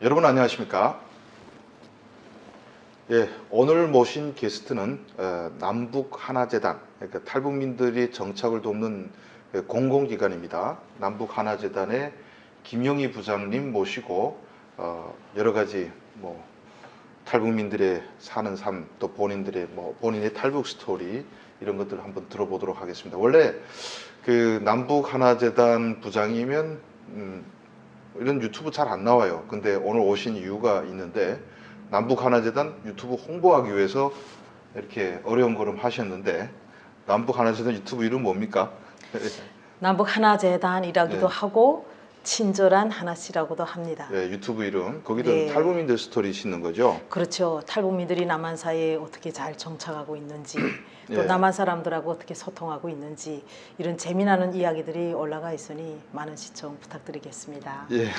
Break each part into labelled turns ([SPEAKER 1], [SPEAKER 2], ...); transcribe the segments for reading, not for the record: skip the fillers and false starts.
[SPEAKER 1] 여러분 안녕하십니까? 예, 오늘 모신 게스트는 남북하나재단, 그러니까 탈북민들이 정착을 돕는 공공기관입니다. 남북하나재단의 김영희 부장님 모시고 여러 가지 탈북민들의 사는 삶, 또 본인들의 본인의 탈북 스토리 이런 것들을 한번 들어보도록 하겠습니다. 원래 그 남북하나재단 부장이면 이런 유튜브 잘 안 나와요. 근데 오늘 오신 이유가 있는데, 남북하나재단 유튜브 홍보하기 위해서 이렇게 어려운 걸음 하셨는데, 남북하나재단 유튜브 이름 뭡니까?
[SPEAKER 2] 남북하나재단이라기도 하고 친절한 하나씨라고도 합니다.
[SPEAKER 1] 네, 유튜브 이름. 거기도 탈북민들 스토리 싣는 거죠?
[SPEAKER 2] 그렇죠. 탈북민들이 남한 사회에 어떻게 잘 정착하고 있는지, 또 남한 사람들하고 어떻게 소통하고 있는지, 이런 재미나는 이야기들이 올라가 있으니 많은 시청 부탁드리겠습니다.
[SPEAKER 1] 예.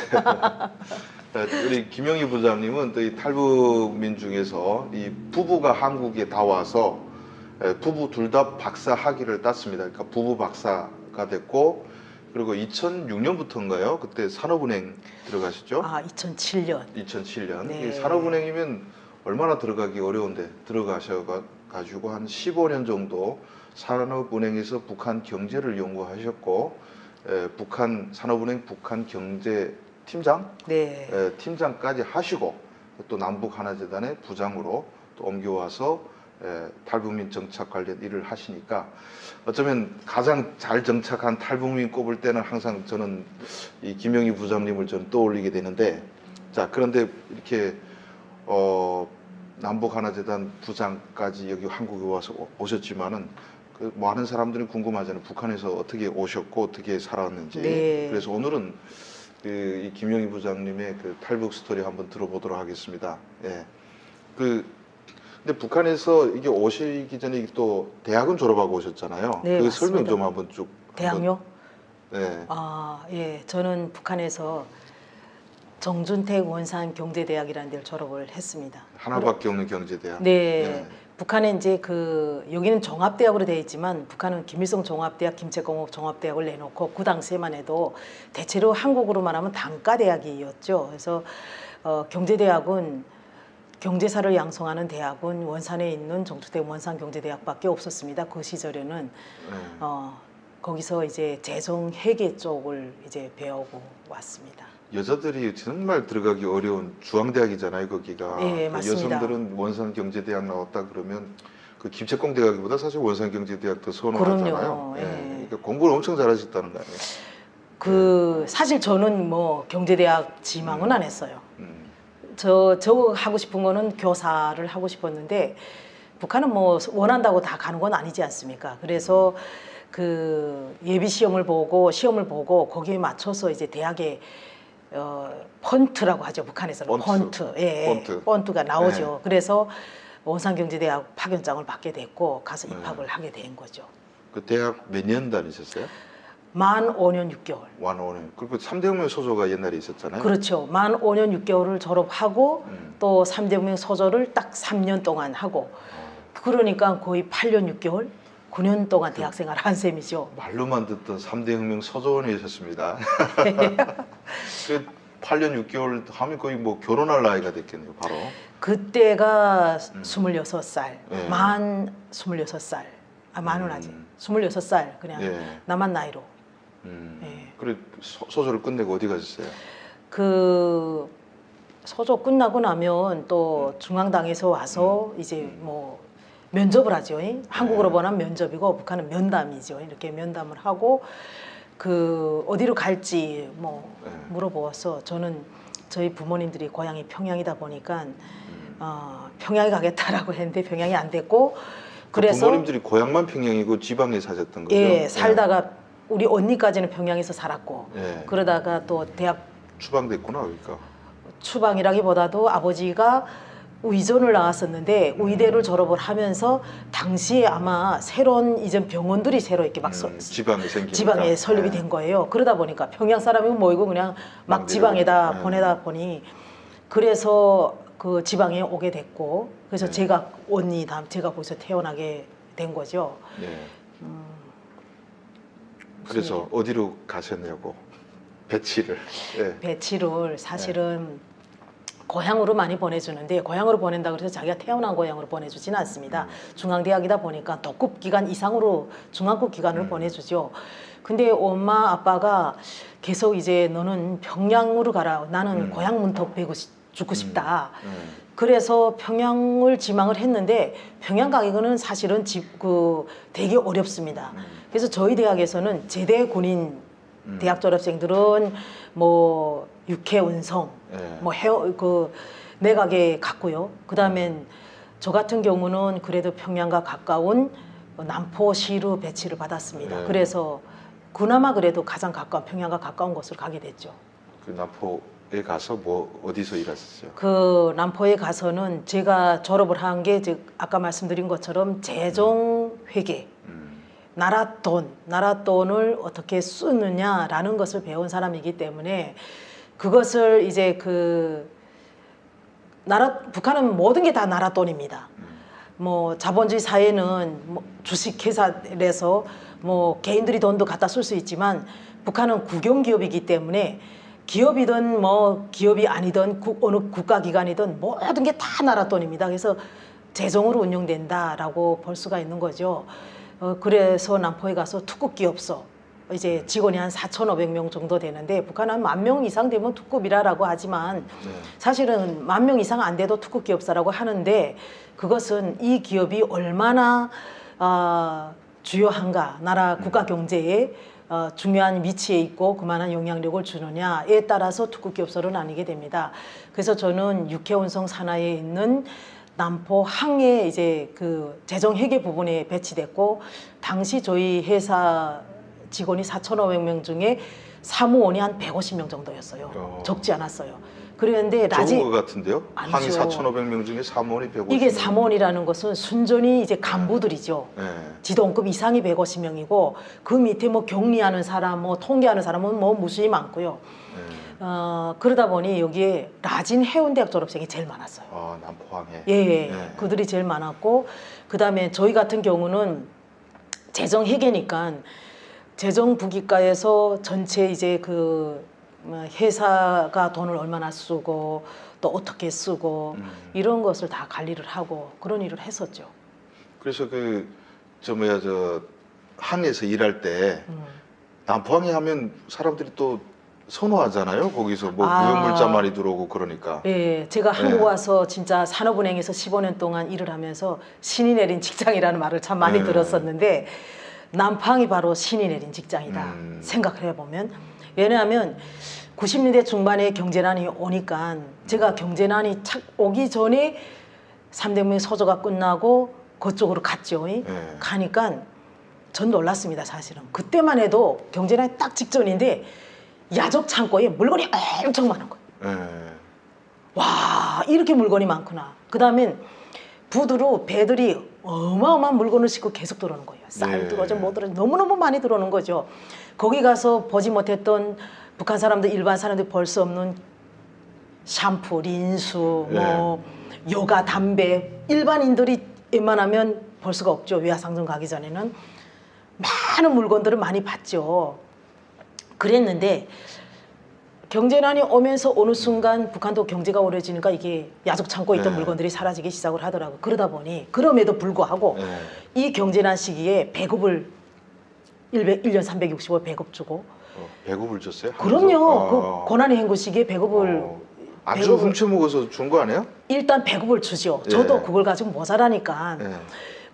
[SPEAKER 1] 우리 김영희 부장님은 또 이 탈북민 중에서 이 부부가 한국에 다 와서 부부 둘 다 박사 학위를 땄습니다. 그러니까 부부 박사가 됐고, 그리고 2006년부터인가요? 그때 산업은행 들어가셨죠?
[SPEAKER 2] 2007년.
[SPEAKER 1] 2007년.
[SPEAKER 2] 네.
[SPEAKER 1] 산업은행이면 얼마나 들어가기 어려운데 들어가셔가지고 한 15년 정도 산업은행에서 북한 경제를 연구하셨고, 북한 산업은행 북한 경제 팀장, 팀장까지 하시고, 또 남북하나재단의 부장으로 또 옮겨와서 탈북민 정착 관련 일을 하시니까, 어쩌면 가장 잘 정착한 탈북민 꼽을 때는 항상 저는 이 김영희 부장님을 좀 떠올리게 되는데, 자, 그런데 이렇게 남북하나재단 부장까지 여기 한국에 와서 오셨지만은 그 많은 사람들이 궁금하잖아요. 북한에서 어떻게 오셨고 어떻게 살았는지. 그래서 오늘은 이 김영희 부장님의 그 탈북 스토리 한번 들어보도록 하겠습니다. 예. 근데 북한에서 이게 오시기 전에 또 대학은 졸업하고 오셨잖아요.
[SPEAKER 2] 네,
[SPEAKER 1] 그
[SPEAKER 2] 맞습니다.
[SPEAKER 1] 설명 좀 한번 쭉.
[SPEAKER 2] 대학요?
[SPEAKER 1] 네.
[SPEAKER 2] 예. 저는 북한에서 정준택 원산경제대학이라는 데를 졸업을 했습니다.
[SPEAKER 1] 하나밖에 없는 경제대학.
[SPEAKER 2] 네. 북한에 이제 여기는 종합대학으로 되어 있지만, 북한은 김일성 종합대학, 김책공업 종합대학을 내놓고 그 당시에만 해도 대체로 한국으로 말하면 단과대학이었죠. 그래서 경제대학은 경제사를 양성하는 대학은 원산에 있는 정주택 원산경제대학밖에 없었습니다. 그 시절에는 거기서 이제 재정회계 쪽을 이제 배우고 왔습니다.
[SPEAKER 1] 여자들이 정말 들어가기 어려운 중앙대학이잖아요, 거기가.
[SPEAKER 2] 네, 맞습니다.
[SPEAKER 1] 여성들은 원산경제대학 나왔다 그러면 그 김책공대학보다 사실 원산경제대학 더 선호하잖아요. 그러니까 공부를 엄청 잘하셨다는 거 아니에요?
[SPEAKER 2] 사실 저는 경제대학 지망은 안 했어요. 저 하고 싶은 거는 교사를 하고 싶었는데, 북한은 원한다고 다 가는 건 아니지 않습니까? 그래서 예비 시험을 보고 거기에 맞춰서 이제 대학에 펀트라고 하죠. 북한에서는 펀트. 펀트가 나오죠. 그래서 원산경제대학 파견장을 받게 됐고 가서 입학을 하게 된 거죠.
[SPEAKER 1] 그 대학 몇 년 다니셨어요?
[SPEAKER 2] 만 5년 6개월.
[SPEAKER 1] 만 5년. 그리고 3대혁명 소조가 옛날에 있었잖아요.
[SPEAKER 2] 그렇죠. 만 5년 6개월을 졸업하고 또 3대혁명 소조를 딱 3년 동안 하고, 그러니까 거의 8년 6개월, 9년 동안 대학생활 한 셈이죠.
[SPEAKER 1] 말로만 듣던 3대혁명 소조원이셨습니다. 그 8년 6개월 하면 거의 결혼할 나이가 됐겠네요, 바로.
[SPEAKER 2] 그때가 26살, 만 26살. 만은 아직 26살, 그냥 남한 나이로.
[SPEAKER 1] 그래 소조를 끝내고 어디 가셨어요?
[SPEAKER 2] 소조 끝나고 나면 또 중앙당에서 와서 이제 면접을 하죠. 한국으로 보면 면접이고 북한은 면담이죠. 이렇게 면담을 하고 어디로 갈지 물어보아서, 저는 저희 부모님들이 고향이 평양이다 보니까 평양에 가겠다라고 했는데 평양이 안 됐고, 그래서
[SPEAKER 1] 부모님들이 고향만 평양이고 지방에 사셨던 거죠?
[SPEAKER 2] 예, 살다가 우리 언니까지는 평양에서 살았고, 그러다가 또 대학
[SPEAKER 1] 추방됐구나. 그러니까
[SPEAKER 2] 추방이라기보다도 아버지가 의전을 나왔었는데 의대를 졸업을 하면서 당시에 아마 새로운 이전 병원들이 새로 이렇게 막 지방에 설립이 된 거예요. 그러다 보니까 평양 사람이 모이고 그냥 막 지방에다 보내다 보니, 그래서 그 지방에 오게 됐고, 그래서 제가 제가 거기서 태어나게 된 거죠.
[SPEAKER 1] 그래서 어디로 가셨냐고 배치를.
[SPEAKER 2] 배치를 사실은 고향으로 많이 보내주는데 고향으로 보낸다고 해서 자기가 태어난 고향으로 보내주지는 않습니다. 중앙대학이다 보니까 독급 기간 이상으로 중앙급 기간을 보내주죠. 근데 엄마 아빠가 계속 이제 너는 평양으로 가라. 나는 고향 문턱 베고 죽고 싶다. 그래서 평양을 지망을 했는데 평양 가기는 사실은 되게 어렵습니다. 그래서 저희 대학에서는 제대 군인 대학 졸업생들은 뭐 육해운송, 뭐 내각에 갔고요. 그다음엔 저 같은 경우는 그래도 평양과 가까운 남포시로 배치를 받았습니다. 그래서 그나마 그래도 가장 가까운 평양과 가까운 곳으로 가게 됐죠.
[SPEAKER 1] 그 남포에 가서 뭐 어디서 일하셨어요?
[SPEAKER 2] 그 남포에 가서는 제가 졸업을 한 게 아까 말씀드린 것처럼 재정회계, 나라 돈을 어떻게 쓰느냐라는 것을 배운 사람이기 때문에 그것을 이제 북한은 모든 게 다 나라 돈입니다. 뭐 자본주의 사회는 뭐 주식회사에서 뭐 개인들이 돈도 갖다 쓸 수 있지만 북한은 국영기업이기 때문에 기업이든 뭐 기업이 아니든 어느 국가기관이든 모든 게 다 나라 돈입니다. 그래서 재정으로 운영된다라고 볼 수가 있는 거죠. 그래서 남포에 가서 특급기업소 이제 직원이 한 4,500명 정도 되는데 북한은 10,000명 이상 되면 특급이라고 하지만 사실은 10,000명 이상 안 돼도 특급기업사라고 하는데 그것은 이 기업이 얼마나 주요한가 나라 국가 경제에 중요한 위치에 있고 그만한 영향력을 주느냐에 따라서 특급기업소로 나뉘게 됩니다. 그래서 저는 육해운송 산하에 있는 남포 항에 이제 그 재정회계 부분에 배치됐고 당시 저희 회사 직원이 4,500명 중에 사무원이 한 150명 정도였어요. 적지 않았어요. 그런데
[SPEAKER 1] 적은 것 같은데요?
[SPEAKER 2] 아니죠.
[SPEAKER 1] 항이 4,500명 중에 사무원이 150명.
[SPEAKER 2] 이게 사무원이라는 것은 순전히 이제 간부들이죠. 지도원급 이상이 150명이고 그 밑에 뭐 격리하는 사람, 뭐 통계하는 사람은 뭐 무수히 많고요. 그러다 보니 여기에 라진 해운대학 졸업생이 제일 많았어요.
[SPEAKER 1] 아, 남포항에.
[SPEAKER 2] 예, 그들이 제일 많았고 그다음에 저희 같은 경우는 재정회계니까 재정부기과에서 전체 이제 회사가 돈을 얼마나 쓰고 또 어떻게 쓰고 이런 것을 다 관리를 하고 그런 일을 했었죠.
[SPEAKER 1] 그래서 항에서 일할 때 남포항에 하면 사람들이 또 선호하잖아요. 거기서 뭐 무형물자 많이 들어오고 그러니까.
[SPEAKER 2] 예, 제가 한국 와서 진짜 산업은행에서 15년 동안 일을 하면서 신이 내린 직장이라는 말을 참 많이 들었었는데 남포항이 바로 신이 내린 직장이다 생각을 해보면 왜냐하면 90년대 중반에 경제난이 오니까 제가 경제난이 오기 전에 삼대문의 서조가 끝나고 그쪽으로 갔죠. 가니까 전 놀랐습니다. 사실은 그때만 해도 경제난이 딱 직전인데 야적 창고에 물건이 엄청 많은 거예요. 와, 이렇게 물건이 많구나. 그 다음엔 부두로 배들이 어마어마한 물건을 싣고 계속 들어오는 거예요. 쌀 들어오죠, 뭐 들어오죠. 너무너무 많이 들어오는 거죠. 거기 가서 보지 못했던 북한 사람들, 일반 사람들이 볼 수 없는 샴푸, 린수, 뭐 여가, 담배 일반인들이 웬만하면 볼 수가 없죠. 외화상점 가기 전에는 많은 물건들을 많이 봤죠. 그랬는데 경제난이 오면서 어느 순간 북한도 경제가 어려지니까 이게 야적 창고에 있던 물건들이 사라지기 시작을 하더라고요. 그러다 보니 그럼에도 불구하고 이 경제난 시기에 배급을 1년 365일 배급 주고
[SPEAKER 1] 배급을 줬어요?
[SPEAKER 2] 그럼요. 그 고난의 행군 시기에 배급을
[SPEAKER 1] 아주 훔쳐먹어서 준 거 아니에요?
[SPEAKER 2] 일단 배급을 주죠. 저도 그걸 가지고 모자라니까.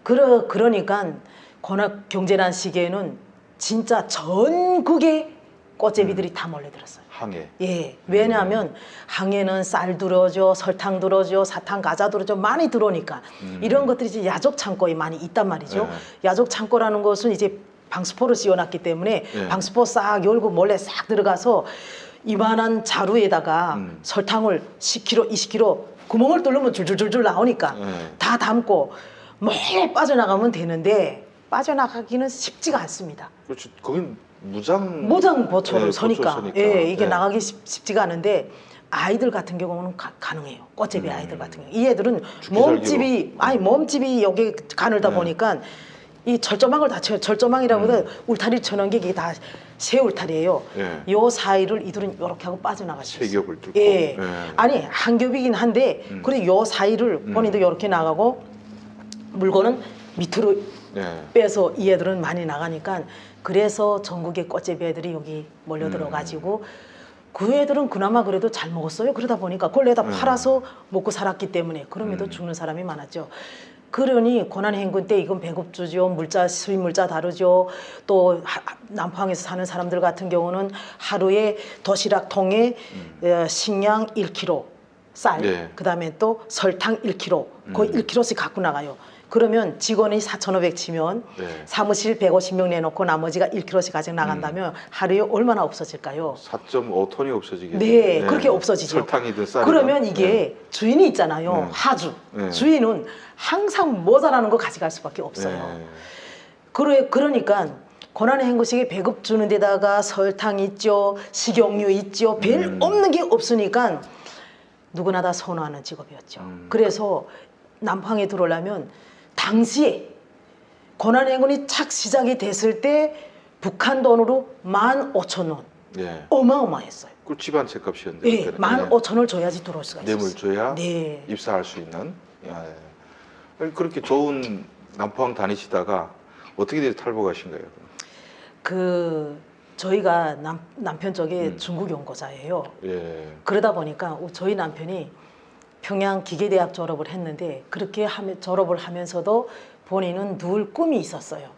[SPEAKER 2] 그러니까 경제난 시기에는 진짜 전국에 꽃제비들이 다 몰려들었어요.
[SPEAKER 1] 항에.
[SPEAKER 2] 예. 왜냐하면 항에는 쌀 들어오죠, 설탕 들어오죠, 사탕, 과자 들어오죠. 많이 들어오니까 이런 것들이 이제 야적 창고에 많이 있단 말이죠. 야적 창고라는 것은 이제 방수포를 씌워놨기 때문에 방수포 싹 열고 몰래 싹 들어가서 이만한 자루에다가 설탕을 10kg, 20kg 구멍을 뚫으면 줄줄줄줄 나오니까 다 담고 몰래 빠져나가면 되는데 빠져나가기는 쉽지가 않습니다.
[SPEAKER 1] 그렇죠. 거긴 무장
[SPEAKER 2] 보초로 서니까. 예, 이게 나가기 쉽지가 않은데 아이들 같은 경우는 가능해요. 꽃제비 아이들 같은 경우. 이 애들은 몸집이 여기 가늘다 보니까 이 절조망을 다 쳐요. 절조망이라고도 울타리 쳐놓은 게 이게 다 새 울타리예요.
[SPEAKER 1] 예.
[SPEAKER 2] 요 사이를 이들은 이렇게 하고 빠져나갈 수 있어요.
[SPEAKER 1] 세 겹을 뚫고.
[SPEAKER 2] 예.
[SPEAKER 1] 예.
[SPEAKER 2] 아니 한 겹이긴 한데 그래도 요 사이를 본인도 이렇게 나가고 물건은 밑으로
[SPEAKER 1] 예.
[SPEAKER 2] 빼서 이 애들은 많이 나가니까 그래서 전국의 꽃제비 애들이 여기 몰려 들어가지고 그 애들은 그나마 그래도 잘 먹었어요. 그러다 보니까 그걸 내다 팔아서 먹고 살았기 때문에 그럼에도 죽는 사람이 많았죠. 그러니 고난행군 때 이건 배급주죠. 물자 수입 물자 다르죠. 또 남포항에서 사는 사람들 같은 경우는 하루에 도시락 통에 식량 1kg 쌀,
[SPEAKER 1] 네.
[SPEAKER 2] 그다음에 또 설탕 1kg, 거의 1kg씩 갖고 나가요. 그러면 직원이 4,500 치면
[SPEAKER 1] 네.
[SPEAKER 2] 사무실 150명 내놓고 나머지가 1kg씩 가지고 나간다면 하루에 얼마나 없어질까요?
[SPEAKER 1] 4.5톤이 없어지겠네요.
[SPEAKER 2] 네, 그렇게 없어지죠.
[SPEAKER 1] 설탕이든 쌀이든.
[SPEAKER 2] 그러면 이게 주인이 있잖아요. 하주.
[SPEAKER 1] 네.
[SPEAKER 2] 주인은 항상 모자라는 거 가져갈 수밖에 없어요.
[SPEAKER 1] 네.
[SPEAKER 2] 그러니까 고난의 행구식에 배급 주는 데다가 설탕 있죠, 식용유 있죠, 별 없는 게 없으니까 누구나 다 선호하는 직업이었죠. 그래서 남포항에 들어오려면 당시에 고난의 행군이 착 시작이 됐을 때 북한 돈으로 15,000원.
[SPEAKER 1] 네.
[SPEAKER 2] 어마어마했어요.
[SPEAKER 1] 꿀집 한 채 값이었는데.
[SPEAKER 2] 네,
[SPEAKER 1] 그때는.
[SPEAKER 2] 15,000원을 줘야지 들어올 수가 있었어요.
[SPEAKER 1] 뇌물 줘야
[SPEAKER 2] 네.
[SPEAKER 1] 입사할 수 있는. 예. 그렇게 좋은 남포항 다니시다가 어떻게 돼서 탈북하신 거예요?
[SPEAKER 2] 저희가 남편 쪽에 중국 연구자예요.
[SPEAKER 1] 예.
[SPEAKER 2] 그러다 보니까 저희 남편이 평양 기계대학 졸업을 했는데 그렇게 졸업을 하면서도 본인은 늘 꿈이 있었어요.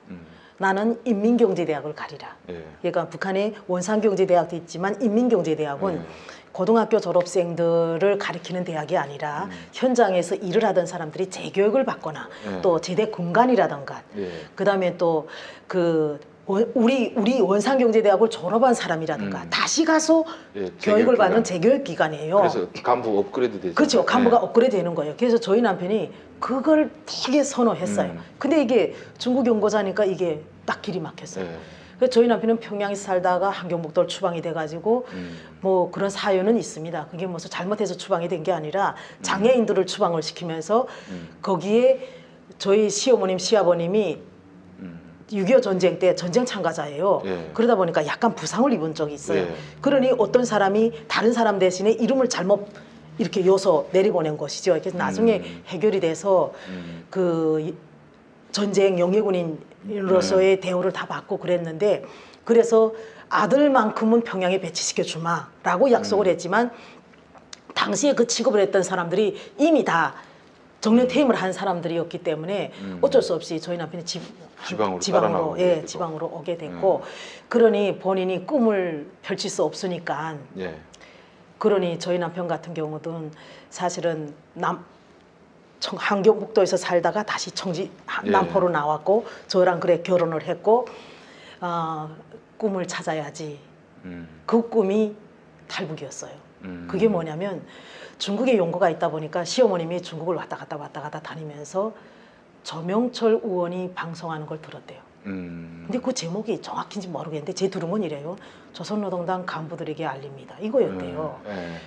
[SPEAKER 2] 나는 인민경제대학을 가리라.
[SPEAKER 1] 예.
[SPEAKER 2] 그러니까 북한에 원산경제대학도 있지만 인민경제대학은 고등학교 졸업생들을 가리키는 대학이 아니라 현장에서 일을 하던 사람들이 재교육을 받거나 또 제대 공간이라던가
[SPEAKER 1] 예.
[SPEAKER 2] 그다음에 또 우리 원산경제대학을 졸업한 사람이라든가 다시 가서
[SPEAKER 1] 예,
[SPEAKER 2] 교육을
[SPEAKER 1] 재교육기관.
[SPEAKER 2] 받는 재교육기관이에요.
[SPEAKER 1] 그래서 간부 업그레이드 되죠.
[SPEAKER 2] 그렇죠. 간부가
[SPEAKER 1] 예.
[SPEAKER 2] 업그레이드 되는 거예요. 그래서 저희 남편이 그걸 되게 선호했어요. 근데 이게 중국 연구자니까 이게 딱 길이 막혔어요.
[SPEAKER 1] 예.
[SPEAKER 2] 그래서 저희 남편은 평양에서 살다가 함경북도를 추방이 돼가지고 뭐 그런 사연은 있습니다. 그게 무슨 잘못해서 추방이 된 게 아니라 장애인들을 추방을 시키면서 거기에 저희 시어머님, 시아버님이 6.25 전쟁 때 전쟁 참가자예요.
[SPEAKER 1] 예.
[SPEAKER 2] 그러다 보니까 약간 부상을 입은 적이 있어요.
[SPEAKER 1] 예.
[SPEAKER 2] 그러니 어떤 사람이 다른 사람 대신에 이름을 잘못 이렇게 요서 내리보낸 것이죠. 그래서 나중에 해결이 돼서 그 전쟁 영예군인으로서의 대우를 다 받고 그랬는데 그래서 아들만큼은 평양에 배치시켜 주마라고 약속을 했지만 당시에 그 취급을 했던 사람들이 이미 다 정년 퇴임을 한 사람들이었기 때문에 어쩔 수 없이 저희 남편이
[SPEAKER 1] 지방으로
[SPEAKER 2] 예, 지방으로 오게 됐고 그러니 본인이 꿈을 펼칠 수 없으니까
[SPEAKER 1] 예.
[SPEAKER 2] 그러니 저희 남편 같은 경우는 사실은 함경북도에서 살다가 다시 남포로 나왔고 저랑 그래 결혼을 했고 꿈을 찾아야지. 그 꿈이 탈북이었어요. 그게 뭐냐면 중국에 연구가 있다 보니까 시어머님이 중국을 왔다 갔다 다니면서 조명철 의원이 방송하는 걸 들었대요. 근데 그 제목이 정확hin지 모르겠는데 제 들은 건 이래요. 조선노동당 간부들에게 알립니다. 이거였대요.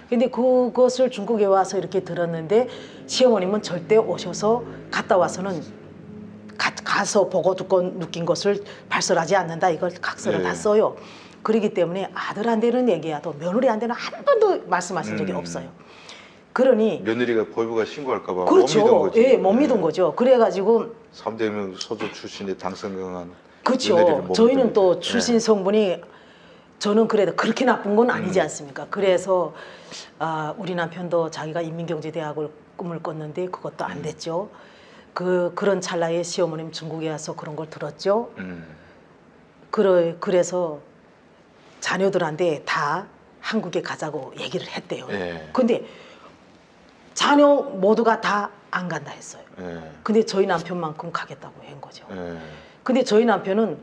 [SPEAKER 2] 근데 그것을 중국에 와서 이렇게 들었는데 시어머님은 절대 오셔서 갔다 와서는 가서 보고 듣고 느낀 것을 발설하지 않는다. 이걸 각서를 다 써요. 그렇기 때문에 아들한테는 얘기해도 며느리한테는 한 번도 말씀하신 적이 없어요. 그러니
[SPEAKER 1] 며느리가 보부가 신고할까 봐
[SPEAKER 2] 그렇죠.
[SPEAKER 1] 못 믿은 거지.
[SPEAKER 2] 예, 못 믿은 거죠. 그래가지고
[SPEAKER 1] 3대명 소조 출신의 당선경한
[SPEAKER 2] 그렇죠. 저희는 또 출신
[SPEAKER 1] 예.
[SPEAKER 2] 성분이 저는 그래도 그렇게 나쁜 건 아니지 않습니까? 그래서 우리 남편도 자기가 인민경제대학을 꿈을 꿨는데 그것도 안 됐죠. 그런 찰나에 시어머님 중국에 와서 그런 걸 들었죠. 그래서 자녀들한테 다 한국에 가자고 얘기를 했대요.
[SPEAKER 1] 예.
[SPEAKER 2] 근데 자녀 모두가 다 안 간다 했어요.
[SPEAKER 1] 예.
[SPEAKER 2] 근데 저희 남편만큼 가겠다고 한 거죠.
[SPEAKER 1] 예.
[SPEAKER 2] 근데 저희 남편은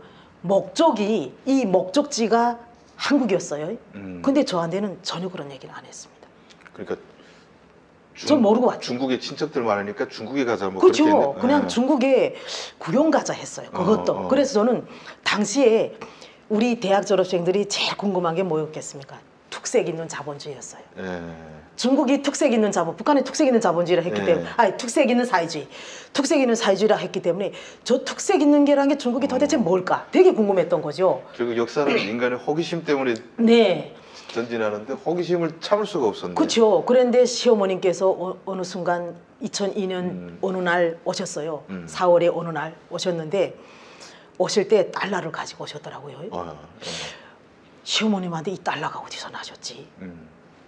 [SPEAKER 2] 이 목적지가 한국이었어요. 근데 저한테는 전혀 그런 얘기를 안 했습니다.
[SPEAKER 1] 그러니까
[SPEAKER 2] 전 모르고 왔죠.
[SPEAKER 1] 중국에 친척들 많으니까 중국에 가자 뭐
[SPEAKER 2] 그렇죠.
[SPEAKER 1] 그렇게
[SPEAKER 2] 그냥
[SPEAKER 1] 예.
[SPEAKER 2] 중국에 구경 가자 했어요. 그것도. 그래서 저는 당시에 우리 대학 졸업생들이 제일 궁금한 게 뭐였겠습니까? 특색 있는 자본주의였어요.
[SPEAKER 1] 예.
[SPEAKER 2] 중국이 특색 있는 자본, 북한이 특색 있는 자본주의라 했기
[SPEAKER 1] 네.
[SPEAKER 2] 때문에, 아니 특색 있는 사회주의, 특색 있는 사회주의라 했기 때문에 저 특색 있는 게란 게 중국이 도대체 뭘까? 되게 궁금했던 거죠.
[SPEAKER 1] 결국 역사는 인간의 호기심 때문에
[SPEAKER 2] 네,
[SPEAKER 1] 전진하는데 호기심을 참을 수가 없었네.
[SPEAKER 2] 그렇죠. 그런데 시어머님께서 어느 순간 2002년 어느 날 오셨어요. 4월에 어느 날 오셨는데 오실 때 달러를 가지고 오셨더라고요. 시어머님한테 이 달러가 어디서 나셨지?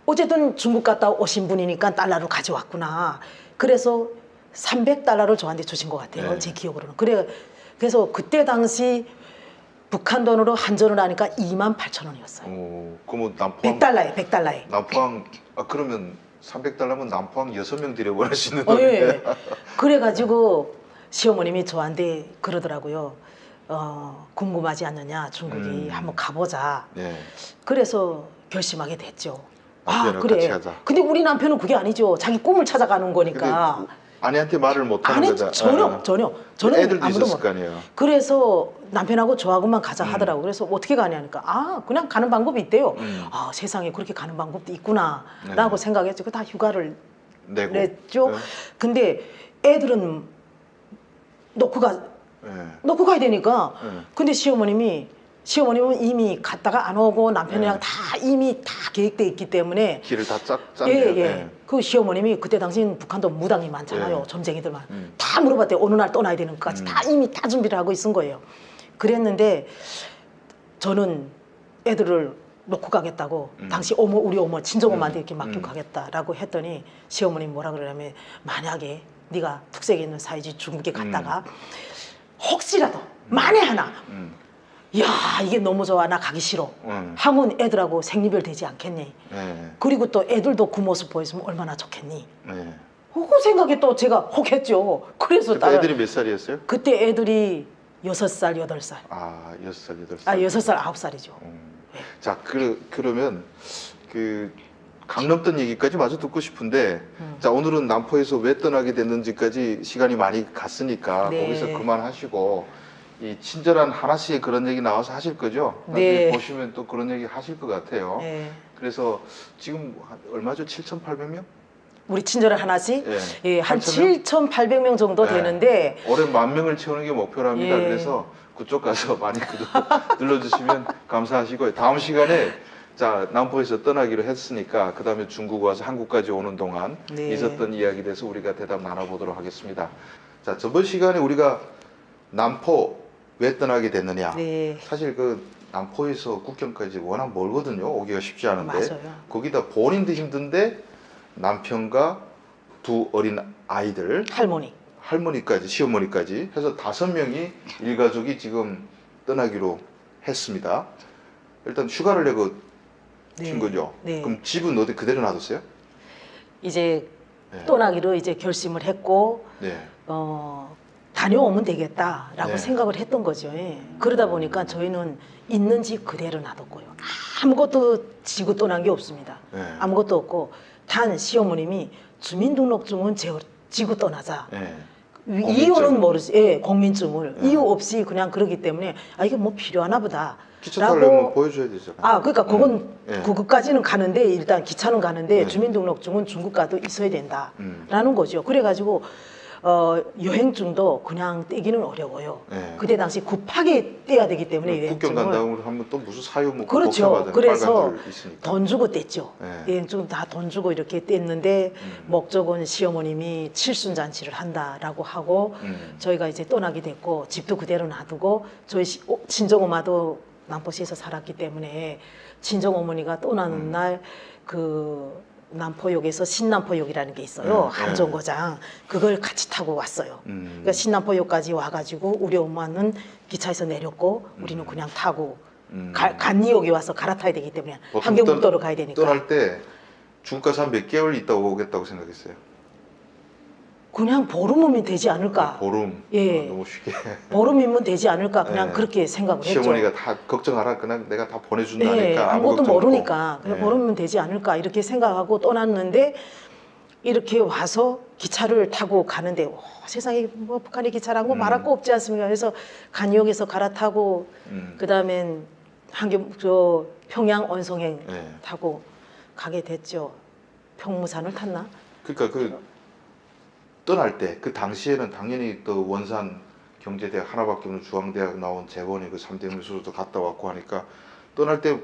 [SPEAKER 2] 어쨌든 중국 갔다 오신 분이니까 달러를 가져왔구나. 그래서 300달러를 저한테 주신 것 같아요.
[SPEAKER 1] 네.
[SPEAKER 2] 제 기억으로는. 그래서 그때 당시 북한 돈으로 한전을 하니까 28,000원이었어요.
[SPEAKER 1] 그러면 남포항
[SPEAKER 2] 100달러에 100달러에.
[SPEAKER 1] 남포항 그러면 300달러면 남포항 6명 들여보낼 수 있는 돈인데.
[SPEAKER 2] 예. 그래가지고 시어머님이 저한테 그러더라고요. 궁금하지 않느냐, 중국이 한번 가보자.
[SPEAKER 1] 네.
[SPEAKER 2] 그래서 결심하게 됐죠.
[SPEAKER 1] 남편하고 같이 하자.
[SPEAKER 2] 근데 우리 남편은 그게 아니죠. 자기 꿈을 찾아가는 거니까.
[SPEAKER 1] 근데 아내한테 말을 못 하는 거잖아.
[SPEAKER 2] 전혀. 저는
[SPEAKER 1] 애들도
[SPEAKER 2] 아무도
[SPEAKER 1] 있었을 거 아니에요.
[SPEAKER 2] 그래서 남편하고 저하고만 가자 하더라고. 그래서 어떻게 가냐니까 그냥 가는 방법이 있대요. 세상에 그렇게 가는 방법도 있구나라고 생각했죠. 다 휴가를
[SPEAKER 1] 내고.
[SPEAKER 2] 냈죠.
[SPEAKER 1] 네.
[SPEAKER 2] 근데 애들은 놓고 가야 되니까. 근데 시어머님은 이미 갔다가 안 오고 남편이랑 다 이미 다 계획돼 있기 때문에
[SPEAKER 1] 길을 다 짰네요.
[SPEAKER 2] 예. 그 시어머님이 그때 당시엔 북한도 무당이 많잖아요.
[SPEAKER 1] 예.
[SPEAKER 2] 점쟁이들만. 다 물어봤대요. 어느 날 떠나야 되는 것까지 다 이미 다 준비를 하고 있은 거예요. 그랬는데 저는 애들을 놓고 가겠다고 당시 우리 어머 친정엄마한테 이렇게 맡기고 가겠다라고 했더니 시어머님이 뭐라 그러냐면 만약에 네가 특색 있는 사회주의 중국에 갔다가 혹시라도 만에 하나 야 이게 너무 좋아 나 가기 싫어 하면 애들하고 생리별 되지 않겠니? 그리고 또 애들도 그 모습 보였으면 얼마나 좋겠니? 그 생각에 또 제가 혹했죠. 그래서
[SPEAKER 1] 그때 애들이 몇 살이었어요?
[SPEAKER 2] 그때 애들이 6살, 8살.
[SPEAKER 1] 6살, 8살.
[SPEAKER 2] 6살, 9살이죠.
[SPEAKER 1] 자, 그러면 그 강넘던 얘기까지 마저 듣고 싶은데 자, 오늘은 남포에서 왜 떠나게 됐는지까지 시간이 많이 갔으니까
[SPEAKER 2] 네.
[SPEAKER 1] 거기서 그만하시고 이 친절한 하나 씨의 그런 얘기 나와서 하실 거죠?
[SPEAKER 2] 네.
[SPEAKER 1] 나중에 보시면 또 그런 얘기 하실 것 같아요.
[SPEAKER 2] 네.
[SPEAKER 1] 그래서 지금 얼마죠? 7,800명?
[SPEAKER 2] 우리 친절한 하나씩
[SPEAKER 1] 예.
[SPEAKER 2] 한
[SPEAKER 1] 8,000명?
[SPEAKER 2] 7,800명 정도
[SPEAKER 1] 네.
[SPEAKER 2] 되는데
[SPEAKER 1] 올해 10,000명을 채우는 게 목표랍니다.
[SPEAKER 2] 예.
[SPEAKER 1] 그래서 그쪽 가서 많이 구독 눌러주시면 감사하시고요. 다음 시간에 자 남포에서 떠나기로 했으니까 그 다음에 중국 와서 한국까지 오는 동안
[SPEAKER 2] 네.
[SPEAKER 1] 있었던 이야기에 대해서 우리가 대답 나눠보도록 하겠습니다. 자 저번 시간에 우리가 남포 왜 떠나게 됐느냐.
[SPEAKER 2] 네.
[SPEAKER 1] 사실 그 남포에서 국경까지 워낙 멀거든요. 오기가 쉽지 않은데
[SPEAKER 2] 맞아요.
[SPEAKER 1] 거기다 본인도 힘든데 남편과 두 어린 아이들 할머니까지 시어머니까지 해서 5명이 일가족이 지금 떠나기로 했습니다. 일단 휴가를 내고 친 거죠.
[SPEAKER 2] 네.
[SPEAKER 1] 그럼 집은 어디 그대로 놔뒀어요?
[SPEAKER 2] 이제
[SPEAKER 1] 네.
[SPEAKER 2] 떠나기로 이제 결심을 했고
[SPEAKER 1] 네.
[SPEAKER 2] 다녀오면 되겠다라고
[SPEAKER 1] 네.
[SPEAKER 2] 생각을 했던 거죠. 예. 그러다 보니까 저희는 있는 집 그대로 놔뒀고요. 아무것도 지고 떠난 게 없습니다.
[SPEAKER 1] 네.
[SPEAKER 2] 아무것도 없고 단 시어머님이 주민등록증은 지고 떠나자.
[SPEAKER 1] 네.
[SPEAKER 2] 이유는 모르지. 예, 공민증을
[SPEAKER 1] 네.
[SPEAKER 2] 이유 없이 그냥 그러기 때문에 이게 뭐 필요하나 보다.
[SPEAKER 1] 기차 타려면 보여줘야 되잖아요.
[SPEAKER 2] 그러니까 그건
[SPEAKER 1] 네.
[SPEAKER 2] 그것까지는 가는데 일단 기차는 가는데
[SPEAKER 1] 네.
[SPEAKER 2] 주민등록증은 중국 가도 있어야 된다라는 거죠. 그래가지고 여행증도 그냥 떼기는 어려워요.
[SPEAKER 1] 네.
[SPEAKER 2] 그때 당시 급하게 떼야 되기 때문에
[SPEAKER 1] 국경
[SPEAKER 2] 여행증을
[SPEAKER 1] 간다고 하면 또 무슨 사유 뭐
[SPEAKER 2] 그렇죠.
[SPEAKER 1] 복잡하잖아요.
[SPEAKER 2] 그래서
[SPEAKER 1] 빨간 줄 있으니까.
[SPEAKER 2] 돈 주고 뗐죠.
[SPEAKER 1] 네.
[SPEAKER 2] 여행증 다 돈 주고 이렇게 뗐는데 목적은 시어머님이 칠순잔치를 한다라고 하고 저희가 이제 떠나게 됐고 집도 그대로 놔두고 저희 친정엄마도 남포시에서 살았기 때문에 친정어머니가 떠나는 날 그 남포역에서 신남포역이라는 게 있어요. 한정거장. 그걸 같이 타고 왔어요. 그러니까 신남포역까지 와가지고 우리 엄마는 기차에서 내렸고 우리는 그냥 타고 간이역에 와서 갈아타야 되기 때문에 환경북도로 가야 되니까.
[SPEAKER 1] 떠날 때 중국 가서 한 몇 개월 있다 오겠다고 생각했어요?
[SPEAKER 2] 그냥 보름이면 되지 않을까.
[SPEAKER 1] 보름.
[SPEAKER 2] 예.
[SPEAKER 1] 너무 쉽게.
[SPEAKER 2] 보름이면 되지 않을까. 그냥
[SPEAKER 1] 네.
[SPEAKER 2] 그렇게 생각을 했죠.
[SPEAKER 1] 시어머니가 다 걱정하라. 그냥 내가 다 보내준다니까.
[SPEAKER 2] 네,
[SPEAKER 1] 아무
[SPEAKER 2] 아무것도
[SPEAKER 1] 걱정
[SPEAKER 2] 모르니까
[SPEAKER 1] 없고.
[SPEAKER 2] 그냥
[SPEAKER 1] 네.
[SPEAKER 2] 보름이면 되지 않을까 이렇게 생각하고 떠났는데 이렇게 와서 기차를 타고 가는데 세상에 뭐 북한의 기차라고 말할 거 없지 않습니까? 그래서 간이역에서 갈아타고 그다음엔 저 평양 원송행
[SPEAKER 1] 예.
[SPEAKER 2] 타고 가게 됐죠. 평무산을 탔나?
[SPEAKER 1] 그러니까 그 떠날 때 그 당시에는 당연히 또 원산 경제대학 하나밖에 없는 중앙대학 나온 재원이 그 3대 교수도 갔다 왔고 하니까 떠날 때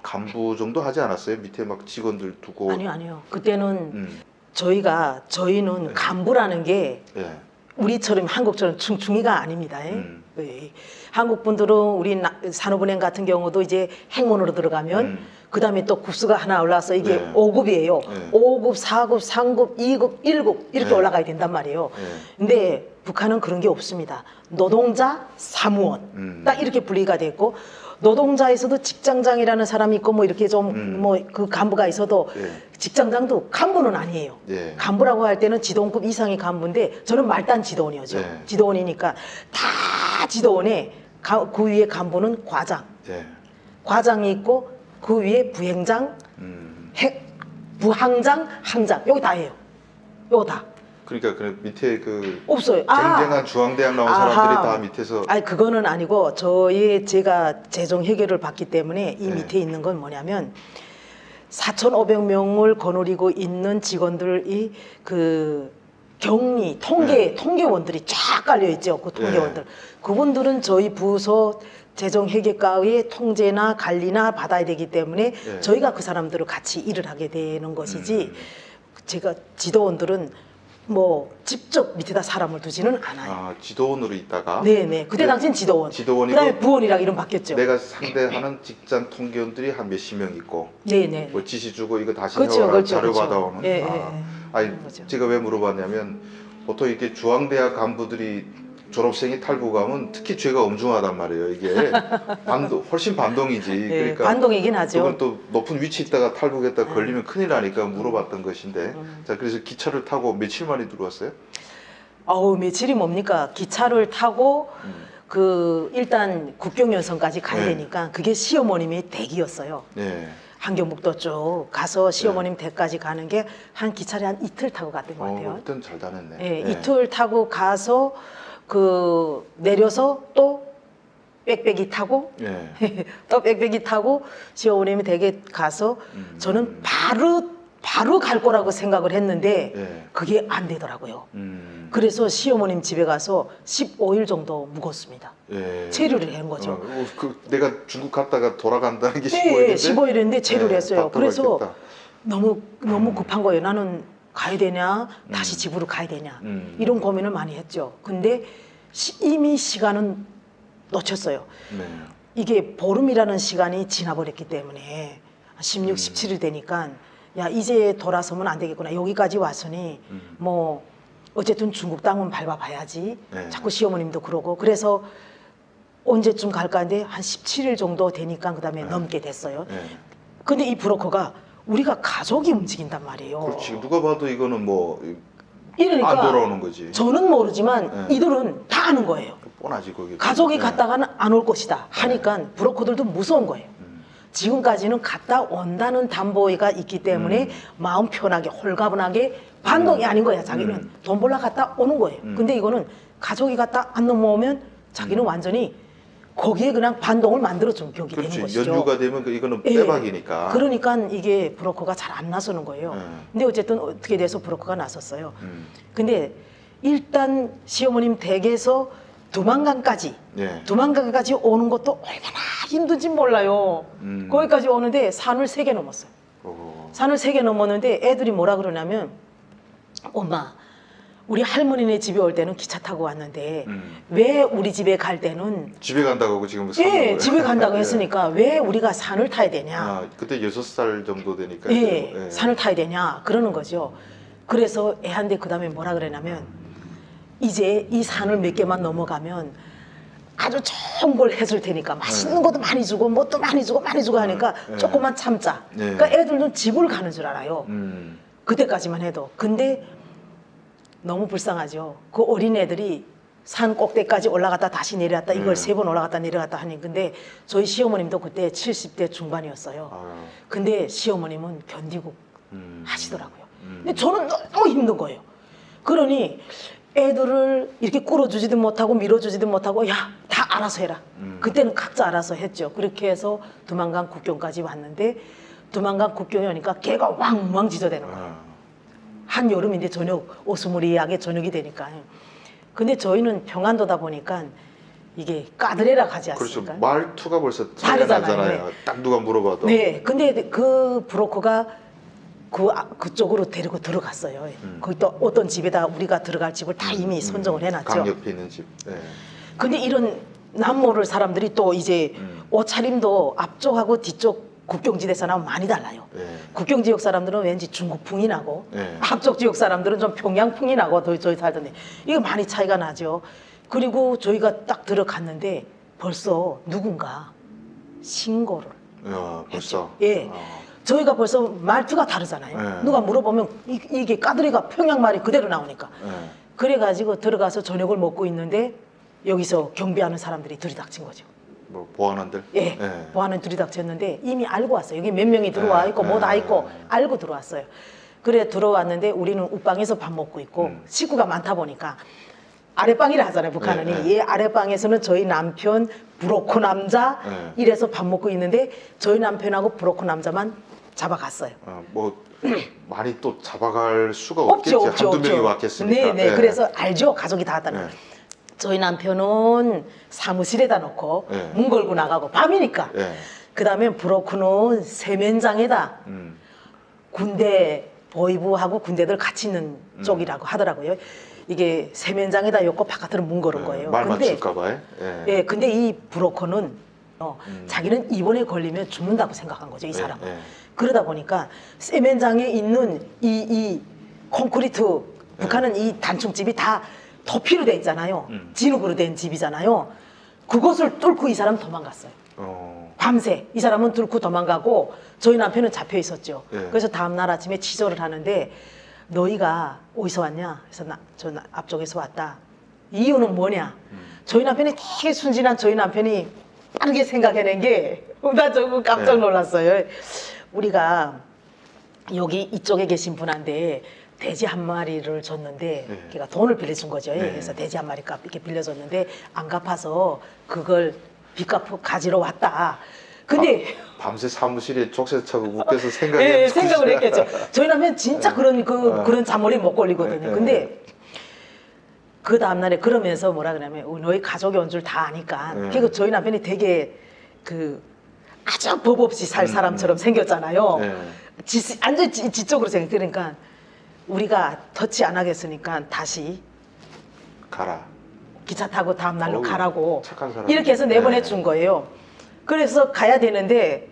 [SPEAKER 1] 간부 정도 하지 않았어요? 밑에 막 직원들 두고.
[SPEAKER 2] 아니요. 그때는
[SPEAKER 1] 음.
[SPEAKER 2] 저희는
[SPEAKER 1] 네.
[SPEAKER 2] 간부라는 게
[SPEAKER 1] 예.
[SPEAKER 2] 우리처럼 한국처럼 중위가 아닙니다.
[SPEAKER 1] 음.
[SPEAKER 2] 네. 한국 분들은 우리 산업은행 같은 경우도 이제 행원으로 들어가면 그 다음에 또 급수가 하나 올라서 이게
[SPEAKER 1] 네.
[SPEAKER 2] 5급이에요.
[SPEAKER 1] 네.
[SPEAKER 2] 5급, 4급, 3급, 2급, 1급 이렇게
[SPEAKER 1] 네.
[SPEAKER 2] 올라가야 된단 말이에요.
[SPEAKER 1] 네.
[SPEAKER 2] 근데 북한은 그런 게 없습니다. 노동자, 사무원 딱 이렇게 분리가 됐고 노동자에서도 직장장이라는 사람이 있고 뭐 이렇게 좀 뭐 그 간부가 있어도
[SPEAKER 1] 예.
[SPEAKER 2] 직장장도 간부는 아니에요.
[SPEAKER 1] 예.
[SPEAKER 2] 간부라고 할 때는 지도원급 이상의 간부인데 저는 말단 지도원이었죠.
[SPEAKER 1] 네.
[SPEAKER 2] 지도원이니까 다 지도원에 그 위에 간부는 과장,
[SPEAKER 1] 예.
[SPEAKER 2] 과장이 있고 그 위에 부행장, 부항장, 항장 여기 다 해요. 요거 다
[SPEAKER 1] 그러니까 그 밑에 그
[SPEAKER 2] 없어요.
[SPEAKER 1] 쟁쟁한 중앙대학 나온
[SPEAKER 2] 아하.
[SPEAKER 1] 사람들이 다 밑에서.
[SPEAKER 2] 아니 그거는 아니고 제가 재정 해결을 받기 때문에 이
[SPEAKER 1] 네.
[SPEAKER 2] 밑에 있는 건 뭐냐면 4,500명을 거느리고 있는 직원들이 그 격리 통계원들이 쫙 깔려 있죠. 그 통계원들. 그분들은 저희 부서 재정 회계과의 통제나 관리나 받아야 되기 때문에 저희가 그 사람들을 같이 일을 하게 되는 것이지 제가 지도원들은 뭐 직접 밑에다 사람을 두지는 않아요.
[SPEAKER 1] 아, 지도원으로 있다가.
[SPEAKER 2] 네네. 그때 당시엔 지도원.
[SPEAKER 1] 지도원이고
[SPEAKER 2] 그다음에 부원이라 이름 바뀌었죠.
[SPEAKER 1] 내가 상대하는 직장 통계원들이 한 몇십 명 있고.
[SPEAKER 2] 네네.
[SPEAKER 1] 뭐 지시 주고 이거 다시
[SPEAKER 2] 그렇죠,
[SPEAKER 1] 해와라
[SPEAKER 2] 그렇죠,
[SPEAKER 1] 자료
[SPEAKER 2] 그렇죠.
[SPEAKER 1] 받아오는.
[SPEAKER 2] 예,
[SPEAKER 1] 아,
[SPEAKER 2] 예, 예.
[SPEAKER 1] 아니
[SPEAKER 2] 그런 거죠.
[SPEAKER 1] 제가 왜 물어봤냐면 보통 이렇게 중앙대학 간부들이 졸업생이 탈북하면 특히 죄가 엄중하단 말이에요. 이게 훨씬 반동이지.
[SPEAKER 2] 예,
[SPEAKER 1] 그러니까
[SPEAKER 2] 반동이긴 하죠.
[SPEAKER 1] 그걸 또 높은 위치에 있다가 탈북했다 걸리면 큰일 나니까 물어봤던 것인데. 자, 그래서 기차를 타고 며칠 만에 들어왔어요?
[SPEAKER 2] 아우 며칠이 뭡니까? 기차를 타고 그 일단 국경연선까지 가야
[SPEAKER 1] 네.
[SPEAKER 2] 되니까 그게 시어머님의 댁이었어요.
[SPEAKER 1] 네.
[SPEAKER 2] 한경북도 쪽 가서 시어머님 댁까지 가는 게 한 기차를 한 이틀 타고 갔던 것 같아요.
[SPEAKER 1] 그때는 잘 다녔네.
[SPEAKER 2] 예,
[SPEAKER 1] 네.
[SPEAKER 2] 이틀 타고 가서 그 내려서 또 빽빽이 타고
[SPEAKER 1] 네.
[SPEAKER 2] 또 빽빽이 타고 시어머님이 댁에 가서 저는 바로 갈 거라고 생각을 했는데
[SPEAKER 1] 네.
[SPEAKER 2] 그게 안 되더라고요. 그래서 시어머님 집에 가서 15일 정도 묵었습니다.
[SPEAKER 1] 예.
[SPEAKER 2] 체류를 한 거죠.
[SPEAKER 1] 내가 중국 갔다가 돌아간다는 게
[SPEAKER 2] 네,
[SPEAKER 1] 15일인데
[SPEAKER 2] 15일인데 체류를 했어요. 그래서
[SPEAKER 1] 답답했겠다.
[SPEAKER 2] 너무 급한 거예요. 나는 가야 되냐, 다시 집으로 가야 되냐 이런 고민을 많이 했죠. 근데 이미 시간은 놓쳤어요.
[SPEAKER 1] 네.
[SPEAKER 2] 이게 보름이라는 시간이 지나버렸기 때문에 16, 17일 되니까 야 이제 돌아서면 안 되겠구나. 여기까지 왔으니 뭐 어쨌든 중국 땅은 밟아봐야지.
[SPEAKER 1] 네.
[SPEAKER 2] 자꾸 시어머님도 그러고 그래서 언제쯤 갈까 하는데 한 17일 정도 되니까 그다음에 넘게 됐어요.
[SPEAKER 1] 네.
[SPEAKER 2] 근데 이 브로커가 우리가 가족이 움직인단 말이에요.
[SPEAKER 1] 그렇지. 누가 봐도 이거는 뭐
[SPEAKER 2] 이러니까
[SPEAKER 1] 안 돌아오는 거지.
[SPEAKER 2] 저는 모르지만
[SPEAKER 1] 네.
[SPEAKER 2] 이들은 다 아는 거예요.
[SPEAKER 1] 뻔하지 거기.
[SPEAKER 2] 가족이
[SPEAKER 1] 네.
[SPEAKER 2] 갔다가는 안 올 것이다 하니까 브로커들도 무서운 거예요. 지금까지는 갔다 온다는 담보가 있기 때문에 마음 편하게 홀가분하게 반동이 아닌 거야. 자기는 돈 벌러 갔다 오는 거예요. 근데 이거는 가족이 갔다 안 넘어오면 자기는 완전히 거기에 그냥 반동을 만들어준 격이
[SPEAKER 1] 그렇지.
[SPEAKER 2] 되는 것이죠.
[SPEAKER 1] 연유가 되면 이거는
[SPEAKER 2] 예.
[SPEAKER 1] 빼박이니까.
[SPEAKER 2] 그러니까 이게 브로커가 잘 안 나서는 거예요. 근데 어쨌든 어떻게 돼서 브로커가 나섰어요. 근데 일단 시어머님 댁에서 두만강까지
[SPEAKER 1] 예.
[SPEAKER 2] 두만강까지 오는 것도 얼마나 힘든지 몰라요. 거기까지 오는데 산을 3개 넘었어요. 산을 3개 넘었는데 애들이 뭐라 그러냐면 엄마 우리 할머니네 집에 올 때는 기차 타고 왔는데 왜 우리 집에 갈 때는
[SPEAKER 1] 집에 간다고 지금
[SPEAKER 2] 예, 집에 간다고
[SPEAKER 1] 예.
[SPEAKER 2] 했으니까 왜 우리가 산을 타야 되냐.
[SPEAKER 1] 아, 그때 6살 정도 되니까.
[SPEAKER 2] 예,
[SPEAKER 1] 예.
[SPEAKER 2] 산을 타야 되냐 그러는 거죠. 그래서 애한테 그 다음에 뭐라 그러냐면 이제 이 산을 몇 개만 넘어가면 아주 좋은 걸 해줄 테니까 맛있는 것도 많이 주고 뭣도 많이 주고 하니까 조금만 참자.
[SPEAKER 1] 네.
[SPEAKER 2] 그러니까 애들도 집을 가는 줄 알아요. 그때까지만 해도. 근데 너무 불쌍하죠. 그 어린 애들이 산 꼭대기까지 올라갔다 다시 내려왔다 이걸 3번 올라갔다 내려갔다 하니 근데 저희 시어머님도 그때 70대 중반이었어요.
[SPEAKER 1] 아유.
[SPEAKER 2] 근데 시어머님은 견디고 하시더라고요. 근데 저는 너무 힘든 거예요. 그러니 애들을 이렇게 끌어주지도 못하고 밀어주지도 못하고 야 다 알아서 해라. 그때는 각자 알아서 했죠. 그렇게 해서 두만강 국경까지 왔는데 두만강 국경에 오니까 개가 왕왕 짖어대는 거예요. 한여름인데 저녁 오스무리하게 저녁이 되니까. 근데 저희는 평안도다 보니까 이게 까드레라 가지
[SPEAKER 1] 그렇죠.
[SPEAKER 2] 않습니까?
[SPEAKER 1] 말투가 벌써 차이가
[SPEAKER 2] 다르잖아요.
[SPEAKER 1] 나잖아요. 딱 누가 물어봐도.
[SPEAKER 2] 네, 근데 그 브로커가 그쪽으로 데리고 들어갔어요. 거기 또 어떤 집에다 우리가 들어갈 집을 다 이미 선정을 해놨죠.
[SPEAKER 1] 강 옆에 있는 집. 네.
[SPEAKER 2] 근데 이런 남모를 사람들이 또 이제 옷차림도 앞쪽하고 뒤쪽 국경지대 사람은 많이 달라요.
[SPEAKER 1] 네.
[SPEAKER 2] 국경지역 사람들은 왠지 중국풍이 나고
[SPEAKER 1] 네.
[SPEAKER 2] 앞쪽 지역 사람들은 좀 평양풍이 나고 저희 살던데 이게 많이 차이가 나죠. 그리고 저희가 딱 들어갔는데 벌써 누군가 신고를
[SPEAKER 1] 야, 벌써.
[SPEAKER 2] 예.
[SPEAKER 1] 아.
[SPEAKER 2] 저희가 벌써 말투가 다르잖아요.
[SPEAKER 1] 네.
[SPEAKER 2] 누가 물어보면 이게 까드리가 평양말이 그대로 나오니까.
[SPEAKER 1] 네.
[SPEAKER 2] 그래가지고 들어가서 저녁을 먹고 있는데 여기서 경비하는 사람들이 들이닥친 거죠.
[SPEAKER 1] 뭐 보안원들.
[SPEAKER 2] 예.
[SPEAKER 1] 네.
[SPEAKER 2] 보안은 들이닥쳤는데 이미 알고 왔어요. 여기 몇 명이 들어와 있고 뭐 다 있고 알고 들어왔어요. 그래 들어왔는데 우리는 웃방에서 밥 먹고 있고 식구가 많다 보니까 아랫방이라 하잖아요. 북한은.
[SPEAKER 1] 네, 네.
[SPEAKER 2] 이 아랫방에서는 저희 남편 브로커 남자
[SPEAKER 1] 네.
[SPEAKER 2] 이래서 밥 먹고 있는데 저희 남편하고 브로커 남자만 잡아갔어요.
[SPEAKER 1] 뭐 많이 또 잡아갈 수가
[SPEAKER 2] 없죠,
[SPEAKER 1] 없겠지.
[SPEAKER 2] 없죠,
[SPEAKER 1] 한두 명이
[SPEAKER 2] 없죠.
[SPEAKER 1] 왔겠으니까.
[SPEAKER 2] 네, 네. 그래서 알죠. 가족이 다 왔다는.
[SPEAKER 1] 네.
[SPEAKER 2] 저희 남편은 사무실에다 놓고
[SPEAKER 1] 네.
[SPEAKER 2] 문 걸고 나가고 밤이니까.
[SPEAKER 1] 네.
[SPEAKER 2] 그다음에 브로커는 세면장에다
[SPEAKER 1] 음.
[SPEAKER 2] 군대 보이부하고 군대들 같이 있는 쪽이라고 하더라고요. 이게 세면장에다 엮고 바깥으로 문 걸은 거예요.
[SPEAKER 1] 말
[SPEAKER 2] 근데
[SPEAKER 1] 맞출까봐. 예.
[SPEAKER 2] 예, 근데 이 브로커는 자기는 이번에 걸리면 죽는다고 생각한 거죠, 이 사람은.
[SPEAKER 1] 예.
[SPEAKER 2] 그러다 보니까 세면장에 있는 이 콘크리트, 북한은 이 단층집이 다 도피로 돼 있잖아요. 진흙으로 된 집이잖아요. 그것을 뚫고 이 사람 도망갔어요. 밤새 이 사람은 뚫고 도망가고 저희 남편은 잡혀 있었죠.
[SPEAKER 1] 예.
[SPEAKER 2] 그래서 다음날 아침에 취조를 하는데 너희가 어디서 왔냐? 그래서 저 앞쪽에서 왔다. 이유는 뭐냐? 저희 남편이 되게 순진한 저희 남편이 빠르게 생각해낸 게 나 저거 깜짝 놀랐어요. 우리가 여기 이쪽에 계신 분한테 돼지 한 마리를 줬는데 걔가 돈을 빌려준 거죠. 그래서 돼지 한 마리 값 이렇게 빌려줬는데 안 갚아서 그걸 빚갚고 가지러 왔다. 근데
[SPEAKER 1] 밤새 사무실에 족쇄 차고 웃겨서
[SPEAKER 2] 예, 생각을 했겠죠. 저희 남편 진짜 그런 잔머리 못 걸리거든요. 근데 그 다음날에 그러면서 뭐라 그러냐면 너희 가족이 온 줄 다 아니까. 그리고 저희 남편이 되게 아주 법 없이 살 사람처럼 생겼잖아요. 완전 지적으로 생각. 그러니까 우리가 터치 안 하겠으니까 다시
[SPEAKER 1] 가라.
[SPEAKER 2] 기차 타고 다음 날로
[SPEAKER 1] 어우,
[SPEAKER 2] 가라고
[SPEAKER 1] 착한 사람.
[SPEAKER 2] 이렇게 해서 내보내 준 거예요. 그래서 가야 되는데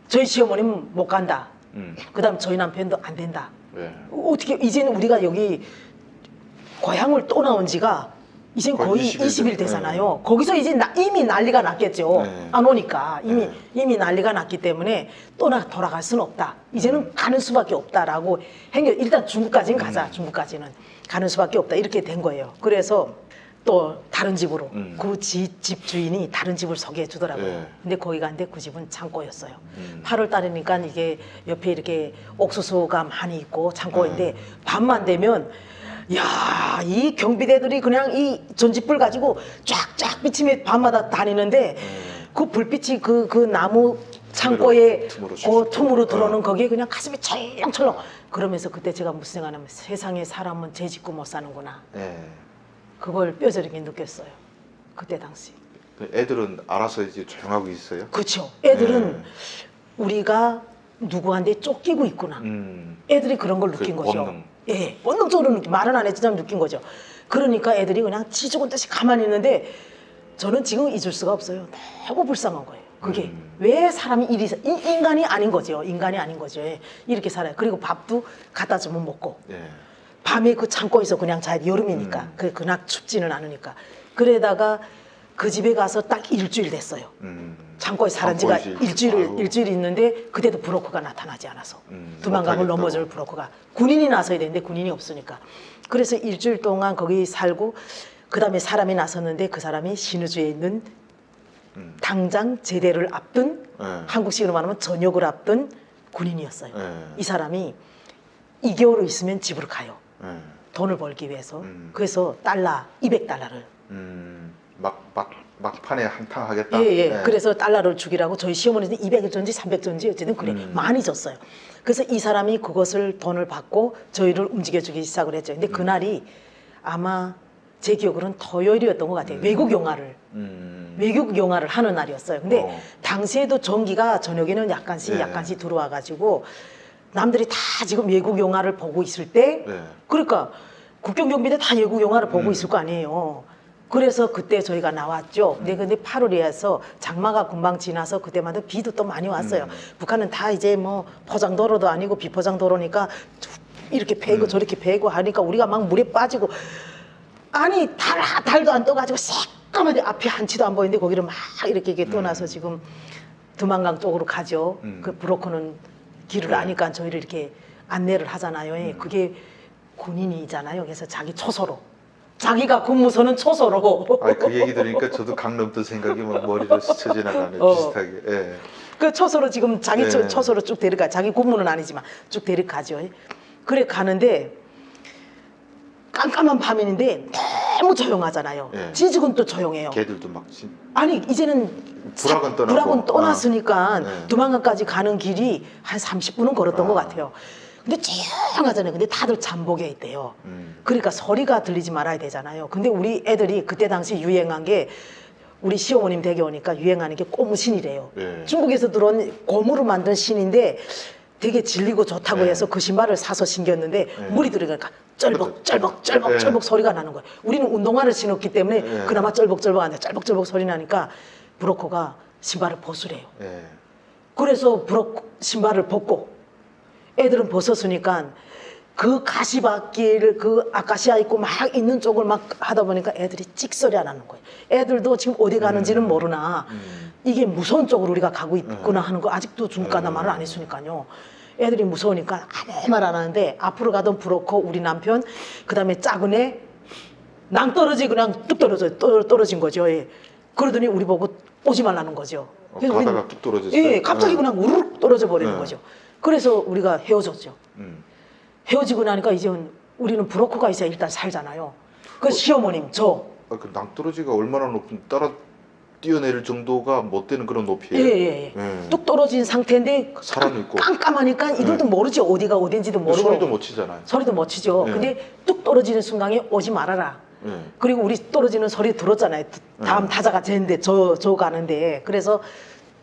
[SPEAKER 2] 저희 시어머니는 못 간다. 그다음 저희 남편도 안 된다. 어떻게 이제는 우리가 여기 고향을 또 나온 지가 이제 거의 20일 되잖아요. 거기서 이제 이미 난리가 났겠죠. 안 오니까 이미 난리가 났기 때문에 돌아갈 수는 없다. 이제는 가는 수밖에 없다라고 일단 중국까지는 가자. 중국까지는 가는 수밖에 없다. 이렇게 된 거예요. 그래서 또 다른 집으로 그 집 주인이 다른 집을 소개해 주더라고요. 근데 거기 갔는데 그 집은 창고였어요. 8월 달이니까 이게 옆에 이렇게 옥수수가 많이 있고 창고인데 밤만 되면 야, 이 경비대들이 그냥 이 전지불 가지고 쫙쫙 비치며 밤마다 다니는데 그 불빛이 그 나무 창고에 그 틈으로 들어오는 거기에 그냥 가슴이 철렁철렁. 그러면서 그때 제가 무슨 생각하냐면 세상에 사람은 죄 짓고 못 사는구나. 그걸 뼈저리게 느꼈어요. 그때 당시.
[SPEAKER 1] 애들은 알아서 이제 조용하고 있어요.
[SPEAKER 2] 그렇죠. 애들은 우리가 누구한테 쫓기고 있구나. 애들이 그런 걸 느낀 거죠.
[SPEAKER 1] 본능.
[SPEAKER 2] 예, 본능적으로 말은 안 했지만 느낀 거죠. 그러니까 애들이 그냥 지죽은 듯이 가만히 있는데 저는 지금 잊을 수가 없어요. 너무 불쌍한 거예요. 그게 왜 사람이 인간이 아닌 거죠. 인간이 아닌 거죠. 이렇게 살아요. 그리고 밥도 갖다 주면 먹고. 밤에 그 창고에서 그냥 자요. 여름이니까. 그날 춥지는 않으니까. 그러다가 그 집에 가서 딱 일주일 됐어요. 창고에 살은 지가 일주일 있는데 그때도 브로커가 나타나지 않아서 두만강을 넘어질 브로커가 군인이 나서야 되는데 군인이 없으니까. 그래서 일주일 동안 거기 살고 그 다음에 사람이 나섰는데 그 사람이 신의주에 있는 당장 제대를 앞둔 한국식으로 말하면 전역을 앞둔 군인이었어요. 이 사람이 2개월 있으면 집으로 가요. 돈을 벌기 위해서. 그래서 달러 200달러를.
[SPEAKER 1] 막판에 한탕 하겠다.
[SPEAKER 2] 예.
[SPEAKER 1] 네.
[SPEAKER 2] 그래서 달러를 주기라고 저희 시어머니는 200을 줬는지 300 줬는지 어쨌든 그래 많이 줬어요. 그래서 이 사람이 그것을 돈을 받고 저희를 움직여주기 시작을 했죠. 근데 그날이 아마 제 기억으로는 토요일이었던 것 같아요. 외국 영화를 하는 날이었어요. 근데 당시에도 전기가 저녁에는 약간씩 들어와가지고 남들이 다 지금 외국 영화를 보고 있을 때 그러니까 국경경비대 다 외국 영화를 보고 있을 거 아니에요. 그래서 그때 저희가 나왔죠. 근데 8월이어서 장마가 금방 지나서 그때마다 비도 또 많이 왔어요. 북한은 다 이제 뭐 포장도로도 아니고 비포장도로니까 이렇게 패고 저렇게 패고 하니까 우리가 막 물에 빠지고 아니 달도 안 떠가지고 새까만데 앞이 한치도 안 보이는데 거기를 막 이렇게 떠나서 지금 두만강 쪽으로 가죠. 그 브로커는 길을 아니까 저희를 이렇게 안내를 하잖아요. 그게 군인이잖아요. 그래서 자기 초소로 자기가 근무서는 초소로.
[SPEAKER 1] 그 얘기 들으니까 저도 강남도 생각이 막 머리를 스쳐 지나가네 비슷하게. 예.
[SPEAKER 2] 그 초소로 지금 자기
[SPEAKER 1] 네.
[SPEAKER 2] 초소로 쭉 데려가. 자기 근무는 아니지만 쭉 데려가죠. 그래 가는데 깜깜한 밤인데 너무 조용하잖아요.
[SPEAKER 1] 예.
[SPEAKER 2] 지직은 또 조용해요.
[SPEAKER 1] 걔들도 막
[SPEAKER 2] 아니 이제는 불악은 떠났으니까
[SPEAKER 1] 네.
[SPEAKER 2] 두만강까지 가는 길이 한 30분은 걸었던 것 같아요. 근데 조용하잖아요. 근데 다들 잠복에 있대요. 그러니까 소리가 들리지 말아야 되잖아요. 근데 우리 애들이 그때 당시 유행한 게 우리 시어머님 댁에 오니까 유행하는 게 고무신이래요. 중국에서 들어온 고무로 만든 신인데 되게 질리고 좋다고 해서 그 신발을 사서 신겼는데 물이 들어가니까 쩔벅 소리가 나는 거예요. 우리는 운동화를 신었기 때문에 그나마 쩔벅 안 돼. 쩔벅 소리 나니까 브로커가 신발을 벗으래요. 그래서 신발을 벗고 애들은 벗었으니까 그 가시밭길 그 아카시아 있고 막 있는 쪽을 막 하다 보니까 애들이 찍소리 안 하는 거예요. 애들도 지금 어디 가는지는 모르나 이게 무서운 쪽으로 우리가 가고 있구나 하는 거 아직도 중간다 말을 안 했으니까요. 애들이 무서우니까 아무 말 안 하는데 앞으로 가던 브로커 우리 남편 그다음에 작은 애 낭떠러지 그냥 뚝 떨어진 거죠. 그러더니 우리 보고 오지 말라는 거죠.
[SPEAKER 1] 가다가 뚝 떨어졌어요?
[SPEAKER 2] 예, 갑자기 그냥 우르륵 떨어져 버리는 거죠. 그래서 우리가 헤어졌죠. 헤어지고 나니까 이제 우리는 브로커가 있어야 일단 살잖아요. 그 시어머님, 저.
[SPEAKER 1] 그 낭떠러지가 얼마나 높은 따라 뛰어내릴 정도가 못 되는 그런 높이에요?
[SPEAKER 2] 예. 뚝 떨어진 상태인데
[SPEAKER 1] 사람 있고
[SPEAKER 2] 깜깜하니까 이들도 모르지 어디가 어딘지도 모르고
[SPEAKER 1] 소리도 못 치잖아요.
[SPEAKER 2] 소리도 못 치죠. 근데 뚝 떨어지는 순간에 오지 말아라. 그리고 우리 떨어지는 소리 들었잖아요. 다음 타자가 쟤인데 저 가는데 그래서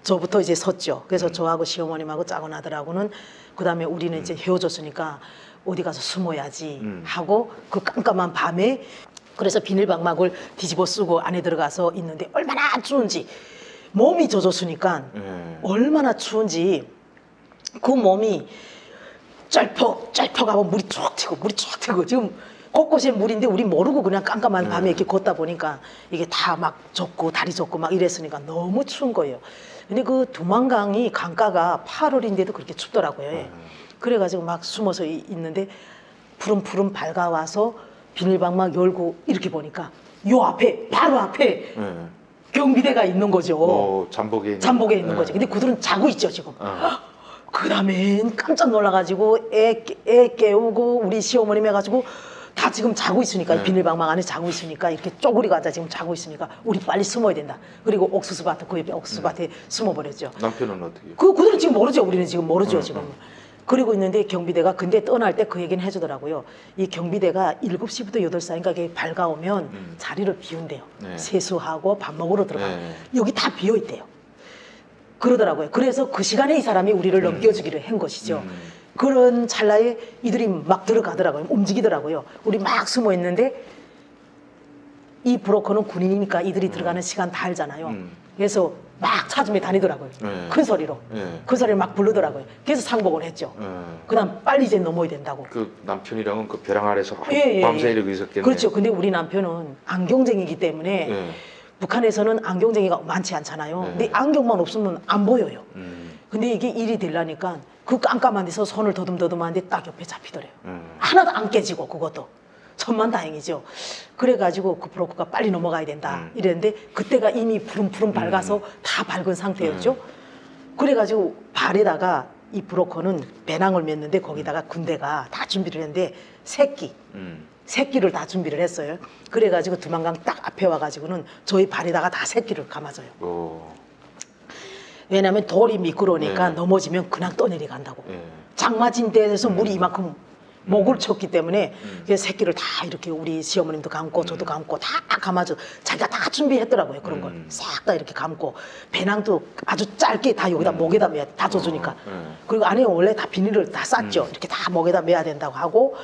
[SPEAKER 2] 저부터 이제 섰죠. 그래서 저하고 시어머님하고 작은 아들하고는 그다음에 우리는 이제 헤어졌으니까 어디 가서 숨어야지 하고 그 깜깜한 밤에 그래서 비닐방막을 뒤집어 쓰고 안에 들어가서 있는데 얼마나 추운지 몸이 젖었으니까 얼마나 추운지 그 몸이 쩔퍽하고 물이 쭉 튀고 지금 곳곳에 물인데 우리 모르고 그냥 깜깜한 밤에 이렇게 걷다 보니까 이게 다 막 젖고 다리 젖고 막 이랬으니까 너무 추운 거예요. 근데 그 두만강이 강가가 8월인데도 그렇게 춥더라고요. 그래가지고 막 숨어서 있는데 푸름푸름 밝아와서 비닐방막 열고 이렇게 보니까 요 앞에 바로 앞에 경비대가 있는 거죠.
[SPEAKER 1] 잠복에
[SPEAKER 2] 있는 거죠. 근데 그들은 자고 있죠 지금. 그 다음에 깜짝 놀라가지고 애 깨우고 우리 시어머님 해가지고 다 지금 자고 있으니까 비닐방막 안에 자고 있으니까 이렇게 쪼그리고 앉아 지금 자고 있으니까 우리 빨리 숨어야 된다. 그리고 옥수수밭 그 옆에 옥수수밭에 숨어버렸죠.
[SPEAKER 1] 남편은 어떻게?
[SPEAKER 2] 그들은 지금 모르죠. 우리는 지금 모르죠 지금. 그리고 있는데 경비대가 근데 떠날 때 그 얘기는 해주더라고요. 이 경비대가 7시부터 8시 사이인가 밝아오면 자리를 비운대요. 세수하고 밥 먹으러 들어가. 여기 다 비어있대요. 그러더라고요. 그래서 그 시간에 이 사람이 우리를 넘겨주기를 한 것이죠. 그런 찰나에 이들이 막 들어가더라고요. 움직이더라고요. 우리 막 숨어 있는데 이 브로커는 군인이니까 이들이 들어가는 시간 다 알잖아요. 그래서 막 찾으며 다니더라고요. 큰 소리로. 그 소리를 막 부르더라고요. 그래서 상복을 했죠. 그다음 빨리 이제 넘어야 된다고.
[SPEAKER 1] 그 남편이랑은 그 벼랑 아래서 밤새 이러고 있었겠네요.
[SPEAKER 2] 그렇죠. 근데 우리 남편은 안경쟁이기 때문에 북한에서는 안경쟁이가 많지 않잖아요. 근데 안경만 없으면 안 보여요. 근데 이게 일이 되려니까 그 깜깜한 데서 손을 더듬더듬하는데 딱 옆에 잡히더래요. 하나도 안 깨지고 그것도. 천만다행이죠. 그래가지고 그 브로커가 빨리 넘어가야 된다 이랬는데 그때가 이미 푸름푸름 밝아서 다 밝은 상태였죠. 그래가지고 발에다가 이 브로커는 배낭을 맸는데 거기다가 군대가 다 준비를 했는데 새끼를 다 준비를 했어요. 그래가지고 두만강 딱 앞에 와가지고는 저희 발에다가 다 새끼를 감아줘요. 왜냐하면 돌이 미끄러우니까
[SPEAKER 1] 네.
[SPEAKER 2] 넘어지면 그냥 떠내려간다고.
[SPEAKER 1] 예.
[SPEAKER 2] 장마진 데에서 물이 이만큼 목을 쳤기 때문에 그래서 새끼를 다 이렇게 우리 시어머님도 감고 저도 감고 다 감아줘. 자기가 다 준비했더라고요. 그런 걸 싹 다 이렇게 감고 배낭도 아주 짧게 다 여기다 목에다 매야 다 젖으니까. 그리고 안에 원래 다 비닐을 다 쌌죠. 이렇게 다 목에다 매야 된다고 하고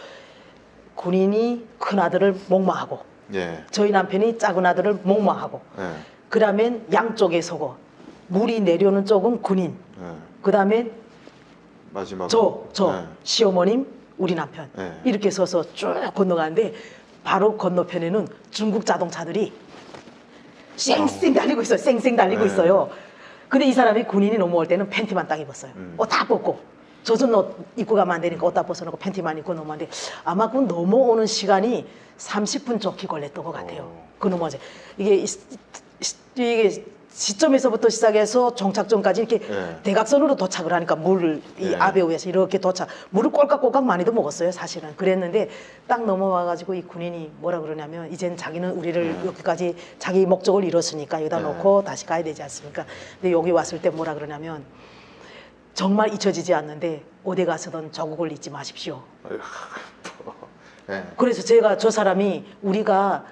[SPEAKER 2] 군인이 큰 아들을 목마하고
[SPEAKER 1] 예.
[SPEAKER 2] 저희 남편이 작은 아들을 목마하고
[SPEAKER 1] 예.
[SPEAKER 2] 그다음에 양쪽에 서고 물이 내려오는 쪽은 군인
[SPEAKER 1] 예.
[SPEAKER 2] 그다음에
[SPEAKER 1] 마지막
[SPEAKER 2] 저
[SPEAKER 1] 예.
[SPEAKER 2] 시어머님 우리 남편
[SPEAKER 1] 네.
[SPEAKER 2] 이렇게 서서 쭉 건너가는데 바로 건너편에는 중국 자동차들이 쌩쌩 달리고 있어요. 쌩쌩 달리고
[SPEAKER 1] 네.
[SPEAKER 2] 있어요. 근데 이 사람이 군인이 넘어올 때는 팬티만 딱 입었어요. 옷 다 벗고 젖은 옷 입고 가면 안 되니까 옷 다 벗어놓고 팬티만 입고 넘어왔는데 아마 그 넘어오는 시간이 30분 좋게 걸렸던 것 같아요. 그 넘어지 이게 시점에서부터 시작해서 정착점까지 이렇게
[SPEAKER 1] 네.
[SPEAKER 2] 대각선으로 도착을 하니까 물을 이
[SPEAKER 1] 네.
[SPEAKER 2] 아베 위에서 이렇게 물을 꼴깍꼴깍 많이도 먹었어요 사실은. 그랬는데 딱 넘어와가지고 이 군인이 뭐라 그러냐면 이젠 자기는 우리를 여기까지 자기 목적을 이뤘으니까 여기다
[SPEAKER 1] 네.
[SPEAKER 2] 놓고 다시 가야 되지 않습니까? 근데 여기 왔을 때 뭐라 그러냐면 정말 잊혀지지 않는데 어디 가서든 조국을 잊지 마십시오.
[SPEAKER 1] 예.
[SPEAKER 2] 그래서 제가 저 사람이 우리가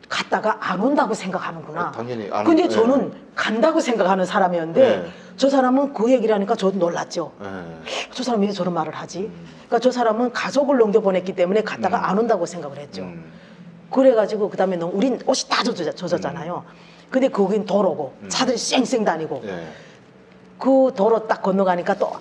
[SPEAKER 2] 갔다가 안 온다고 생각하는구나.
[SPEAKER 1] 당연히
[SPEAKER 2] 근데
[SPEAKER 1] 예.
[SPEAKER 2] 저는 간다고 생각하는 사람이었는데
[SPEAKER 1] 네.
[SPEAKER 2] 저 사람은 그 얘기를 하니까 저도 놀랐죠.
[SPEAKER 1] 예.
[SPEAKER 2] 저 사람이 왜 저런 말을 하지? 그러니까 저 사람은 가족을 넘겨보냈기 때문에 갔다가 안 온다고 생각을 했죠. 그래가지고 그다음에 우린 옷이 다 젖었잖아요. 근데 거긴 도로고 차들이 쌩쌩 다니고
[SPEAKER 1] 예.
[SPEAKER 2] 그 도로 딱 건너가니까 또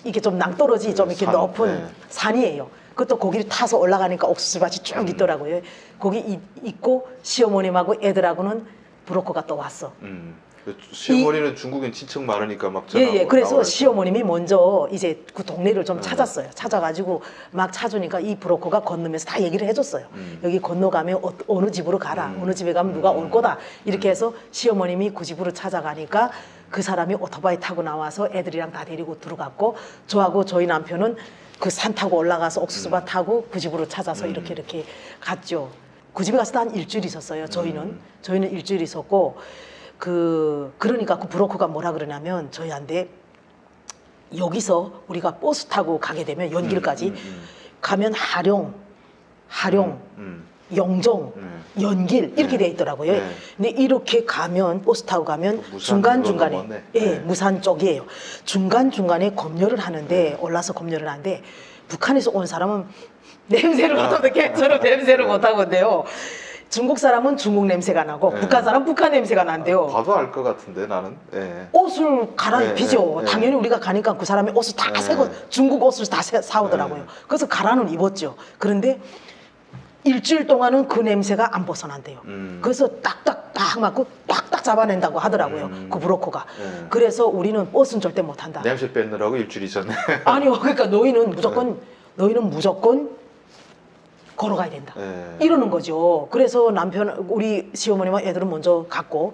[SPEAKER 2] 이게 좀 낭떠러지 좀 이렇게
[SPEAKER 1] 산,
[SPEAKER 2] 높은
[SPEAKER 1] 네.
[SPEAKER 2] 산이에요. 그것도 거기를 타서 올라가니까 옥수수밭이 쭉 있더라고요. 거기 있고 시어머님하고 애들하고는 브로커가 또 왔어.
[SPEAKER 1] 시어머니는 중국인 친척 많으니까 막 전화.
[SPEAKER 2] 예. 그래서 시어머님이 먼저 이제 그 동네를 좀 찾았어요. 찾아가지고 막 찾으니까 이 브로커가 건너면서 다 얘기를 해줬어요. 여기 건너가면 어느 집으로 가라. 어느 집에 가면 누가 올 거다. 이렇게 해서 시어머님이 그 집으로 찾아가니까 그 사람이 오토바이 타고 나와서 애들이랑 다 데리고 들어갔고 저하고 저희 남편은 그 산 타고 올라가서 옥수수밭 타고 그 집으로 찾아서 이렇게 갔죠. 그 집에 가서 한 일주일 있었어요. 저희는 일주일 있었고 그러니까 그 브로커가 뭐라 그러냐면 저희한테 여기서 우리가 버스 타고 가게 되면 연길까지 가면 하룡, 영종, 연길 이렇게 돼 있더라고요.
[SPEAKER 1] 네.
[SPEAKER 2] 근데 이렇게 가면 버스 타고 가면 중간중간에
[SPEAKER 1] 넘었네.
[SPEAKER 2] 예,
[SPEAKER 1] 네.
[SPEAKER 2] 무산 쪽이에요. 중간중간에 검열을 하는데 올라서 검열을 하는데 북한에서 온 사람은 냄새를 맡아도 개처럼 냄새를 못하거든요. 중국 사람은 중국 냄새가 나고
[SPEAKER 1] 네.
[SPEAKER 2] 북한 사람은 북한 냄새가 난대요.
[SPEAKER 1] 봐도 알 것 같은데 나는. 예.
[SPEAKER 2] 옷을 갈아입히죠.
[SPEAKER 1] 네, 네,
[SPEAKER 2] 당연히 우리가 가니까 그 사람이 옷을 다 새고 중국 옷을 다 사오더라고요.
[SPEAKER 1] 네.
[SPEAKER 2] 그래서 갈아는 입었죠. 그런데 일주일 동안은 그 냄새가 안 벗어난대요. 그래서 딱딱딱 맞고 딱딱 잡아낸다고 하더라고요. 그 브로커가.
[SPEAKER 1] 네.
[SPEAKER 2] 그래서 우리는 버스는 절대 못 한다.
[SPEAKER 1] 냄새 뺏느라고 일주일 있었네.
[SPEAKER 2] 아니요. 그러니까 너희는 무조건 걸어가야 된다.
[SPEAKER 1] 네.
[SPEAKER 2] 이러는 거죠. 그래서 우리 시어머니와 애들은 먼저 갔고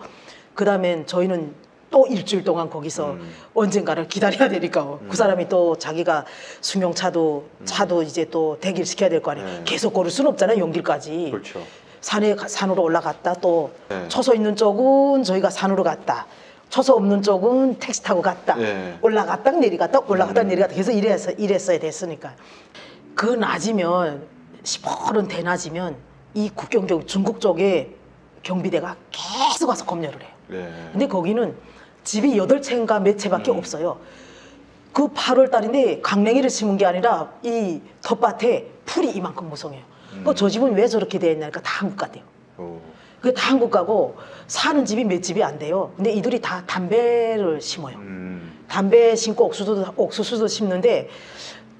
[SPEAKER 2] 그다음엔 저희는 또 일주일 동안 거기서 언젠가를 기다려야 되니까 그 사람이 또 자기가 승용차도 차도 이제 또 대기를 시켜야 될 거 아니에요.
[SPEAKER 1] 네.
[SPEAKER 2] 계속 걸을 수는 없잖아요. 연길까지.
[SPEAKER 1] 그렇죠.
[SPEAKER 2] 산으로 올라갔다 또
[SPEAKER 1] 네.
[SPEAKER 2] 초소 있는 쪽은 저희가 산으로 갔다. 초소 없는 쪽은 택시 타고 갔다.
[SPEAKER 1] 네.
[SPEAKER 2] 올라갔다 내려갔다 올라갔다 내려갔다 계속 이랬어야 됐으니까. 그 낮이면 시퍼런 대낮이면 이 국경 중국 쪽에 경비대가 계속 와서 검열을 해요.
[SPEAKER 1] 예.
[SPEAKER 2] 근데 거기는 집이 8채인가 몇 채밖에 없어요. 그 8월 달인데 강냉이를 심은 게 아니라 이 텃밭에 풀이 이만큼 무성해요. 저 집은 왜 저렇게 되어 있냐니까 다 한국 같대요. 그게 다 한국 가고 사는 집이 몇 집이 안 돼요. 근데 이들이 다 담배를 심어요. 담배 심고 옥수수도 심는데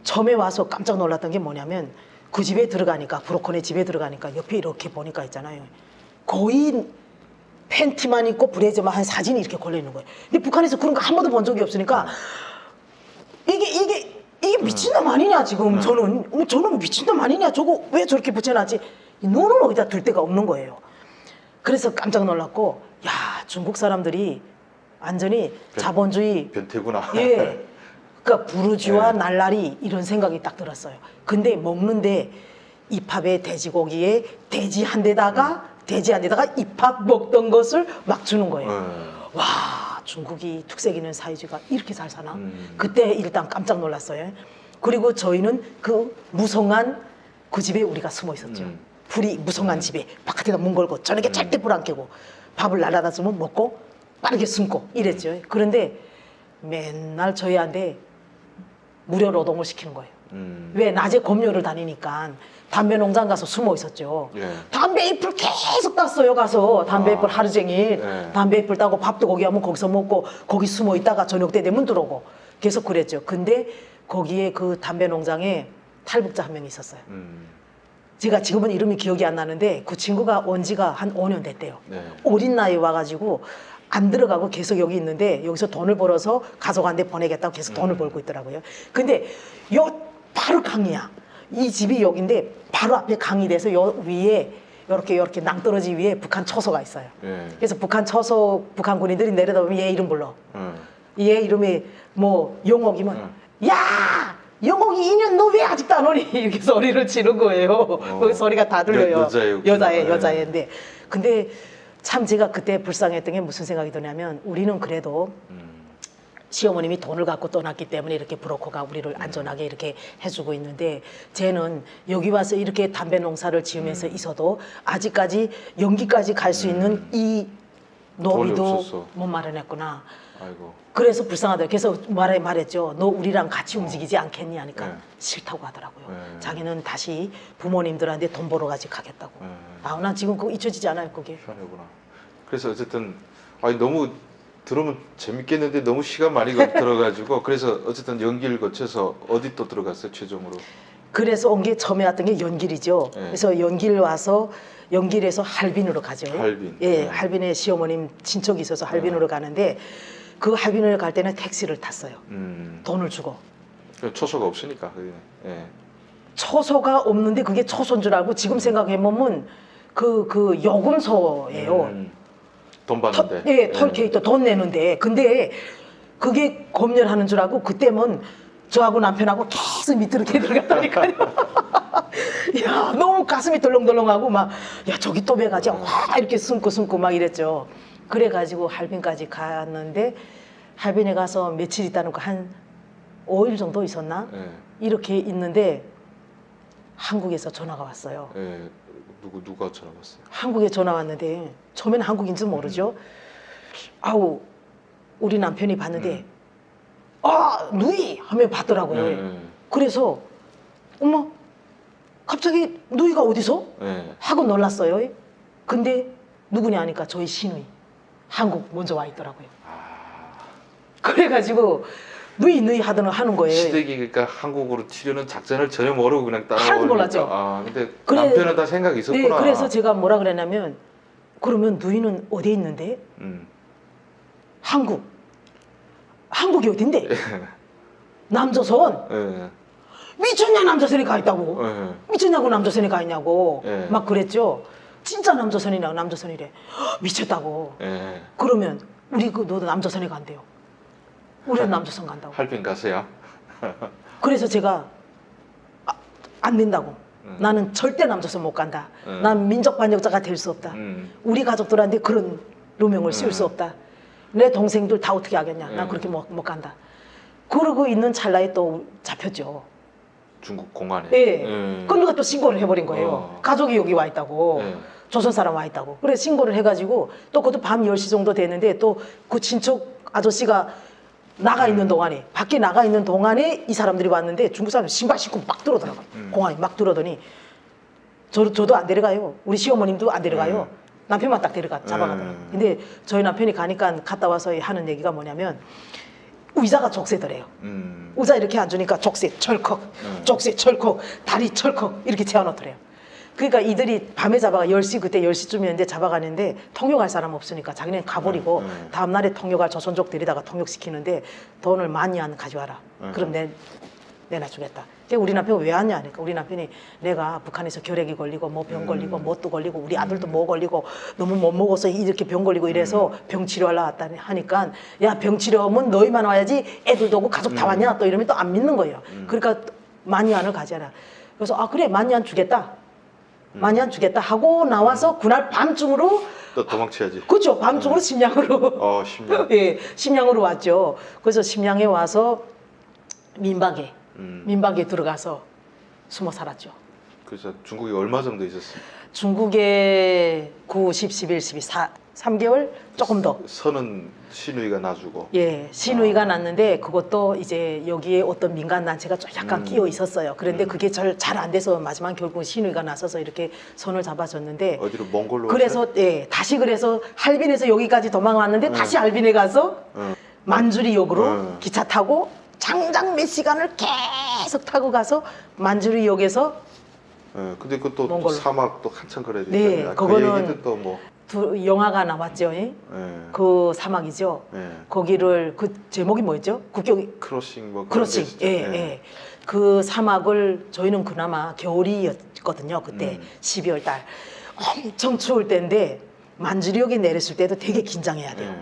[SPEAKER 2] 처음에 와서 깜짝 놀랐던 게 뭐냐면 그 집에 들어가니까 브로커네 집에 들어가니까 옆에 이렇게 보니까 있잖아요. 거의 팬티만 입고 브레이저만 한 사진이 이렇게 걸려 있는 거예요. 근데 북한에서 그런 거 한 번도 본 적이 없으니까 이게 미친놈 아니냐 지금 저는 미친놈 아니냐 저거 왜 저렇게 붙여놨지 눈을 어디다 둘 데가 없는 거예요. 그래서 깜짝 놀랐고 중국 사람들이 완전히 자본주의
[SPEAKER 1] 변태구나.
[SPEAKER 2] 예. 그러니까 부르주아
[SPEAKER 1] 네.
[SPEAKER 2] 날라리 이런 생각이 딱 들었어요. 근데 먹는데 입합에 돼지고기에 돼지 한 대다가 입합 먹던 것을 막 주는 거예요. 와, 중국이 특색 있는 사회주의가 이렇게 잘 사나? 그때 일단 깜짝 놀랐어요. 그리고 저희는 그 무성한 그 집에 우리가 숨어 있었죠. 불이 무성한 집에 바깥에다 문 걸고 저녁에 절대 불 안 켜고 밥을 날아다 주면 먹고 빠르게 숨고 이랬죠. 그런데 맨날 저희한테 무료 노동을 시키는 거예요. 왜? 낮에 검열을 다니니까 담배 농장 가서 숨어 있었죠.
[SPEAKER 1] 예.
[SPEAKER 2] 담배 잎을 계속 땄어요. 가서 담배 잎을 하루 종일
[SPEAKER 1] 예.
[SPEAKER 2] 담배 잎을 따고 밥도 거기 하면 거기서 먹고 거기 숨어 있다가 저녁 때 되면 들어오고 계속 그랬죠. 근데 거기에 그 담배 농장에 탈북자 한 명이 있었어요. 제가 지금은 이름이 기억이 안 나는데 그 친구가 온 지가 한 5년 됐대요.
[SPEAKER 1] 네.
[SPEAKER 2] 어린 나이에 와가지고 안 들어가고 계속 여기 있는데 여기서 돈을 벌어서 가족한테 보내겠다고 계속 돈을 벌고 있더라고요. 근데 요 바로 강이야. 이 집이 여기인데 바로 앞에 강이 돼서 요 위에 이렇게 낭떠러지 위에 북한 처소가 있어요.
[SPEAKER 1] 예.
[SPEAKER 2] 그래서 북한 처소 북한 군인들이 내려다보면 얘 이름 불러. 얘 이름이 뭐 영옥이면 야! 영옥이 2년 너 왜 아직도 안 오니? 이렇게 소리를 치는 거예요. 그 소리가 다 들려요. 여자애인데. 근데 참 제가 그때 불쌍했던 게 무슨 생각이 드냐면 우리는 그래도 시어머님이 돈을 갖고 떠났기 때문에 이렇게 브로커가 우리를 안전하게 이렇게 해주고 있는데 쟤는 여기 와서 이렇게 담배 농사를 지으면서 있어도 아직까지 연기까지 갈 수 있는 이 노비도 못 마련했구나.
[SPEAKER 1] 아이고.
[SPEAKER 2] 그래서 불쌍하다. 그래서 말했죠. 너 우리랑 같이 움직이지 않겠니? 하니까
[SPEAKER 1] 네.
[SPEAKER 2] 싫다고 하더라고요.
[SPEAKER 1] 네.
[SPEAKER 2] 자기는 다시 부모님들한테 돈 벌어 가지고 가겠다고.
[SPEAKER 1] 네.
[SPEAKER 2] 난 지금 그거 잊혀지지 않아요, 그게.
[SPEAKER 1] 편하구나. 그래서 어쨌든 아니 너무 들으면 재밌겠는데 너무 시간 많이 들어가지고 그래서 어쨌든 연기를 거쳐서 어디 또 들어갔어요 최종으로?
[SPEAKER 2] 그래서 온 게 처음에 왔던 게 연길이죠.
[SPEAKER 1] 네.
[SPEAKER 2] 그래서 연길 와서 연길에서 할빈으로 가죠.
[SPEAKER 1] 할빈.
[SPEAKER 2] 예,
[SPEAKER 1] 네.
[SPEAKER 2] 할빈에 시어머님 친척이 있어서 할빈으로 가는데 그 할빈을 갈 때는 택시를 탔어요. 돈을 주고.
[SPEAKER 1] 초소가 없으니까. 예.
[SPEAKER 2] 초소가 없는데 그게 초소인 줄 알고 지금 생각해보면 그 요금소예요.
[SPEAKER 1] 돈 받는데.
[SPEAKER 2] 예, 톨게이트 돈 내는데. 근데 그게 검열하는 줄 알고 그때면 저하고 남편하고 계속 밑으로 들어갔다니까요. 야, 너무 가슴이 덜렁덜렁하고 막, 야, 저기 또 배가지. 와, 이렇게 숨고 막 이랬죠. 그래가지고 할빈까지 갔는데, 할빈에 가서 며칠 있다는 거 한 5일 정도 있었나?
[SPEAKER 1] 예.
[SPEAKER 2] 이렇게 있는데, 한국에서 전화가 왔어요.
[SPEAKER 1] 예. 누가 전화 왔어요?
[SPEAKER 2] 한국에 전화 왔는데, 처음에는 한국인지 모르죠. 아우, 우리 남편이 봤는데, 누이! 하면 받더라고요. 그래서, 어머, 갑자기 누이가 어디서? 하고 놀랐어요. 근데 누구냐 하니까 저희 시누이. 한국 먼저 와 있더라고요. 그래가지고 누이 하는 거예요.
[SPEAKER 1] 시댁이 그러니까 한국으로 튀려는 작전을 전혀 모르고 그냥 따라오니까.
[SPEAKER 2] 하나도 몰랐죠.
[SPEAKER 1] 근데 남편은 다 생각이 있었구나.
[SPEAKER 2] 네, 그래서 제가 뭐라 그랬냐면 그러면 누이는 어디에 있는데? 한국이 어딘데? 남조선?
[SPEAKER 1] 예.
[SPEAKER 2] 미쳤냐 남조선에 가 있다고?
[SPEAKER 1] 예.
[SPEAKER 2] 미쳤냐고 남조선에 가 있냐고?
[SPEAKER 1] 예.
[SPEAKER 2] 막 그랬죠. 진짜 남조선이래. 미쳤다고.
[SPEAKER 1] 예.
[SPEAKER 2] 그러면 너도 남조선에 간대요. 우리는 남조선 간다고.
[SPEAKER 1] 할빈 가세요?
[SPEAKER 2] 그래서 제가 안 된다고. 나는 절대 남조선 못 간다. 난 민족 반역자가 될 수 없다. 우리 가족들한테 그런 누명을 씌울 수 없다. 내 동생들 다 어떻게 하겠냐. 난 그렇게 못 간다. 그러고 있는 찰나에 또 잡혔죠.
[SPEAKER 1] 중국 공안에.
[SPEAKER 2] 예. 그럼 누가 또 신고를 해버린 거예요. 가족이 여기 와 있다고. 조선 사람 와 있다고. 그래 신고를 해가지고 또 그것도 밤 10시 정도 됐는데 또 그 친척 아저씨가 나가 있는 동안에 밖에 나가 있는 동안에 이 사람들이 왔는데 중국 사람들 신발 신고 막 들어오더라고요. 공안에 막 들어오더니 저도 안 데려가요. 우리 시어머님도 안 데려가요. 남편만 딱 잡아가더라고요. 근데 저희 남편이 가니까 갔다 와서 하는 얘기가 뭐냐면 의자가 족쇄더래요. 의자 이렇게 앉으니까 족쇄 철컥, 족쇄 철컥, 다리 철컥 이렇게 채워놓더래요. 그러니까 이들이 밤에 잡아가 10시 그때 10시쯤이었는데 잡아가는데 통역할 사람 없으니까 자기네 가버리고 다음날에 통역할 조선족 데리다가 통역시키는데 돈을 10,000원 가져와라. 그럼 내놔주겠다. 근데 우리 남편이 왜 왔냐 하니까 우리 남편이 내가 북한에서 결핵이 걸리고 뭐 병 걸리고 뭣도 걸리고 우리 아들도 뭐 걸리고 너무 못 먹어서 이렇게 병 걸리고 이래서 병 치료하려 왔다 하니까 야 병 치료하면 너희만 와야지 애들도 오고 가족 다 왔냐 또 이러면 또 안 믿는 거예요. 그러니까 만유안을 가져라. 그래서 아 그래 만유안 주겠다. 만유안 주겠다 하고 나와서 그날 밤중으로
[SPEAKER 1] 또 도망쳐야지.
[SPEAKER 2] 그렇죠. 밤중으로 심양으로
[SPEAKER 1] 심양.
[SPEAKER 2] 예, 심양으로 왔죠. 그래서 심양에 와서 민박에 들어가서 숨어 살았죠.
[SPEAKER 1] 그래서 중국에 얼마 정도 있었어요?
[SPEAKER 2] 중국에 9, 10, 11, 12, 3개월 조금 더.
[SPEAKER 1] 선은 시누이가 놔주고.
[SPEAKER 2] 예, 시누이가 났는데 그것도 이제 여기에 어떤 민간 단체가 좀 약간 끼어 있었어요. 그런데 그게 잘 안 돼서 마지막 결국 시누이가 나서서 이렇게 손을 잡아줬는데.
[SPEAKER 1] 어디로 몽골로?
[SPEAKER 2] 그래서 예, 다시 그래서 할빈에서 여기까지 도망왔는데 다시 할빈에 가서 만주리역으로 기차 타고 장장 몇 시간을 계속 타고 가서 만주리역에서
[SPEAKER 1] 근데 그것도
[SPEAKER 2] 몽골로.
[SPEAKER 1] 사막도 한참 걸어야
[SPEAKER 2] 네,
[SPEAKER 1] 되잖아요.
[SPEAKER 2] 그거는
[SPEAKER 1] 그 얘기도 또 뭐.
[SPEAKER 2] 영화가 나왔죠. 예?
[SPEAKER 1] 예.
[SPEAKER 2] 그 사막이죠.
[SPEAKER 1] 예.
[SPEAKER 2] 거기를 그 제목이 뭐였죠? 국경
[SPEAKER 1] 크로싱 뭐 그런
[SPEAKER 2] 크로싱.
[SPEAKER 1] 게 있었죠.
[SPEAKER 2] 예, 예. 그 사막을 저희는 그나마 겨울이었거든요. 그때 12월 달 엄청 추울 때인데 만주리역에 내렸을 때도 되게 긴장해야 돼요.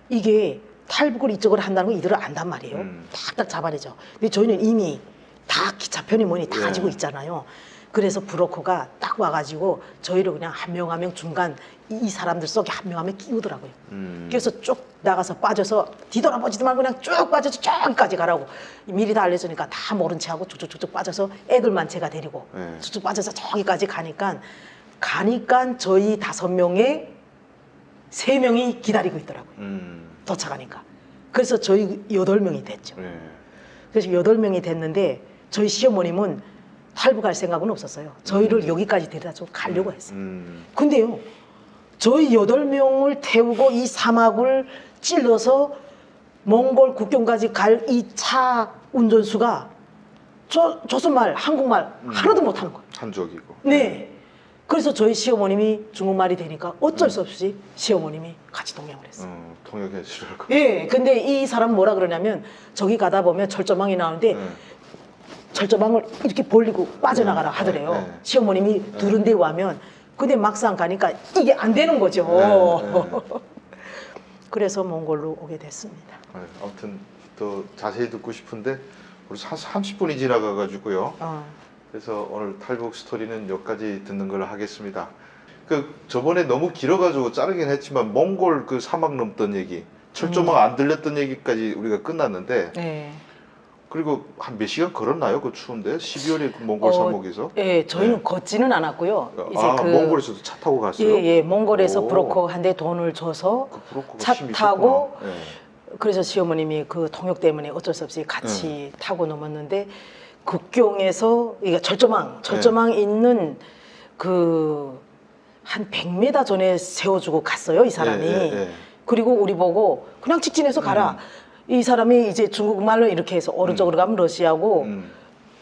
[SPEAKER 2] 이게 탈북을 이쪽으로 한다는 거 이들은 안단 말이에요. 딱딱 잡아내죠. 근데 저희는 이미 다 기차편이 뭐니 다 가지고 있잖아요. 그래서 브로커가 딱 와가지고 저희를 그냥 한 명 한 명 중간 이 사람들 속에 한 명 한 명 끼우더라고요. 그래서 쭉 나가서 빠져서 뒤돌아보지도 말고 그냥 쭉 빠져서 저기까지 가라고 미리 다 알려주니까 다 모른 체하고 쭉쭉쭉쭉 빠져서 애들만 제가 데리고 쭉쭉 빠져서 저기까지 가니까 저희 5명에 3명이 기다리고 있더라고요. 도착하니까. 그래서 저희 8명이 됐죠. 그래서 8명이 됐는데 저희 시어머님은 탈북할 생각은 없었어요. 저희를 여기까지 데려다 주고 가려고 했어요. 근데요, 저희 8명을 태우고 이 사막을 찔러서 몽골 국경까지 갈 이 차 운전수가 조선말, 한국말 하나도 못하는 거예요.
[SPEAKER 1] 한족이고.
[SPEAKER 2] 네. 그래서 저희 시어머님이 중국말이 되니까 어쩔 수 없이 시어머님이 같이 동행을 했어요.
[SPEAKER 1] 통역해 주려고.
[SPEAKER 2] 예, 근데 이 사람 뭐라 그러냐면 저기 가다 보면 철조망이 나오는데 철조망을 이렇게 벌리고 빠져나가라 하더래요. 시어머님이 두른 데 와면. 근데 막상 가니까 이게 안 되는 거죠. 그래서 몽골로 오게 됐습니다.
[SPEAKER 1] 아무튼 더 자세히 듣고 싶은데 우리 한 30분이 지나가가지고요. 그래서 오늘 탈북 스토리는 여기까지 듣는 걸로 하겠습니다. 그 저번에 너무 길어가지고 자르긴 했지만 몽골 그 사막 넘던 얘기, 철조망 안 들렸던 얘기까지 우리가 끝났는데.
[SPEAKER 2] 네.
[SPEAKER 1] 그리고 한 몇 시간 걸었나요? 그 추운데 12월에 그 몽골 사목에서?
[SPEAKER 2] 예, 저희는 걷지는 않았고요. 이제
[SPEAKER 1] 몽골에서도 차 타고 갔어요?
[SPEAKER 2] 예, 몽골에서 브로커한테 돈을 줘서 차 타고. 그래서 시어머님이 그 통역 때문에 어쩔 수 없이 같이 타고 넘었는데 국경에서 이게 철조망 있는 그 한 100m 전에 세워주고 갔어요, 이 사람이. 그리고 우리 보고 그냥 직진해서 가라. 이 사람이 이제 중국말로 이렇게 해서 오른쪽으로 가면 러시아고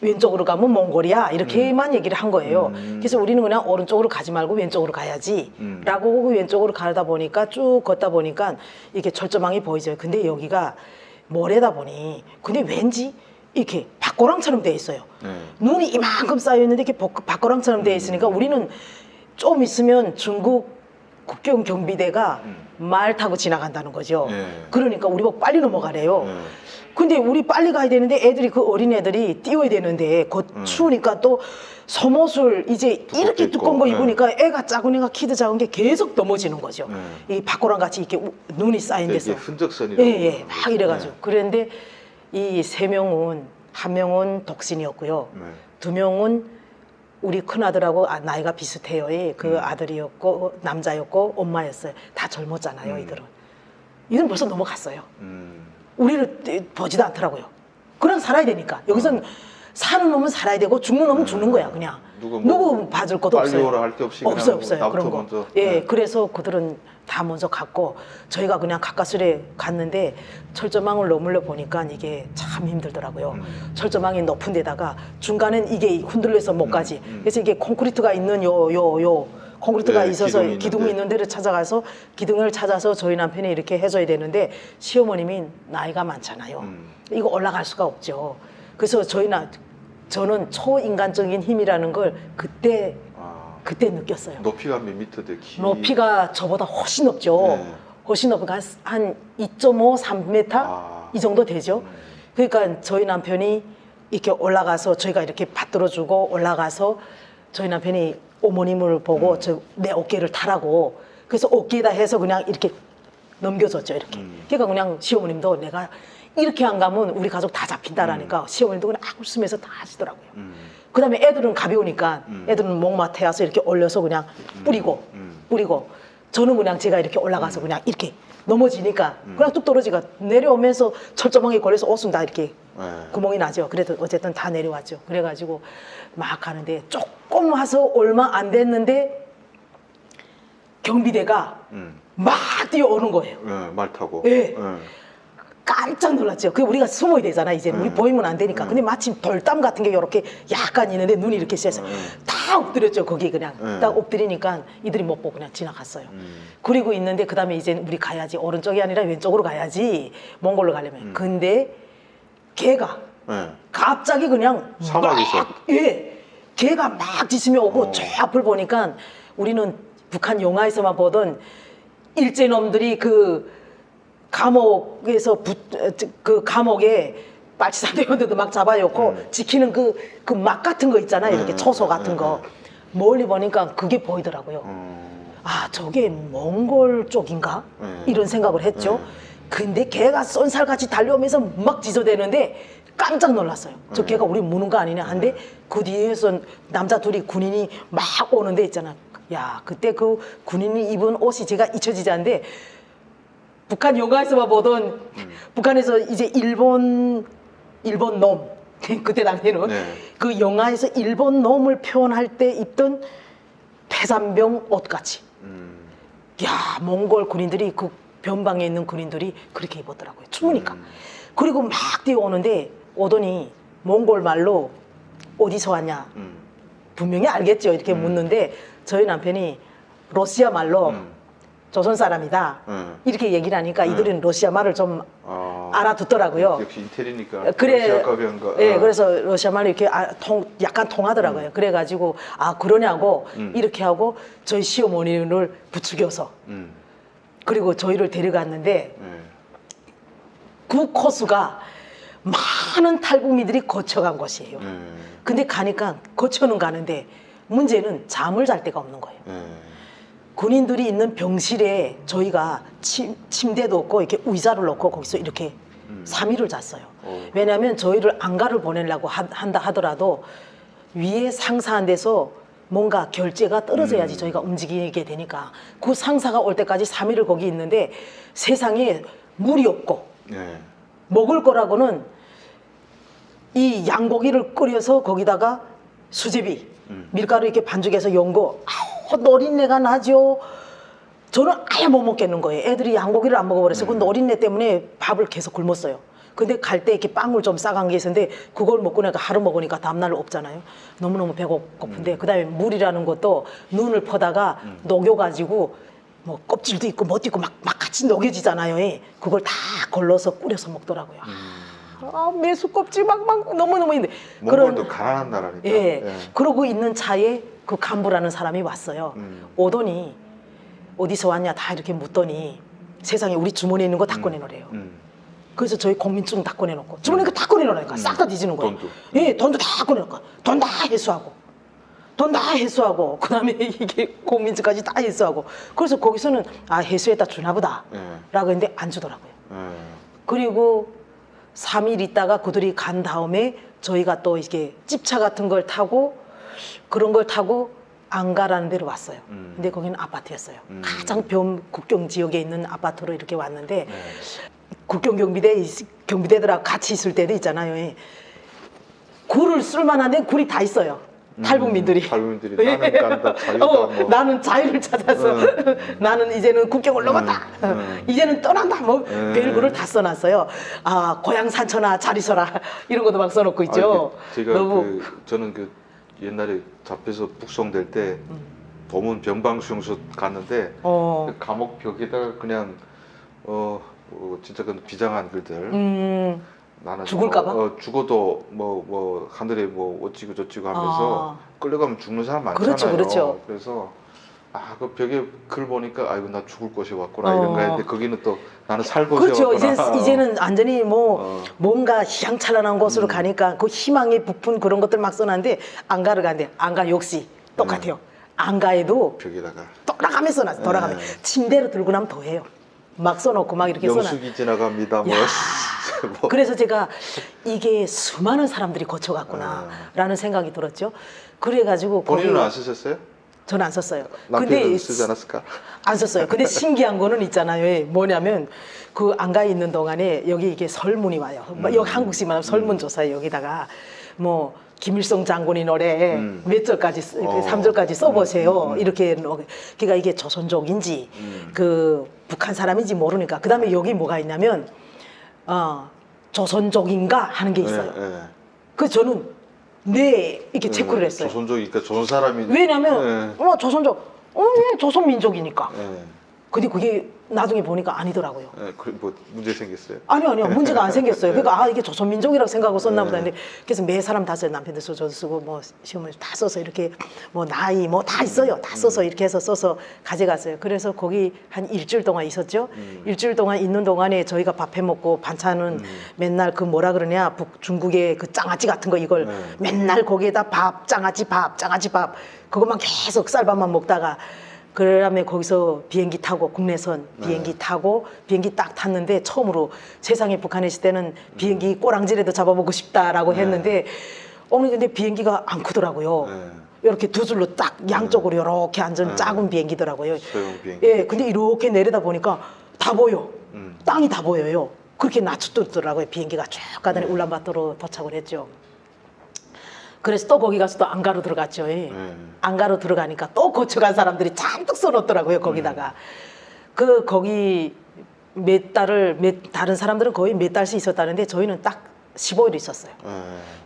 [SPEAKER 2] 왼쪽으로 가면 몽골이야 이렇게만 얘기를 한 거예요. 그래서 우리는 그냥 오른쪽으로 가지 말고 왼쪽으로 가야지 라고 왼쪽으로 가다 보니까 쭉 걷다 보니까 이게 철조망이 보이죠. 근데 여기가 모래다 보니 근데 왠지 이렇게 밭고랑처럼 돼 있어요. 눈이 이만큼 쌓여 있는데 이렇게 밭고랑처럼 돼 있으니까 우리는 좀 있으면 중국 국경 경비대가 말 타고 지나간다는 거죠. 그러니까 우리 보고 빨리 넘어가래요. 근데 우리 빨리 가야 되는데 애들이 그 어린 애들이 뛰어야 되는데 곧 추우니까 또 속옷을 이제 이렇게 두꺼운 거 입으니까 애가 작으니까 키도 작은 게 계속 넘어지는 거죠. 이 밭고랑 같이 이렇게 눈이 쌓인 데서.
[SPEAKER 1] 이게 흔적선이라고.
[SPEAKER 2] 예, 막 이래가지고. 그런데 이 3명은 한 명은 독신이었고요. 2명은 우리 큰아들하고 나이가 비슷해요. 그 아들이었고 남자였고 엄마였어요. 다 젊었잖아요. 이들은 벌써 넘어갔어요. 우리를 보지도 않더라고요. 그냥 살아야 되니까. 여기서는 사는 놈은 살아야 되고 죽는 놈은 죽는 거야. 그냥 누구 봐줄 것도
[SPEAKER 1] 빨리
[SPEAKER 2] 없어요.
[SPEAKER 1] 오라 할 게 없이
[SPEAKER 2] 없어요.
[SPEAKER 1] 나부터
[SPEAKER 2] 그런 거.
[SPEAKER 1] 먼저.
[SPEAKER 2] 예, 그래서 그들은 다 먼저 갔고 저희가 그냥 가까스레 갔는데 철조망을 넘으려 보니까 이게 참 힘들더라고요. 철조망이 높은 데다가 중간엔 이게 흔들려서 못 가지. 그래서 이게 콘크리트가 있는 콘크리트가 있어서 기둥이 있는 데를 찾아가서 기둥을 찾아서 저희 남편이 이렇게 해줘야 되는데 시어머님이 나이가 많잖아요. 이거 올라갈 수가 없죠. 그래서 저희는 저는 초인간적인 힘이라는 걸 그때 느꼈어요.
[SPEAKER 1] 높이가 몇 미터 돼?
[SPEAKER 2] 높이가 저보다 훨씬 높죠.
[SPEAKER 1] 네.
[SPEAKER 2] 훨씬 높으니까 한 2.5, 3m 이 정도 되죠. 그러니까 저희 남편이 이렇게 올라가서 저희가 이렇게 받들어주고 올라가서 저희 남편이 어머님을 보고 내 어깨를 타라고 그래서 어깨에다 해서 그냥 이렇게 넘겨줬죠. 이렇게. 그러니까 그냥 시어머님도 내가 이렇게 안 가면 우리 가족 다 잡힌다라니까 시어머님도 그냥 웃으면서 다 하시더라고요. 그 다음에 애들은 가벼우니까 애들은 목마태 와서 이렇게 올려서 그냥 뿌리고 저는 그냥 제가 이렇게 올라가서 그냥 이렇게 넘어지니까 그냥 뚝 떨어지가 내려오면서 철조망에 걸려서 옷은 다 이렇게 구멍이 나죠. 그래도 어쨌든 다 내려왔죠. 그래가지고 막 가는데 조금 와서 얼마 안 됐는데 경비대가 막 뛰어오는 거예요.
[SPEAKER 1] 말 타고.
[SPEAKER 2] 예. 깜짝 놀랐죠. 그 우리가 숨어야 되잖아. 이제는 우리 보이면 안 되니까. 근데 마침 돌담 같은 게 이렇게 약간 있는데 눈이 이렇게 쎄서 다 엎드렸죠. 거기 그냥 딱 엎드리니까 이들이 못 보고 그냥 지나갔어요. 그리고 있는데 그 다음에 이제 우리 가야지. 오른쪽이 아니라 왼쪽으로 가야지. 몽골로 가려면. 근데 걔가 갑자기 그냥
[SPEAKER 1] 사막에서.
[SPEAKER 2] 예. 걔가 막 지치며 오고 저 앞을 보니까 우리는 북한 영화에서만 보던 일제놈들이 그 감옥에서 그 감옥에 빨치산대원들도 막 잡아놓고 지키는 그 막 같은 거 있잖아요. 이렇게 초소 같은 거 멀리 보니까 그게 보이더라고요. 아 저게 몽골 쪽인가? 이런 생각을 했죠. 근데 걔가 쏜살같이 달려오면서 막 지저대는데 깜짝 놀랐어요. 저 걔가 우리 무는 거 아니냐 한데 그 뒤에서 남자 둘이 군인이 막 오는데 있잖아. 야 그때 그 군인이 입은 옷이 제가 잊혀지지 않는데 북한 영화에서만 보던 북한에서 이제 일본 놈 그때 당시에는 그 영화에서 일본 놈을 표현할 때 입던 폐산병 옷같이 야 몽골 군인들이 그 변방에 있는 군인들이 그렇게 입었더라고요. 추우니까. 그리고 막 뛰어오는데 오더니 몽골 말로 어디서 왔냐 분명히 알겠죠. 이렇게 묻는데 저희 남편이 러시아 말로 조선 사람이다 이렇게 얘기를 하니까 이들은 러시아 말을 좀 알아듣더라고요.
[SPEAKER 1] 역시 인텔이니까.
[SPEAKER 2] 그래,
[SPEAKER 1] 러시아급인가.
[SPEAKER 2] 예, 그래서 러시아 말로 이렇게 약간 통하더라고요. 그래가지고 아 그러냐고 이렇게 하고 저희 시어머니를 부추겨서 그리고 저희를 데려갔는데 그 코스가 많은 탈북민들이 거쳐간 곳이에요. 근데 가니까 거쳐는 가는데 문제는 잠을 잘 데가 없는 거예요. 군인들이 있는 병실에 저희가 침대도 없고 이렇게 의자를 놓고 거기서 이렇게 3일을 잤어요. 왜냐하면 저희를 안가를 보내려고 한다 하더라도 위에 상사한 데서 뭔가 결제가 떨어져야지 저희가 움직이게 되니까 그 상사가 올 때까지 3일을 거기 있는데 세상에 물이 없고 먹을 거라고는 이 양고기를 끓여서 거기다가 수제비 밀가루 이렇게 반죽해서 연거 노린내가 나죠. 저는 아예 못 먹겠는 거예요. 애들이 양고기를 안 먹어버려서 그 노린내 때문에 밥을 계속 굶었어요. 근데 갈 때 이렇게 빵을 좀 싸간 게 있었는데 그걸 먹고 내가 하루 먹으니까 다음날 없잖아요. 너무너무 배고픈데 그다음에 물이라는 것도 눈을 퍼다가 녹여가지고 뭐 껍질도 있고 뭣도 있고 막 같이 녹여지잖아요. 예. 그걸 다 걸러서 끓여서 먹더라고요. 매수 껍질 막 너무너무 있는데
[SPEAKER 1] 몽골도 가난한 나라니까.
[SPEAKER 2] 예. 그러고 있는 차에 그 간부라는 사람이 왔어요. 오더니 어디서 왔냐 다 이렇게 묻더니 세상에 우리 주머니에 있는 거 다 꺼내놓으래요. 그래서 저희 국민증 다 꺼내놓고 주머니에 다 꺼내놓으라니까 싹 다 뒤지는 거예요.
[SPEAKER 1] 돈도.
[SPEAKER 2] 예, 돈도 다 꺼내놓고 돈 다 회수하고 그 다음에 이게 국민증까지 다 회수하고 그래서 거기서는 아 회수했다 주나 보다 라고 했는데 안 주더라고요. 그리고 3일 있다가 그들이 간 다음에 저희가 또 이렇게 찝차 같은 걸 타고 그런 걸 타고 안가라는 데로 왔어요. 근데 거기는 아파트였어요. 가장 국경 지역에 있는 아파트로 이렇게 왔는데 국경 경비대들하고 같이 있을 때도 있잖아요. 예. 굴을 쓸만한 데는 굴이 다 있어요. 탈북민들이.
[SPEAKER 1] 나는 간다, 자유다. 뭐.
[SPEAKER 2] 나는 자유를 찾아서 나는 이제는 국경을 넘었다. 이제는 떠난다. 뭐 별거를 다 써놨어요. 아 고향 산천아 잘 있어라 이런 것도 막 써놓고 있죠.
[SPEAKER 1] 제가 저는 그 옛날에 잡혀서 북송될 때 도문 변방수용소 갔는데 그 감옥 벽에다가 그냥 진짜 그 비장한 글들 나는
[SPEAKER 2] 죽을까봐?
[SPEAKER 1] 죽어도 뭐 하늘에 뭐 어찌고 저찌고 하면서 끌려가면 죽는 사람 많잖아요.
[SPEAKER 2] 그렇죠, 그렇죠.
[SPEAKER 1] 그래서 그 벽에 글 보니까 아이고 나 죽을 곳이 왔구나 이런 거 했는데 거기는 또 나는 살 곳이
[SPEAKER 2] 그렇죠.
[SPEAKER 1] 왔구나.
[SPEAKER 2] 이제는 완전히 뭐 뭔가 희망찬란한 곳으로 가니까 그 희망의 부푼 그런 것들 막 써놨는데 안가를 간대. 안가 역시 똑같아요. 안가에도
[SPEAKER 1] 벽에다가
[SPEAKER 2] 돌아가면서 써놨어. 돌아가면 침대로 들고 나면 더 해요. 막 써놓고 막 이렇게 써놨어.
[SPEAKER 1] 영숙이 지나갑니다. 뭐.
[SPEAKER 2] 야.
[SPEAKER 1] 뭐.
[SPEAKER 2] 그래서 제가 이게 수많은 사람들이 거쳐갔구나라는 생각이 들었죠. 그래가지고
[SPEAKER 1] 본인은
[SPEAKER 2] 거기
[SPEAKER 1] 안 쓰셨어요?
[SPEAKER 2] 저는 안 썼어요.
[SPEAKER 1] 남편은 쓰지 않았을까?
[SPEAKER 2] 안 썼어요. 근데 신기한 거는 있잖아요. 뭐냐면 그 안가에 있는 동안에 여기 이게 설문이 와요. 여기 한국식 말하면 설문조사에 여기다가 뭐 김일성 장군의 노래 몇 절까지 3절까지 써보세요. 이렇게 그러니까 이게 조선족인지 그 북한 사람인지 모르니까 그 다음에 여기 뭐가 있냐면 조선족인가 하는 게 있어요.
[SPEAKER 1] 네.
[SPEAKER 2] 그래서 저는 네 이렇게 체크를 했어요.
[SPEAKER 1] 조선족이니까 조선 사람이.
[SPEAKER 2] 왜냐면 조선족 조선민족이니까.
[SPEAKER 1] 네.
[SPEAKER 2] 근데 그게 나중에 보니까 아니더라고요.
[SPEAKER 1] 네, 뭐 문제 생겼어요?
[SPEAKER 2] 아니요 문제가 안 생겼어요. 그러니까 이게 조선민족이라고 생각하고 썼나 보다 했는데 그래서 매 사람 다 써요. 남편도 저도 쓰고 뭐 시어머니 다 써서 이렇게 뭐 나이 뭐 다 있어요. 다 써서 이렇게 해서 써서 가져갔어요. 그래서 거기 한 일주일 동안 있었죠. 일주일 동안 있는 동안에 저희가 밥 해 먹고 반찬은 맨날 그 뭐라 그러냐 중국의 그 장아찌 같은 거 이걸 맨날 거기에다 밥 장아찌 밥 그것만 계속 쌀밥만 먹다가 그다음에 거기서 비행기 타고 국내선 비행기 타고 비행기 딱 탔는데 처음으로 세상에 북한에 있을 때는 비행기 꼬랑지라도 잡아보고 싶다라고 했는데 근데 비행기가 안 크더라고요. 이렇게 두 줄로 딱 양쪽으로 이렇게 앉은 작은 비행기더라고요.
[SPEAKER 1] 소형 비행기.
[SPEAKER 2] 예, 근데 이렇게 내려다 보니까 다 보여. 땅이 다 보여요. 그렇게 낮추더라고요. 비행기가 쭉 가더니 울란바토르로 도착을 했죠. 그래서 또 거기 가서 또 안가로 들어갔죠. 안가로 들어가니까 또 거쳐간 사람들이 잔뜩 써놓더라고요. 거기다가 거기 다른 사람들은 거의 몇 달씩 있었다는데 저희는 딱 15일 있었어요.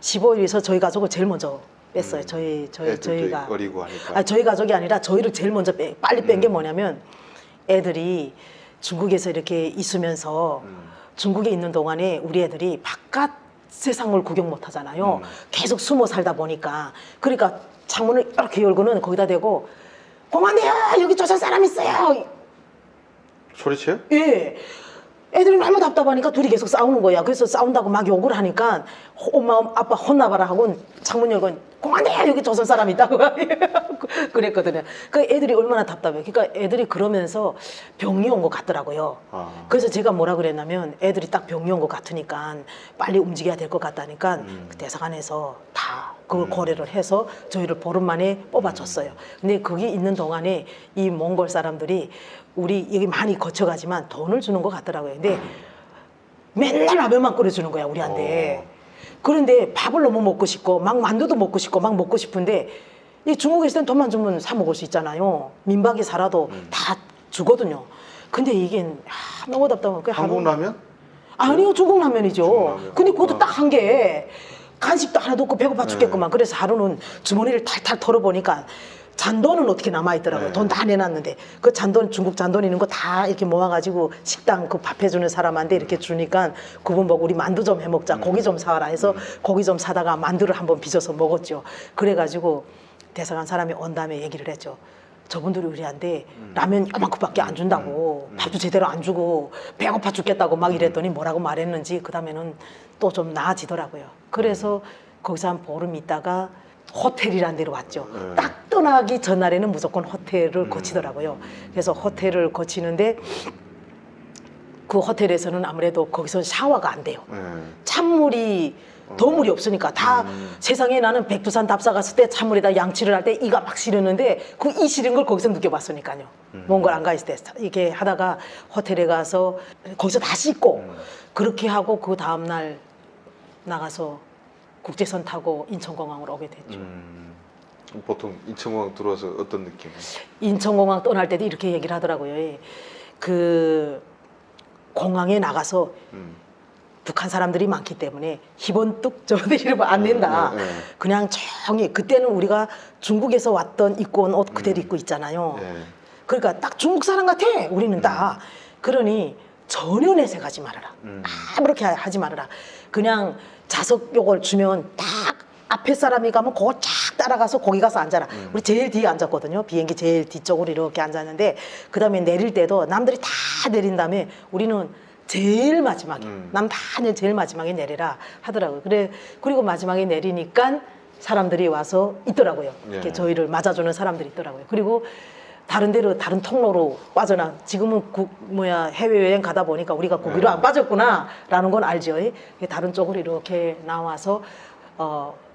[SPEAKER 2] 15일에서 저희 가족을 제일 먼저 뺐어요. 저희가
[SPEAKER 1] 어리고 하니까.
[SPEAKER 2] 저희 가족이 아니라 저희를 제일 먼저 빨리 뺀 게 뭐냐면 애들이 중국에서 이렇게 있으면서 중국에 있는 동안에 우리 애들이 바깥 세상을 구경 못 하잖아요. 계속 숨어 살다 보니까. 그러니까 창문을 이렇게 열고는 거기다 대고 공안대요 여기 조선 사람 있어요.
[SPEAKER 1] 소리쳐요?
[SPEAKER 2] 예. 애들이 너무 답답하니까 둘이 계속 싸우는 거야. 그래서 싸운다고 막 욕을 하니까 엄마 아빠 혼나봐라 하고 창문 열고 공안대요 여기 조선 사람 있다고 그랬거든요. 그 애들이 얼마나 답답해요. 그러니까 애들이 그러면서 병이 온 것 같더라고요. 그래서 제가 뭐라 그랬냐면 애들이 딱 병이 온 것 같으니까 빨리 움직여야 될 것 같다니까 그 대사관에서 다 그걸 고려를 해서 저희를 보름 만에 뽑아줬어요. 근데 거기 있는 동안에 이 몽골 사람들이 우리 여기 많이 거쳐가지만 돈을 주는 것 같더라고요. 근데 맨날 라면만 끓여주는 거야 우리한테. 그런데 밥을 너무 먹고 싶고 막 만두도 먹고 싶고 막 먹고 싶은데 이 중국에 있을 땐 돈만 주면 사 먹을 수 있잖아요. 민박이 살아도 다 주거든요. 근데 이게 너무 답답하고
[SPEAKER 1] 한국 라면?
[SPEAKER 2] 아니요, 중국 라면이죠.
[SPEAKER 1] 중국 라면.
[SPEAKER 2] 근데 그것도 딱 한 개. 간식도 하나도 없고 배고파 죽겠구만. 그래서 하루는 주머니를 탈탈 털어보니까 잔돈은 어떻게 남아있더라고요. 돈 다 내놨는데 그 잔돈, 중국 잔돈 있는 거 다 이렇게 모아가지고 식당 그 밥 해주는 사람한테 이렇게 주니까 그분 보고 우리 만두 좀 해먹자. 고기 좀 사와라 해서 고기 좀 사다가 만두를 한번 빚어서 먹었죠. 그래가지고 대사관 사람이 온 다음에 얘기를 했죠. 저분들이 우리한테 라면 이만큼밖에 안 준다고 밥도 제대로 안 주고 배고파 죽겠다고 막 이랬더니 뭐라고 말했는지 그 다음에는 또 좀 나아지더라고요. 그래서 거기서 한 보름 있다가 호텔이라는 데로 왔죠. 딱 떠나기 전날에는 무조건 호텔을 거치더라고요. 그래서 호텔을 거치는데 그 호텔에서는 아무래도 거기서 샤워가 안 돼요. 찬물이 도물이 없으니까 다 세상에 나는 백두산 답사 갔을 때 찬물에다 양치를 할 때 이가 막 시렸는데 그 이 시린 걸 거기서 느껴봤으니까요. 몽골 안 가 있을 때 이렇게 하다가 호텔에 가서 거기서 다 씻고 그렇게 하고 그 다음날 나가서 국제선 타고 인천공항으로 오게 됐죠.
[SPEAKER 1] 보통 인천공항 들어와서 어떤 느낌이에요?
[SPEAKER 2] 인천공항 떠날 때도 이렇게 얘기를 하더라고요. 그 공항에 나가서 북한 사람들이 많기 때문에 희번뚝 저들 이러면 안 된다. 그냥 조용히 그때는 우리가 중국에서 왔던 입고 온 옷 그대로 입고 있잖아요. 그러니까 딱 중국 사람 같아. 우리는 딱. 그러니 전혀 내색하지 말아라. 아무렇게 하지 말아라. 그냥 좌석 요걸 주면 딱 앞에 사람이 가면 그거 쫙 따라가서 거기 가서 앉아라. 우리 제일 뒤에 앉았거든요. 비행기 제일 뒤쪽으로 이렇게 앉았는데 그 다음에 내릴 때도 남들이 다 내린 다음에 우리는 제일 마지막에 남 다 제일 마지막에 내리라 하더라고요. 그래 그리고 마지막에 내리니까 사람들이 와서 있더라고요. 이렇게
[SPEAKER 1] 예.
[SPEAKER 2] 저희를 맞아주는 사람들이 있더라고요. 그리고 다른 데로 다른 통로로 빠져나 지금은 해외여행 가다 보니까 우리가 거기로 안 빠졌구나라는 건 알죠. 다른 쪽으로 이렇게 나와서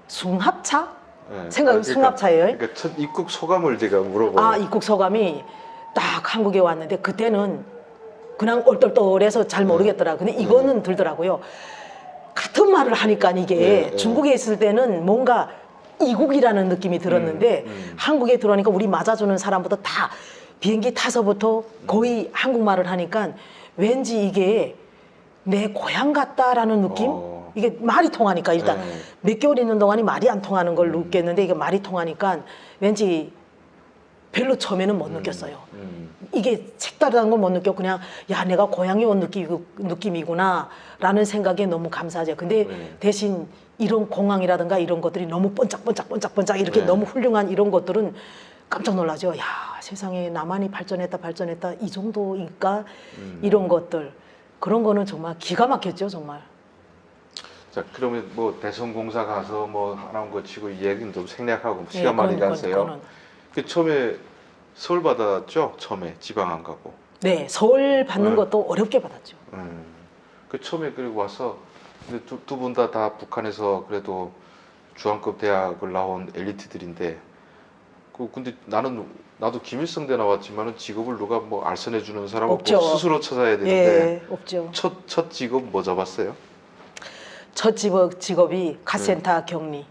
[SPEAKER 2] 숭합차
[SPEAKER 1] 예.
[SPEAKER 2] 생각은 숭합차예요.
[SPEAKER 1] 그러니까 첫 입국 소감을 제가 물어보고.
[SPEAKER 2] 입국 소감이 딱 한국에 왔는데 그때는 그냥 얼떨떨해서 잘 모르겠더라. 근데 이거는 들더라고요. 같은 말을 하니까 이게 중국에 있을 때는 뭔가 이국이라는 느낌이 들었는데 한국에 들어오니까 우리 맞아주는 사람보다 다 비행기 타서부터 거의 한국말을 하니까 왠지 이게 내 고향 같다라는 느낌? 이게 말이 통하니까 일단 몇 개월 있는 동안이 말이 안 통하는 걸 느꼈는데 이게 말이 통하니까 왠지 별로 처음에는 못 느꼈어요. 이게 색다르다는 걸 못 느꼈고 그냥 야 내가 고향에 온 느낌이구나 라는 생각에 너무 감사하죠. 근데 대신 이런 공항이라든가 이런 것들이 너무 번쩍번쩍 이렇게 너무 훌륭한 이런 것들은 깜짝 놀라죠. 야 세상에 남한이 발전했다 이 정도니까 이런 것들 그런 거는 정말 기가 막혔죠 정말.
[SPEAKER 1] 자 그러면 뭐 대성공사 가서 뭐 하나만 거치고 이 얘기는 좀 생략하고 시간 많이 가세요. 그 처음에 서울 받았죠? 처음에 지방 안 가고.
[SPEAKER 2] 네, 서울 받는 것도 어렵게 받았죠.
[SPEAKER 1] 그 처음에 그리고 와서 근데 두 분 다 북한에서 그래도 중앙급 대학을 나온 엘리트들인데 근데 나도 김일성대 나왔지만은 직업을 누가 뭐 알선해 주는 사람 없고 스스로 찾아야 되는데
[SPEAKER 2] 예, 없죠.
[SPEAKER 1] 첫 직업 뭐 잡았어요?
[SPEAKER 2] 첫 직업이 카센터 격리.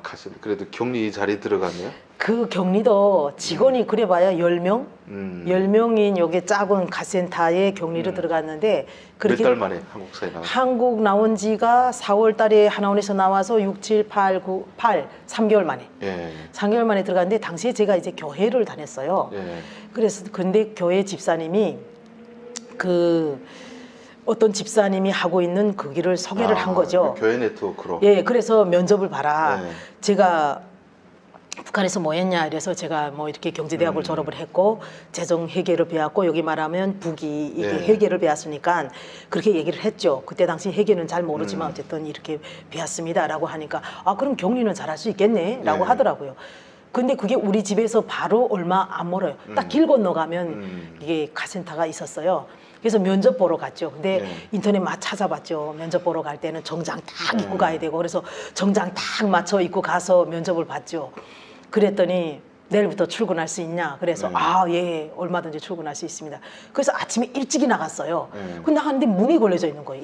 [SPEAKER 1] 카센터. 그래도 격리 자리 들어갔네요.
[SPEAKER 2] 그 격리도 직원이 그래봐야 10명? 10명인 요게 작은 카센터에 격리를 들어갔는데
[SPEAKER 1] 몇 달 만에 한국사에 나왔어요?
[SPEAKER 2] 한국 나온 지가 4월 달에 하나원에서 나와서 6, 7, 8, 9, 8 3개월 만에 3개월 만에 들어갔는데 당시에 제가 이제 교회를 다녔어요. 그래서 근데 교회 집사님이 어떤 집사님이 하고 있는 그 길을 소개를 한 거죠.
[SPEAKER 1] 그 교회 네트워크로.
[SPEAKER 2] 예, 그래서 면접을 봐라. 제가 북한에서 뭐 했냐 이래서 제가 뭐 이렇게 경제대학을 졸업을 했고 재정회계를 배웠고 여기 말하면 북이 이게 회계를 배웠으니까 그렇게 얘기를 했죠. 그때 당시 회계는 잘 모르지만 어쨌든 이렇게 배웠습니다라고 하니까 그럼 격리는 잘할 수 있겠네라고 하더라고요. 근데 그게 우리 집에서 바로 얼마 안 멀어요. 딱 길 건너가면 이게 카센터가 있었어요. 그래서 면접 보러 갔죠. 근데 인터넷 막 찾아봤죠. 면접 보러 갈 때는 정장 딱 입고 가야 되고 그래서 정장 딱 맞춰 입고 가서 면접을 봤죠. 그랬더니 내일부터 출근할 수 있냐? 그래서 예, 얼마든지 출근할 수 있습니다. 그래서 아침에 일찍이 나갔어요. 근데 나갔는데 문이 걸려져 있는 거예요.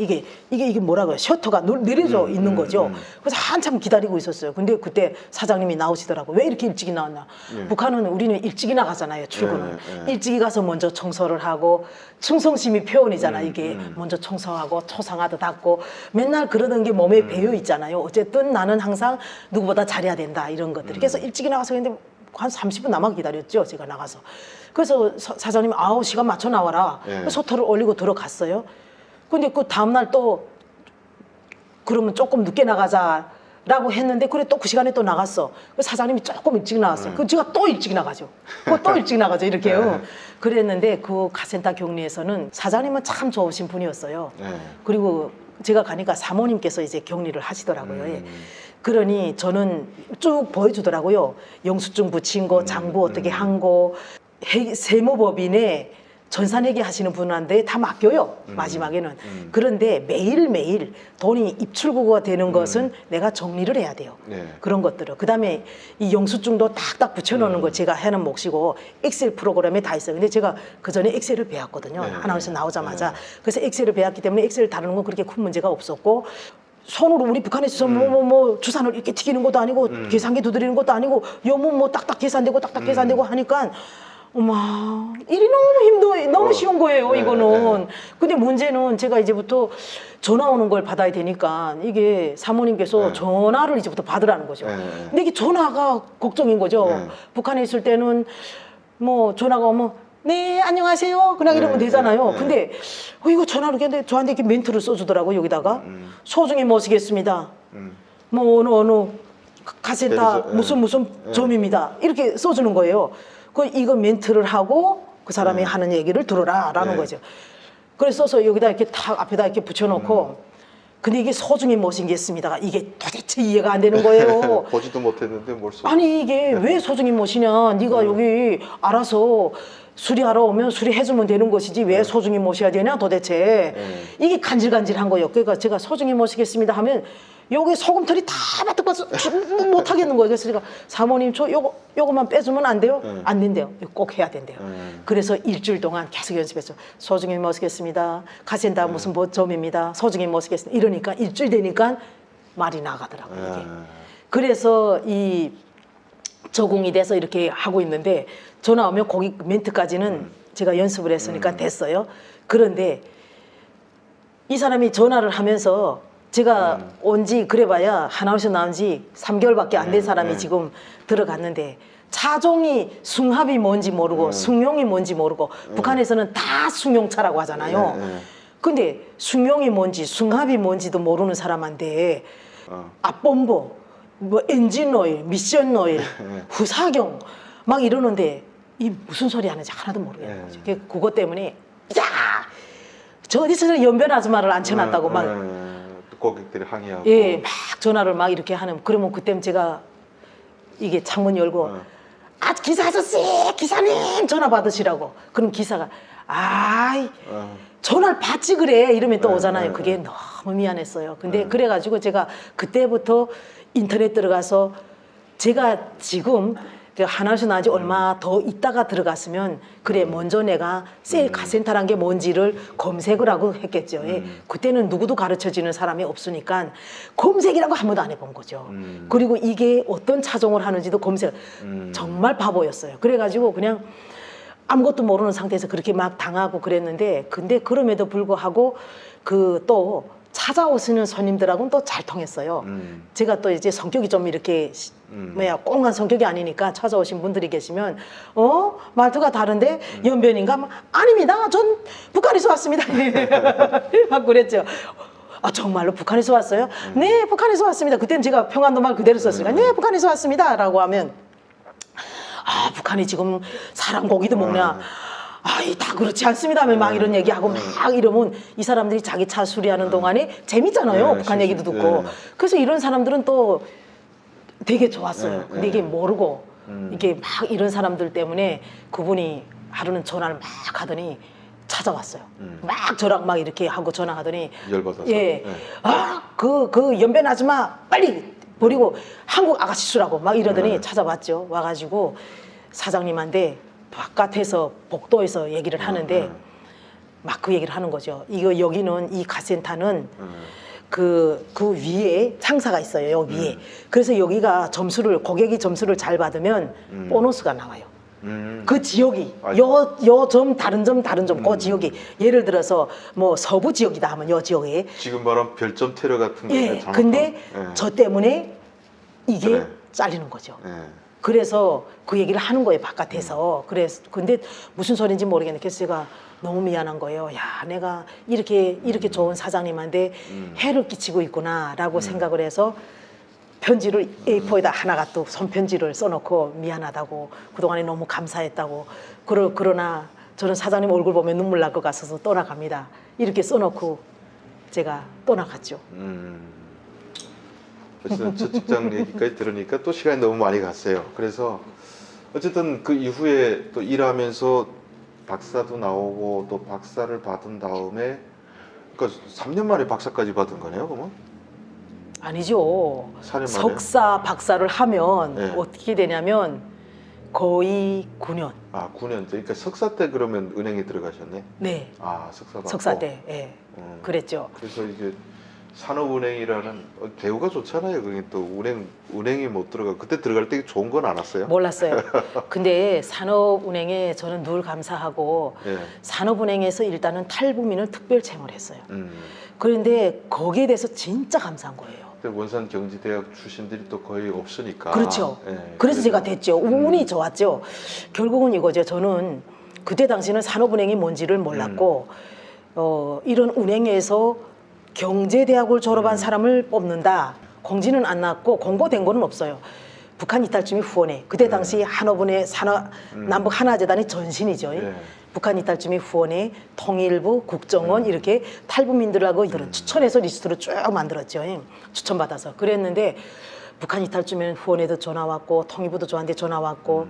[SPEAKER 2] 이게 뭐라고요? 셔터가 내려져 있는 거죠. 그래서 한참 기다리고 있었어요. 근데 그때 사장님이 나오시더라고요. 왜 이렇게 일찍이 나왔나? 북한은 우리는 일찍이 나가잖아요. 출근은. 일찍이 가서 먼저 청소를 하고 충성심이 표현이잖아요. 이게 먼저 청소하고 초상화도 닦고 맨날 그러던 게 몸에 배어 있잖아요. 어쨌든 나는 항상 누구보다 잘해야 된다 이런 것들. 그래서 일찍이 나가서 근데 한 30분 남아 기다렸죠. 제가 나가서. 그래서 사장님이 시간 맞춰 나와라. 셔터를 올리고 들어갔어요. 근데 그 다음날 또 그러면 조금 늦게 나가자라고 했는데 그래 또 그 시간에 또 나갔어. 사장님이 조금 일찍 나왔어요. 그 제가 또 일찍 나가죠. 또 일찍 나가죠. 이렇게요. 그랬는데 그 카센터 격리에서는 사장님은 참 좋으신 분이었어요. 그리고 제가 가니까 사모님께서 이제 격리를 하시더라고요. 그러니 저는 쭉 보여주더라고요. 영수증 붙인 거, 장부 어떻게 한 거, 세무법인에 전산회계 하시는 분한테 다 맡겨요. 마지막에는. 그런데 매일매일 돈이 입출구가 되는 것은 내가 정리를 해야 돼요. 그런 것들을. 그 다음에 이 영수증도 딱딱 붙여놓는 거 제가 하는 몫이고 엑셀 프로그램에 다 있어요. 근데 제가 그 전에 엑셀을 배웠거든요. 하나원에서 나오자마자. 그래서 엑셀을 배웠기 때문에 엑셀을 다루는 건 그렇게 큰 문제가 없었고 손으로 우리 북한에서 뭐 주산을 이렇게 튀기는 것도 아니고 계산기 두드리는 것도 아니고 뭐 딱딱 계산되고 하니까 어마 일이 너무 쉬운 거예요. 이거는. 근데 문제는 제가 이제부터 전화 오는 걸 받아야 되니까 이게 사모님께서 전화를 이제부터 받으라는 거죠. 근데 이게 전화가 걱정인 거죠. 북한에 있을 때는 뭐 전화가 오면 네, 안녕하세요. 그냥 이러면
[SPEAKER 1] 네,
[SPEAKER 2] 되잖아요.
[SPEAKER 1] 네.
[SPEAKER 2] 근데 이거 전화로 했는데 저한테 이렇게 멘트를 써주더라고 여기다가 소중히 모시겠습니다. 뭐 어느 카센터
[SPEAKER 1] 대리점,
[SPEAKER 2] 무슨 무슨 점입니다. 이렇게 써주는 거예요. 그 이거 멘트를 하고 그 사람이 하는 얘기를 들어라라는
[SPEAKER 1] 네.
[SPEAKER 2] 거죠. 그래서 써서 여기다 이렇게 탁 앞에다 이렇게 붙여놓고 근데 이게 소중히 모시겠습니다. 이게 도대체 이해가 안 되는 거예요.
[SPEAKER 1] 보지도 못했는데 뭘 써?
[SPEAKER 2] 아니 이게 왜 소중히 모시냐? 네가 여기 알아서 수리하러 오면 수리해주면 되는 것이지 왜 소중히 모셔야 되냐 도대체. 이게 간질간질한 거예요. 그러니까 제가 소중히 모시겠습니다 하면 여기 소금털이 다 맞닥봐서 못 하겠는 거예요. 그래서 제가 사모님 저 요거만 빼주면 안 돼요? 안 된대요. 이거 꼭 해야 된대요. 그래서 일주일 동안 계속 연습했어요. 소중히 모시겠습니다. 가센다 무슨 뭐 점입니다. 소중히 모시겠습니다. 이러니까 일주일 되니까 말이 나가더라고요. 이게. 그래서 이 적응이 돼서 이렇게 하고 있는데 전화 오면 거기 멘트까지는 제가 연습을 했으니까 됐어요. 그런데 이 사람이 전화를 하면서 제가 온지 그래봐야 하나씩 나온 지 3개월밖에 안 된 사람이 지금 들어갔는데 차종이 숭합이 뭔지 모르고 숭용이 뭔지 모르고 북한에서는 다 숭용차라고 하잖아요. 근데 숭용이 뭔지 숭합이 뭔지도 모르는 사람한테 앞본부 뭐 엔진 오일, 미션 오일, 후사경 막 이러는데 이 무슨 소리 하는지 하나도 모르겠는 거죠. 그것 때문에 야! 저 어디서 연변 아줌마를 앉혀놨다고 막
[SPEAKER 1] 고객들이 항의하고.
[SPEAKER 2] 예, 막 전화를 막 이렇게 하는 그러면 그때는 제가 이게 창문 열고 아 기사 아저씨 기사님 전화 받으시라고 그럼 기사가 아이 전화를 받지 그래 이러면 또 오잖아요. 그게 너무 미안했어요. 근데 그래가지고 제가 그때부터 인터넷 들어가서 제가 지금 하나씩 나지 얼마 더 있다가 들어갔으면 그래 먼저 내가 셀 카센터란 게 뭔지를 검색을 하고 했겠죠. 예. 그때는 누구도 가르쳐주는 사람이 없으니까 검색이라고 한 번도 안 해본 거죠. 그리고 이게 어떤 차종을 하는지도 검색 정말 바보였어요. 그래가지고 그냥 아무것도 모르는 상태에서 그렇게 막 당하고 그랬는데 근데 그럼에도 불구하고 그 또 찾아오시는 손님들하고는 또 잘 통했어요. 제가 또 이제 성격이 좀 이렇게 꽁한 성격이 아니니까 찾아오신 분들이 계시면 말투가 다른데 연변인가? 아닙니다. 전 북한에서 왔습니다. 막 그랬죠. 아 정말로 북한에서 왔어요? 네, 북한에서 왔습니다. 그때는 제가 평안도 말 그대로 썼으니까 네, 북한에서 왔습니다. 라고 하면 아 북한이 지금 사람 고기도 먹냐? 아이 다 그렇지 않습니다. 막 이런 얘기하고 막 이러면 이 사람들이 자기 차 수리하는 동안에 재밌잖아요. 북한 얘기도 듣고. 그래서 이런 사람들은 또 되게 좋았어요. 근데 이게 모르고 이게 막 이런 사람들 때문에 그분이 하루는 전화를 막 하더니 찾아왔어요. 막 저랑 막 이렇게 하고 전화하더니
[SPEAKER 1] 열받아서.
[SPEAKER 2] 예. 그 연변 아줌마 빨리 버리고 한국 아가씨 수라고 막 이러더니 찾아왔죠. 와가지고 사장님한테 바깥에서 복도에서 얘기를 하는데 막 그 얘기를 하는 거죠. 이거 여기는 이 가센터는 그 위에 창사가 있어요. 여기 위에. 그래서 여기가 고객이 점수를 잘 받으면 보너스가 나와요. 그 지역이 요 점 다른 점 그 지역이 예를 들어서 뭐 서부 지역이다 하면 요 지역에
[SPEAKER 1] 지금 말한 별점 테러 같은 거.
[SPEAKER 2] 예. 근데 저 때문에 이게
[SPEAKER 1] 그래.
[SPEAKER 2] 잘리는 거죠. 그래서 그 얘기를 하는 거예요 바깥에서. 그래서 근데 무슨 소리인지 모르겠는데 그래서 제가 너무 미안한 거예요. 야 내가 이렇게 좋은 사장님한테 해를 끼치고 있구나라고 생각을 해서 편지를 A4에다 하나가 또 손편지를 써놓고 미안하다고 그동안에 너무 감사했다고 그러나 저는 사장님 얼굴 보면 눈물 날 것 같아서 떠나갑니다. 이렇게 써놓고 제가 떠나갔죠.
[SPEAKER 1] 어쨌든 첫 직장 얘기까지 들으니까 또 시간이 너무 많이 갔어요. 그래서 어쨌든 그 이후에 또 일하면서 박사도 나오고 또 박사를 받은 다음에 그러니까 3년 만에 박사까지 받은 거네요, 그러면?
[SPEAKER 2] 아니죠.
[SPEAKER 1] 4년 만에?
[SPEAKER 2] 석사, 박사를 하면
[SPEAKER 1] 네.
[SPEAKER 2] 어떻게 되냐면 거의 9년.
[SPEAKER 1] 아, 9년. 그러니까 석사 때 그러면 은행에 들어가셨네?
[SPEAKER 2] 네.
[SPEAKER 1] 아, 석사 받고?
[SPEAKER 2] 석사 때, 예. 그랬죠.
[SPEAKER 1] 그래서 이게 산업은행이라는 대우가 좋잖아요. 그게 또 은행이 못 들어가. 그때 들어갈 때 좋은 건 알았어요.
[SPEAKER 2] 몰랐어요. 근데 산업은행에 저는 늘 감사하고
[SPEAKER 1] 예.
[SPEAKER 2] 산업은행에서 일단은 탈북민을 특별 채용을 했어요. 그런데 거기에 대해서 진짜 감사한 거예요.
[SPEAKER 1] 그때 원산경제대학 출신들이 또 거의 없으니까.
[SPEAKER 2] 그렇죠.
[SPEAKER 1] 예,
[SPEAKER 2] 그래서 제가 됐죠. 운이 좋았죠. 결국은 이거죠. 저는 그때 당시는 산업은행이 뭔지를 몰랐고 이런 은행에서 경제대학을 졸업한 사람을 뽑는다. 공지는 안 났고 공고된 거는 없어요. 북한 이탈주의 후원회 그때 당시 한업은행 남북 하나재단이 전신이죠.
[SPEAKER 1] 예.
[SPEAKER 2] 북한 이탈주의 후원회 통일부 국정원 이렇게 탈북민들하고 추천해서 리스트를 쭉 만들었죠. 추천받아서 그랬는데 북한 이탈주민 후원회도 전화 왔고 통일부도 저한테 전화 왔고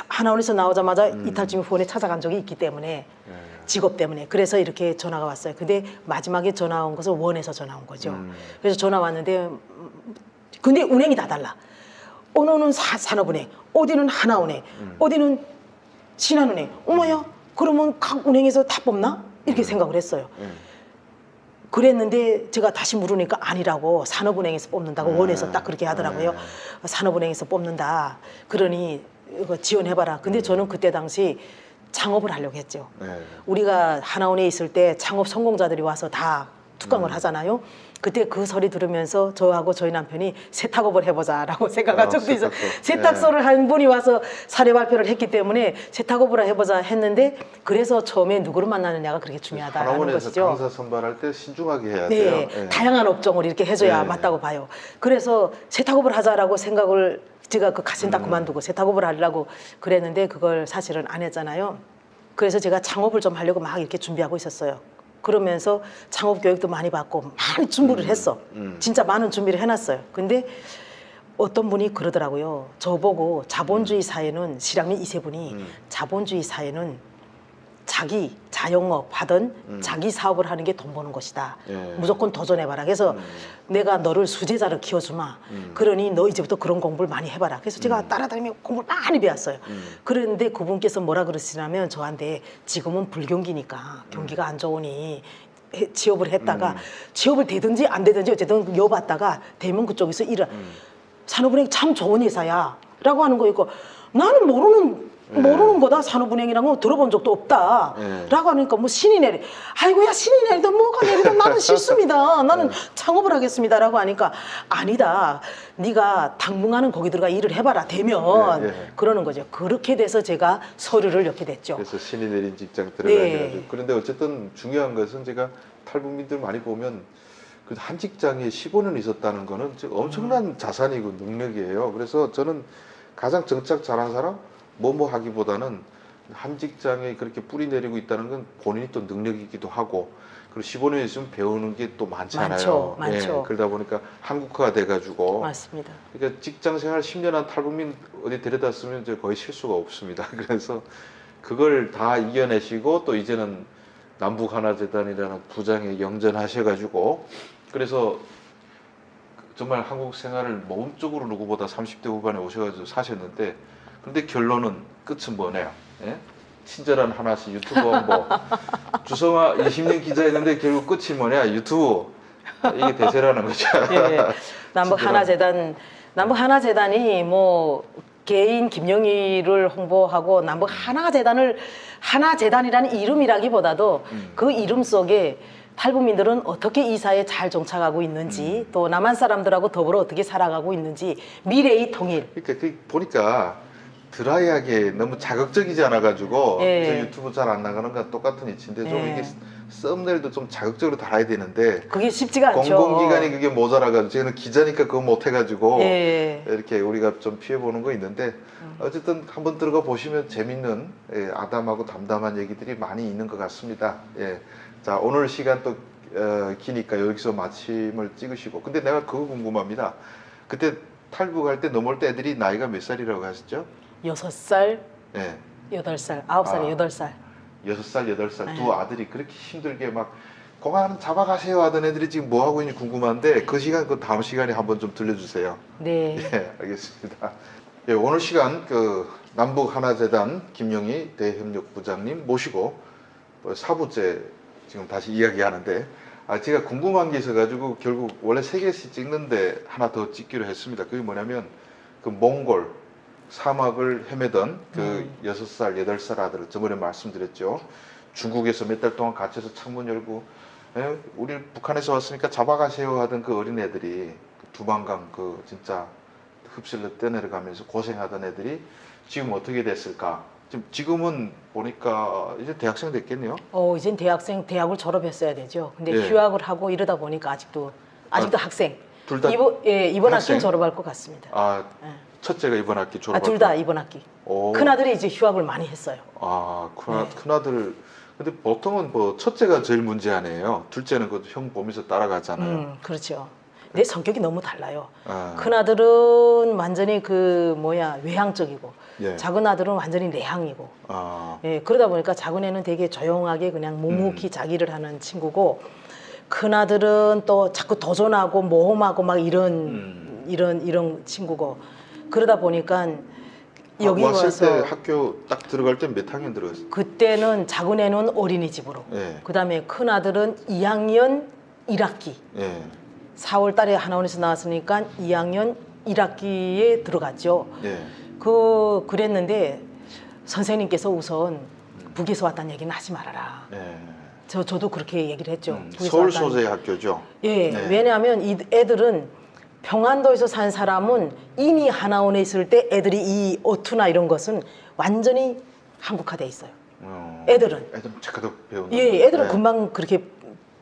[SPEAKER 2] 하나원에서 나오자마자 이탈주민 후원회 찾아간 적이 있기 때문에 직업 때문에 그래서 이렇게 전화가 왔어요. 근데 마지막에 전화 온 것은 원에서 전화 온 거죠. 그래서 전화 왔는데 근데 은행이 다 달라. 어느는 산업은행, 어디는 하나은행, 어디는 신한은행. 어머야, 그러면 각 은행에서 다 뽑나? 이렇게 생각을 했어요. 그랬는데 제가 다시 물으니까 아니라고 산업은행에서 뽑는다고 원에서 딱 그렇게 하더라고요. 산업은행에서 뽑는다. 그러니 이거 지원해봐라. 근데 저는 그때 당시 창업을 하려고 했죠. 우리가 하나원에 있을 때 창업 성공자들이 와서 다 특강을 하잖아요. 그때 그 소리 들으면서 저하고 저희 남편이 세탁업을 해보자라고 생각한 적도 있어요. 세탁소를 한 분이 와서 사례 발표를 했기 때문에 세탁업을 해보자 했는데 그래서 처음에 누구를 만나느냐가 그렇게 중요하다는
[SPEAKER 1] 한원에서
[SPEAKER 2] 것이죠.
[SPEAKER 1] 강사 선발할 때 신중하게 해야
[SPEAKER 2] 네,
[SPEAKER 1] 돼요.
[SPEAKER 2] 다양한 업종을 이렇게 해줘야 맞다고 봐요. 그래서 세탁업을 하자라고 생각을 제가 그 가슴 딱 그만두고 세탁업을 하려고 그랬는데 그걸 사실은 안 했잖아요. 그래서 제가 창업을 좀 하려고 막 이렇게 준비하고 있었어요. 그러면서 창업 교육도 많이 받고 많이 준비를 했어. 진짜 많은 준비를 해놨어요. 근데 어떤 분이 그러더라고요. 저보고 자본주의 사회는 실향민 이세분이 자본주의 사회는 자기 자영업 하든 자기 사업을 하는 게 돈 버는 것이다. 무조건 도전해봐라. 그래서 내가 너를 수제자로 키워주마. 그러니 너 이제부터 그런 공부를 많이 해봐라. 그래서 제가 따라다니며 공부를 많이 배웠어요. 그런데 그분께서 뭐라 그러시냐면 저한테 지금은 불경기니까 경기가 안 좋으니 취업을 했다가 취업을 되든지 안 되든지 어쨌든 여봤다가 되면 그쪽에서 일을 산업은행 참 좋은 회사야 라고 하는 거니까 나는 모르는 거다. 산업은행이란 거 들어본 적도 없다 라고 하니까 뭐 신이 내리 아이고야 신이 내리든 뭐가 내리든 나는 싫습니다. 나는 창업을 하겠습니다 라고 하니까 아니다. 네가 당분간은 거기 들어가 일을 해봐라 되면 그러는 거죠. 그렇게 돼서 제가 서류를 넣게 됐죠.
[SPEAKER 1] 그래서 신이 내린 직장 들어가게 그런데 어쨌든 중요한 것은 제가 탈북민들 많이 보면 그 한 직장에 15년 있었다는 거는 엄청난 자산이고 능력이에요. 그래서 저는 가장 정착 잘한 사람 뭐뭐 하기보다는 한 직장에 그렇게 뿌리 내리고 있다는 건 본인이 또 능력이기도 하고 그리고 15년 있으면 배우는 게 또 많잖아요.
[SPEAKER 2] 많죠.
[SPEAKER 1] 그러다 보니까 한국화가 돼가지고
[SPEAKER 2] 맞습니다.
[SPEAKER 1] 그러니까 직장 생활 10년 한 탈북민 어디 데려다 쓰면 이제 거의 실수가 없습니다. 그래서 그걸 다 이겨내시고 또 이제는 남북하나재단이라는 부장에 영전하셔가지고 그래서 정말 한국 생활을 몸쪽으로 누구보다 30대 후반에 오셔가지고 사셨는데 그런데 결론은 끝은 뭐네요. 친절한 하나씩 유튜버 홍보. 주성아 20년 기자였는데 결국 끝이 뭐냐 유튜브. 이게 대세라는 거죠.
[SPEAKER 2] 남북하나재단이 뭐 개인 김영희를 홍보하고 하나재단이라는 이름이라기보다도 그 이름 속에 탈북민들은 어떻게 이 사회에 잘 정착하고 있는지 또 남한 사람들하고 더불어 어떻게 살아가고 있는지 미래의 통일.
[SPEAKER 1] 그러니까 보니까 드라이하게 너무 자극적이지 않아가지고 저 유튜브 잘 안 나가는 거랑 똑같은 이치인데 좀 이게 썸네일도 좀 자극적으로 달아야 되는데
[SPEAKER 2] 그게 쉽지가 않죠.
[SPEAKER 1] 공공기관이 그게 모자라가지고 저는 기자니까 그거 못해가지고 이렇게 우리가 좀 피해보는 거 있는데 어쨌든 한번 들어가 보시면 재밌는 아담하고 담담한 얘기들이 많이 있는 것 같습니다. 자 오늘 시간 또 기니까 여기서 마침을 찍으시고 근데 내가 그거 궁금합니다. 그때 탈북할 때 넘어올 때 애들이 나이가 몇 살이라고 하셨죠?
[SPEAKER 2] 6살, 8살, 9살, 8살.
[SPEAKER 1] 6살, 8살 두 아들이 그렇게 힘들게 막 공항 잡아가세요 하던 애들이 지금 뭐 하고 있는지 궁금한데 그 시간 그 다음 시간에 한번 좀 들려주세요.
[SPEAKER 2] 네.
[SPEAKER 1] 알겠습니다. 오늘 시간 그 남북하나재단 김영희 대협력부장님 모시고 4부째 지금 다시 이야기하는데 제가 궁금한 게 있어가지고 결국 원래 3개씩 찍는데 하나 더 찍기로 했습니다. 그게 뭐냐면 그 몽골 사막을 헤매던 그 6살, 8살 아들을 저번에 말씀드렸죠. 중국에서 몇 달 동안 갇혀서 창문 열고 우리 북한에서 왔으니까 잡아가세요 하던 그 어린애들이 두만강 그 진짜 흡실로 떠내려가면서 고생하던 애들이 지금 어떻게 됐을까. 지금은 보니까 이제 대학생 됐겠네요.
[SPEAKER 2] 이젠 대학을 졸업했어야 되죠. 근데
[SPEAKER 1] 예.
[SPEAKER 2] 휴학을 하고 이러다 보니까 아직도 학생.
[SPEAKER 1] 둘 다
[SPEAKER 2] 이번
[SPEAKER 1] 학생?
[SPEAKER 2] 학기는 졸업할 것 같습니다.
[SPEAKER 1] 아,
[SPEAKER 2] 예.
[SPEAKER 1] 첫째가 이번 학기 졸업할
[SPEAKER 2] 둘 다 이번 학기.
[SPEAKER 1] 오.
[SPEAKER 2] 큰아들이 이제 휴학을 많이 했어요.
[SPEAKER 1] 아,
[SPEAKER 2] 네.
[SPEAKER 1] 큰아들. 근데 보통은 뭐 첫째가 제일 문제 아니에요. 둘째는 그 형 보면서 따라가잖아요.
[SPEAKER 2] 그렇죠. 내 성격이 너무 달라요.
[SPEAKER 1] 아,
[SPEAKER 2] 큰아들은 완전히 외향적이고
[SPEAKER 1] 예.
[SPEAKER 2] 작은 아들은 완전히 내향이고
[SPEAKER 1] 아,
[SPEAKER 2] 예, 그러다 보니까 작은 애는 되게 조용하게 그냥 묵묵히 자기를 하는 친구고 큰 아들은 또 자꾸 도전하고 모험하고 막 이런 친구고 그러다 보니까 여기
[SPEAKER 1] 왔을
[SPEAKER 2] 와서
[SPEAKER 1] 때 학교 딱 들어갈 때 몇 학년 들어갔어요?
[SPEAKER 2] 그때는 작은 애는 어린이집으로
[SPEAKER 1] 예.
[SPEAKER 2] 그다음에 큰 아들은 2학년 1학기
[SPEAKER 1] 예.
[SPEAKER 2] 4월 달에 하나원에서 나왔으니까 2학년 1학기에 들어갔죠.
[SPEAKER 1] 예.
[SPEAKER 2] 그랬는데 선생님께서 우선 북에서 왔다는 얘기는 하지 말아라.
[SPEAKER 1] 예.
[SPEAKER 2] 저도 그렇게 얘기를 했죠. 북에서
[SPEAKER 1] 서울
[SPEAKER 2] 왔다는.
[SPEAKER 1] 소재 학교죠.
[SPEAKER 2] 예,
[SPEAKER 1] 네.
[SPEAKER 2] 왜냐하면 이 애들은 평안도에서 산 사람은 이미 하나원에 있을 때 애들이 이 어투나 이런 것은 완전히 한국화돼 있어요. 애들은
[SPEAKER 1] 체크도 배우는.
[SPEAKER 2] 예, 애들은
[SPEAKER 1] 네.
[SPEAKER 2] 금방 그렇게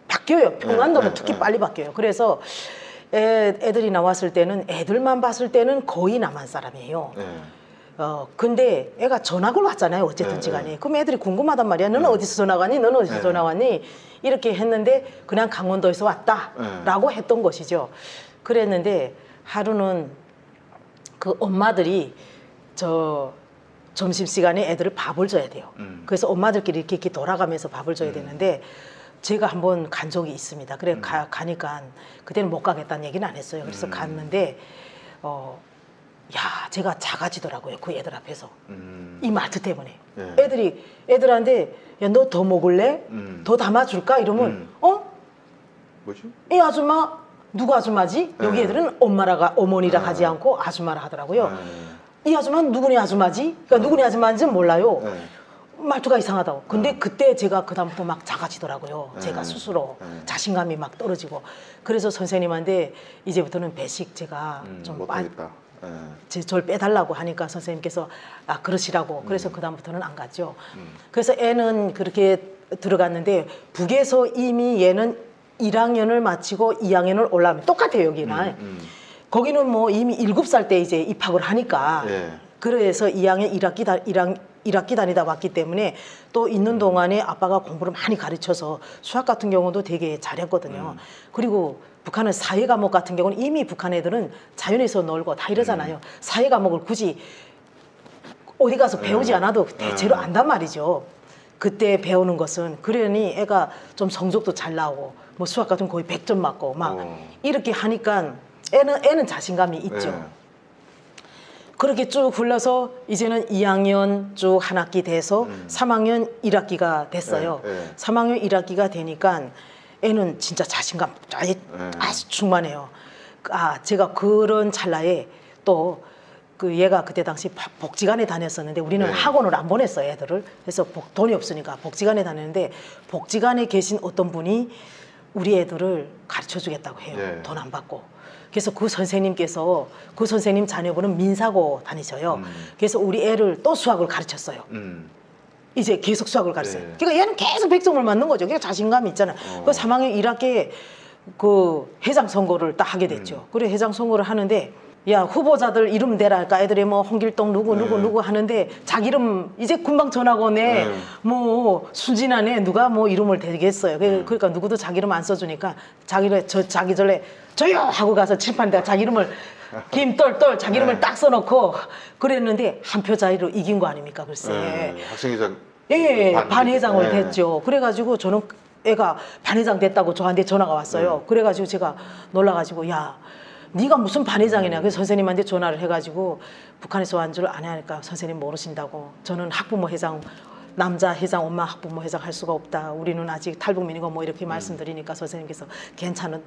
[SPEAKER 2] 바뀌어요. 평안도는
[SPEAKER 1] 네,
[SPEAKER 2] 특히
[SPEAKER 1] 네.
[SPEAKER 2] 빨리 바뀌어요. 그래서 애들이 나왔을 때는 애들만 봤을 때는 거의 남한 사람이에요.
[SPEAKER 1] 네.
[SPEAKER 2] 근데 애가 전학을 왔잖아요. 어쨌든지 간에. 그럼 애들이 궁금하단 말이야. 너는 어디서 전학 왔니? 너는 어디서
[SPEAKER 1] 네.
[SPEAKER 2] 전학 왔니? 이렇게 했는데 그냥 강원도에서 왔다라고 했던 것이죠. 그랬는데 하루는 그 엄마들이 점심시간에 애들을 밥을 줘야 돼요. 그래서 엄마들끼리 이렇게 돌아가면서 밥을 줘야 되는데 제가 한번 간 적이 있습니다. 그래 가니까 그때는 못 가겠다는 얘기는 안 했어요. 그래서 갔는데 제가 작아지더라고요. 그 애들 앞에서. 이 말투 때문에.
[SPEAKER 1] 네.
[SPEAKER 2] 애들한테 야, 너 더 먹을래? 더 담아줄까? 이러면
[SPEAKER 1] 뭐지?
[SPEAKER 2] 이 아줌마 누구 아줌마지? 여기
[SPEAKER 1] 네.
[SPEAKER 2] 애들은 어머니라 하지 않고 아줌마라 하더라고요.
[SPEAKER 1] 네.
[SPEAKER 2] 이 아줌마는 누구네 아줌마지? 그러니까 누구네 아줌마인지는 몰라요.
[SPEAKER 1] 네.
[SPEAKER 2] 말투가 이상하다고. 근데 그때 제가 그다음부터 막 작아지더라고요. 제가 스스로 자신감이 막 떨어지고. 그래서 선생님한테 이제부터는 배식 제가 좀
[SPEAKER 1] 못하겠다.
[SPEAKER 2] 저를 빼달라고 하니까 선생님께서 그러시라고. 그래서 그다음부터는 안 갔죠. 그래서 애는 그렇게 들어갔는데 북에서 이미 얘는 1학년을 마치고 2학년을 올라가면 똑같아요. 여기는. 거기는 뭐 이미 7살 때 이제 입학을 하니까.
[SPEAKER 1] 예.
[SPEAKER 2] 그래서 2학년 1학기 다니다 왔기 때문에 또 있는 동안에 아빠가 공부를 많이 가르쳐서 수학 같은 경우도 되게 잘했거든요. 그리고 북한은 사회 과목 같은 경우는 이미 북한 애들은 자연에서 놀고 다 이러잖아요. 사회 과목을 굳이 어디 가서 배우지 않아도 대체로 안단 말이죠. 그때 배우는 것은. 그러니 애가 좀 성적도 잘 나오고 뭐 수학 같은 거 거의 100점 맞고 막 이렇게 하니까 애는 자신감이 있죠.
[SPEAKER 1] 네.
[SPEAKER 2] 그렇게 쭉 흘러서 이제는 2학년 쭉 한 학기 돼서 3학년 1학기가 됐어요. 3학년 1학기가 되니까 애는 진짜 자신감 아주 충만해요. 제가 그런 찰나에 또 얘가 그때 당시 복지관에 다녔었는데 우리는
[SPEAKER 1] 네.
[SPEAKER 2] 학원을 안 보냈어요, 애들을. 그래서 돈이 없으니까 복지관에 다녔는데 복지관에 계신 어떤 분이 우리 애들을 가르쳐 주겠다고 해요.
[SPEAKER 1] 네.
[SPEAKER 2] 돈 안 받고. 그래서 그 선생님 자녀분은 민사고 다니셔요. 그래서 우리 애를 또 수학을 가르쳤어요. 이제 계속 수학을 가르쳐요.
[SPEAKER 1] 네.
[SPEAKER 2] 그러니까 얘는 계속 100점을 맞는 거죠. 그러니까 자신감이 있잖아요. 그 3학년 1학기에 그 회장 선거를 딱 하게 됐죠. 그래 회장 선거를 하는데 야 후보자들 이름 대랄까 애들이 뭐 홍길동 누구 하는데 자기 이름 이제 금방 전학 오네 뭐 순진하네 누가 뭐 이름을 대겠어요. 그러니까 누구도 자기 이름 안 써주니까 자기 전에 저요 하고 가서 칠판에다 자기 이름을 김떨떨 자기 이름을 딱 써놓고 그랬는데 한 표 차이로 이긴 거 아닙니까 글쎄.
[SPEAKER 1] 학생회장.
[SPEAKER 2] 예, 반회장을
[SPEAKER 1] 네.
[SPEAKER 2] 됐죠. 그래가지고 저는 애가 반회장 됐다고 저한테 전화가 왔어요. 그래가지고 제가 놀라가지고 야 네가 무슨 반회장이냐. 그래서 선생님한테 전화를 해가지고 북한에서 완 줄 아냐니까 선생님 모르신다고. 저는 학부모 회장 남자 회장 엄마 학부모 회장 할 수가 없다. 우리는 아직 탈북민이고 뭐 이렇게 말씀드리니까 선생님께서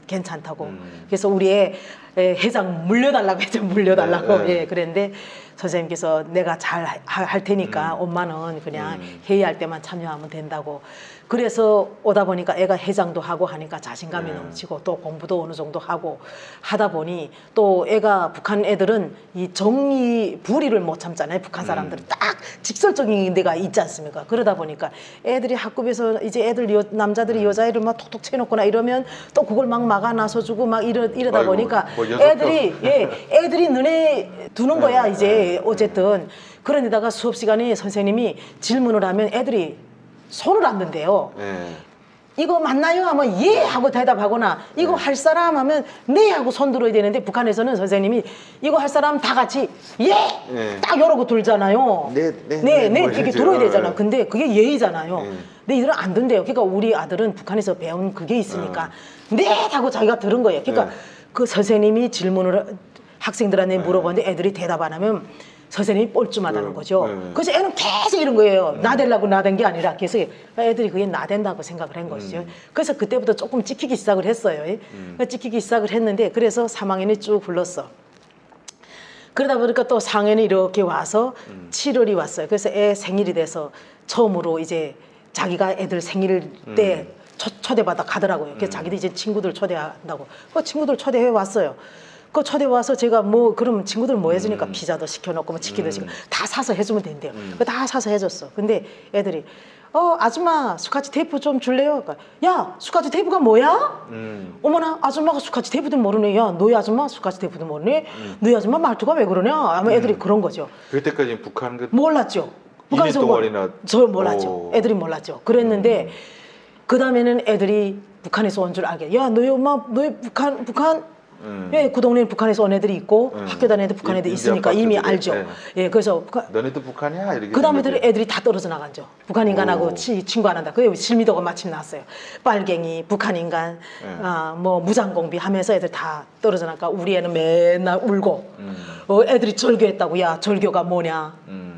[SPEAKER 2] 괜찮다고. 그래서 우리 애 회장 물려달라고 했죠. 물려달라고.
[SPEAKER 1] 네, 네.
[SPEAKER 2] 예, 그랬는데 선생님께서 내가 잘 할 테니까 엄마는 그냥 회의할 때만 참여하면 된다고. 그래서 오다 보니까 애가 회장도 하고 하니까 자신감이 넘치고 또 공부도 어느 정도 하고 하다 보니 또 애가 북한 애들은 이 정의 불의를 못 참잖아요. 북한 사람들은 딱 직설적인 데가 있지 않습니까? 그러다 보니까 애들이 학급에서 이제 남자들이 여자애를 막 톡톡 쳐놓거나 이러면 또 그걸 막 막아 나서주고 막 이러다
[SPEAKER 1] 아이고,
[SPEAKER 2] 보니까
[SPEAKER 1] 뭐 여섯
[SPEAKER 2] 애들이 눈에 두는 거야 이제 어쨌든. 그런데다가 수업 시간에 선생님이 질문을 하면 애들이 손을 안 든대요. 이거 맞나요? 하면 예 하고 대답하거나 이거 할 사람 하면 네 하고 손 들어야 되는데 북한에서는 선생님이 이거 할 사람 다 같이 예 딱 이러고 들잖아요. 네
[SPEAKER 1] 뭐
[SPEAKER 2] 이렇게
[SPEAKER 1] 이러죠.
[SPEAKER 2] 들어야 되잖아. 근데 그게 예의잖아요. 근데 이들은 안 든대요. 그러니까 우리 아들은 북한에서 배운 그게 있으니까 네 하고 자기가 들은 거예요. 그러니까 그 선생님이 질문을 학생들한테 물어보는데 애들이 대답 안 하면 선생님이 뻘쭘하다는 거죠. 그래서 애는 계속 이런 거예요. 나대려고 나댄 게 아니라 계속 애들이 그게 나댄다고 생각을 한 것이죠. 그래서 그때부터 조금 찍히기 시작을 했어요. 찍히기 시작을 했는데 그래서 3학년이 쭉 불렀어. 그러다 보니까 또 4학년이 이렇게 와서 7월이 왔어요. 그래서 애 생일이 돼서 처음으로 이제 자기가 애들 생일 때 초대받아 가더라고요. 그래서 자기도 이제 친구들 초대한다고. 그 친구들 초대해 왔어요. 그 초대 와서 제가 뭐 그럼 친구들 뭐 해주니까 피자도 시켜놓고 뭐 치킨도 시켜 다 사서 해주면 된대요. 다 사서 해줬어. 근데 애들이 아줌마 스카치 테이프 좀 줄래요? 그러니까, 야 스카치 테이프가 뭐야? 어머나 아줌마가 스카치 테이프도 모르네. 야 너희 아줌마 스카치 테이프도 모르네. 너희 아줌마 말투가 왜 그러냐? 아마 애들이 그런 거죠.
[SPEAKER 1] 그때까지 북한
[SPEAKER 2] 몰랐죠. 북한에서 저 몰랐죠. 애들이 몰랐죠. 그랬는데 그 다음에는 애들이 북한에서 온 줄 알게. 야 너희 엄마 너희 북한 예, 그 동네에 북한에서 온 애들이 있고 학교 다니는 애들 북한 애들 있으니까 이미 알죠. 예, 그래서
[SPEAKER 1] 너네도 북한이야 이렇게.
[SPEAKER 2] 그 다음에 애들이 다 떨어져 나간죠. 북한 인간하고 친구 안 한다. 그게 실미도가 마침 나왔어요. 빨갱이, 북한 인간, 뭐 무장공비 하면서 애들 다 떨어져 나가. 우리 애는 맨날 울고, 애들이 절교했다고. 야 절교가 뭐냐?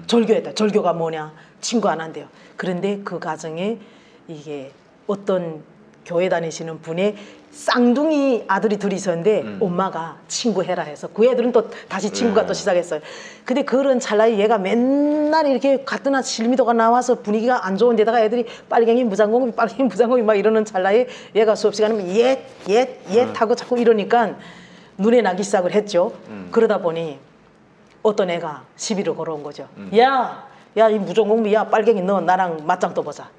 [SPEAKER 2] 절교했다. 절교가 뭐냐? 친구 안 한대요. 그런데 그 가정에 이게 어떤 교회 다니시는 분의 쌍둥이 아들이 둘이 있었는데 엄마가 친구 해라 해서 그 애들은 또 다시 친구가 또 시작했어요. 근데 그런 찰나에 얘가 맨날 이렇게 같은 실미도가 나와서 분위기가 안 좋은 데다가 애들이 빨갱이 무장공비 막 이러는 찰나에 얘가 수업 시간이면 옛 하고 자꾸 이러니까 눈에 나기 시작을 했죠. 그러다 보니 어떤 애가 시비를 걸어온 거죠. 야 이 무전공비 야 빨갱이 너 나랑 맞짱 떠보자.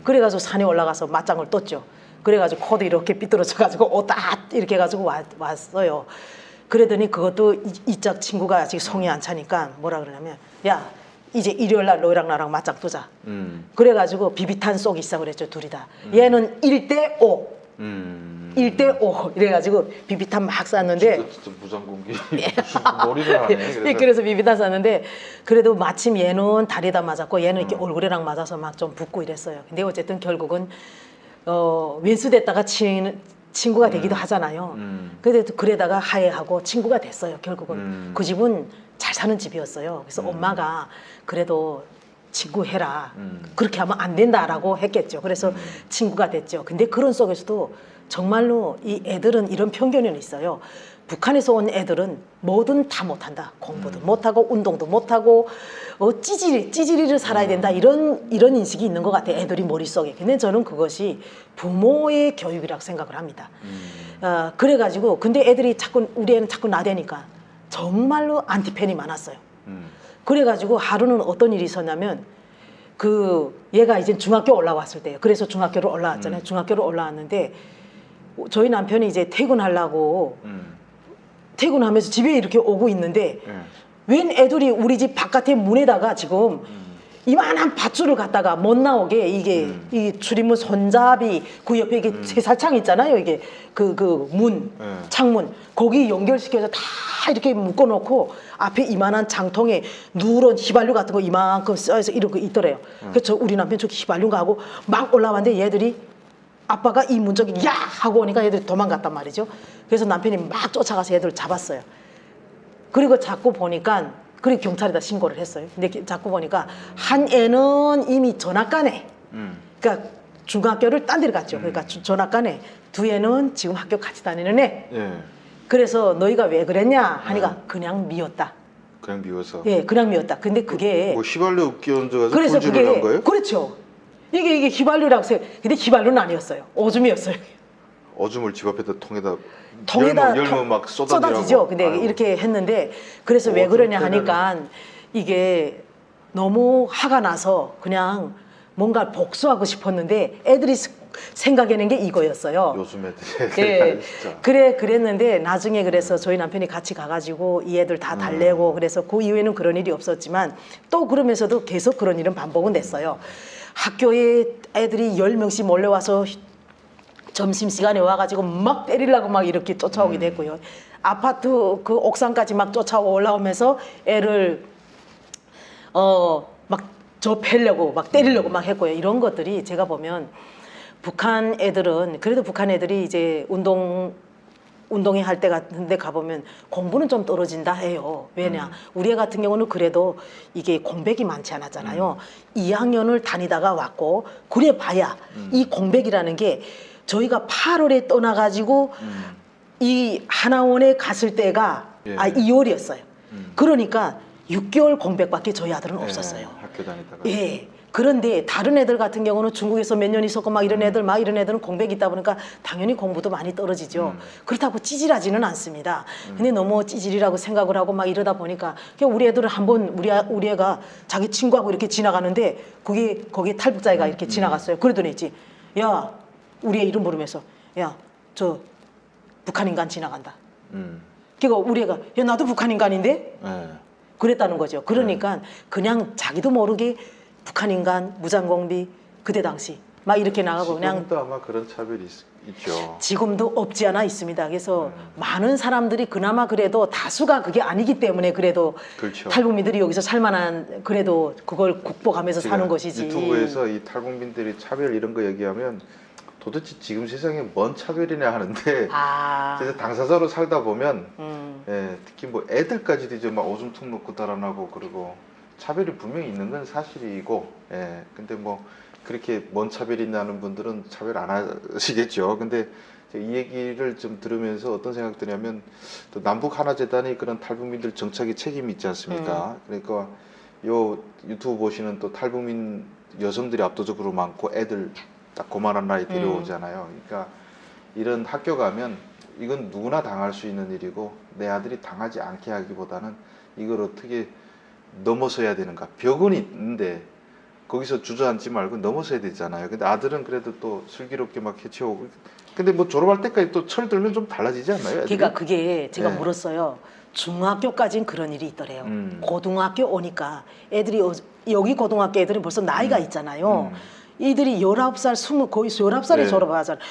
[SPEAKER 2] 그래가지고 산에 올라가서 맞짱을 떴죠. 그래가지고 코도 이렇게 삐뚤어져가지고 오다 이렇게 해가지고 왔어요. 그러더니 그것도 이짝 친구가 아직 성이 안 차니까 뭐라 그러냐면 야 이제 일요일 날 너희랑 나랑 맞짱 뜨자. 그래가지고 비비탄 쏘기 시작을 했죠. 둘이 다. 얘는 1대5 1대5 이래가지고 비비탄 막 쐈는데
[SPEAKER 1] 진짜 무장공기 놀이를 하네.
[SPEAKER 2] 그래서 비비탄 쐈는데 그래도 마침 얘는 다리에다 맞았고 얘는 이렇게 얼굴이랑 맞아서 막 좀 붓고 이랬어요. 근데 어쨌든 결국은 왼수됐다가 친구가 되기도 하잖아요. 그래다가 화해하고 친구가 됐어요. 결국은 그 집은 잘 사는 집이었어요. 그래서 엄마가 그래도 친구 해라. 그렇게 하면 안 된다라고 했겠죠. 그래서 친구가 됐죠. 근데 그런 속에서도 정말로 이 애들은 이런 편견이 있어요. 북한에서 온 애들은 뭐든 다 못한다. 공부도 못하고 운동도 못하고 찌질이를 살아야 된다. 이런 인식이 있는 것 같아요. 애들이 머릿속에. 근데 저는 그것이 부모의 교육이라고 생각을 합니다. 그래가지고 근데 애들이 우리 애는 자꾸 나대니까 정말로 안티팬이 많았어요. 그래가지고 하루는 어떤 일이 있었냐면 얘가 이제 중학교 올라왔을 때예요. 그래서 중학교를 올라왔잖아요. 중학교를 올라왔는데 저희 남편이 이제 퇴근하려고 퇴근하면서 집에 이렇게 오고 있는데 웬 애들이 우리 집 바깥에 문에다가 지금 이만한 밧줄을 갖다가 못 나오게 이 출입문 손잡이 그 옆에 이게 세살창 있잖아요. 이게 문 창문 거기 연결시켜서 다 이렇게 묶어놓고 앞에 이만한 장통에 누런 휘발유 같은 거 이만큼 써서 이렇게 있더래요. 그래서 우리 남편 저기 휘발유인가 하고 막 올라왔는데 얘들이 아빠가 이 문 쪽에 야 하고 오니까 애들이 도망갔단 말이죠. 그래서 남편이 막 쫓아가서 애들을 잡았어요. 그리고 자꾸 보니까 그리고 경찰에다 신고를 했어요. 근데 자꾸 보니까 한 애는 이미 전학가네. 그러니까 중학교를 딴 데를 갔죠. 그러니까 전학가네. 두 애는 지금 학교 같이 다니는 애. 그래서 너희가 왜 그랬냐 하니까 그냥 미웠다.
[SPEAKER 1] 그냥 미워서.
[SPEAKER 2] 예, 그냥 미웠다. 근데 그게
[SPEAKER 1] 뭐 휘발유 끼얹어가지고
[SPEAKER 2] 그래서
[SPEAKER 1] 분진을 한
[SPEAKER 2] 그게
[SPEAKER 1] 거예요?
[SPEAKER 2] 그렇죠. 이게 휘발유라고 해서 근데 휘발유는 아니었어요. 오줌이었어요.
[SPEAKER 1] 오줌을 집 앞에다 통에다
[SPEAKER 2] 통에다
[SPEAKER 1] 열면 막
[SPEAKER 2] 쏟아지죠. 근데
[SPEAKER 1] 아유.
[SPEAKER 2] 이렇게 했는데 그래서 왜 그러냐 하니까 이게 너무 화가 나서 그냥 뭔가 복수하고 싶었는데 애들이 생각해낸 게 이거였어요.
[SPEAKER 1] 요즘 애들이
[SPEAKER 2] 예,
[SPEAKER 1] 진짜.
[SPEAKER 2] 그랬는데 나중에 그래서 저희 남편이 같이 가가지고 이 애들 다 달래고 그래서 그 이후에는 그런 일이 없었지만 또 그러면서도 계속 그런 일은 반복은 됐어요. 학교에 애들이 10명씩 몰려와서 점심시간에 와가지고 막 때리려고 막 이렇게 쫓아오기도 했고요. 아파트 그 옥상까지 막 쫓아오 올라오면서 애를 막 저 패려고 막 때리려고 막 했고요. 이런 것들이 제가 보면 북한 애들은 그래도 북한 애들이 이제 운동회 할 때 같은 데 가보면 공부는 좀 떨어진다 해요. 왜냐? 우리 애 같은 경우는 그래도 이게 공백이 많지 않았잖아요. 2학년을 다니다가 왔고 그래 봐야 이 공백이라는 게 저희가 8월에 떠나가지고 이 하나원에 갔을 때가
[SPEAKER 1] 예.
[SPEAKER 2] 2월이었어요. 그러니까 6개월 공백밖에 저희 아들은 없었어요.
[SPEAKER 1] 학교 다니다가.
[SPEAKER 2] 예. 그런데 다른 애들 같은 경우는 중국에서 몇 년 있었고 막 이런 애들은 공백이 있다 보니까 당연히 공부도 많이 떨어지죠. 그렇다고 찌질하지는 않습니다. 근데 너무 찌질이라고 생각을 하고 막 이러다 보니까 그냥 우리 애들은 한번 우리 애가 자기 친구하고 이렇게 지나가는데 거기에 탈북자애가 이렇게 지나갔어요. 그러더니 있지. 야, 우리 애 이름 부르면서 야, 저 북한 인간 지나간다. 그러니까 우리 애가 야, 나도 북한 인간인데?
[SPEAKER 1] 네.
[SPEAKER 2] 그랬다는 거죠. 그러니까 그냥 자기도 모르게 북한 인간, 무장공비 그때 당시 막 이렇게 나가고 그냥
[SPEAKER 1] 지금도 아마 그런 차별이 있죠.
[SPEAKER 2] 지금도 없지 않아 있습니다. 그래서 많은 사람들이 그나마 그래도 다수가 그게 아니기 때문에 그래도
[SPEAKER 1] 그렇죠.
[SPEAKER 2] 탈북민들이 여기서 살만한 그래도 그걸 극복하면서 사는 것이지.
[SPEAKER 1] 유튜브에서 이 탈북민들이 차별 이런 거 얘기하면 도대체 지금 세상에 뭔 차별이냐 하는데 진짜 당사자로 살다 보면 예, 특히 뭐 애들까지도 이제 막 오줌 툭 놓고 달아나고 그러고 차별이 분명히 있는 건 사실이고 예, 근데 뭐 그렇게 뭔 차별이 있냐는 분들은 차별 안 하시겠죠. 근데 이 얘기를 좀 들으면서 어떤 생각 드냐면 또 남북 하나재단이 그런 탈북민들 정착에 책임이 있지 않습니까? 그러니까 요 유튜브 보시는 또 탈북민 여성들이 압도적으로 많고 애들 딱 고만한 나이 데려오잖아요. 그러니까 이런 학교 가면 이건 누구나 당할 수 있는 일이고 내 아들이 당하지 않게 하기보다는 이걸 어떻게 넘어서야 되는가. 벽은 있는데 거기서 주저앉지 말고 넘어서야 되잖아요. 근데 아들은 그래도 또 슬기롭게 막 해치우고. 근데 뭐 졸업할 때까지 또 철 들면 좀 달라지지 않나요? 애들이?
[SPEAKER 2] 그러니까 그게 제가
[SPEAKER 1] 네.
[SPEAKER 2] 물었어요. 중학교까지는 그런 일이 있더래요. 고등학교 오니까 애들이 여기 고등학교 애들이 벌써 나이가 있잖아요. 이들이 19살, 20, 거의 19살에
[SPEAKER 1] 네.
[SPEAKER 2] 졸업하잖아요.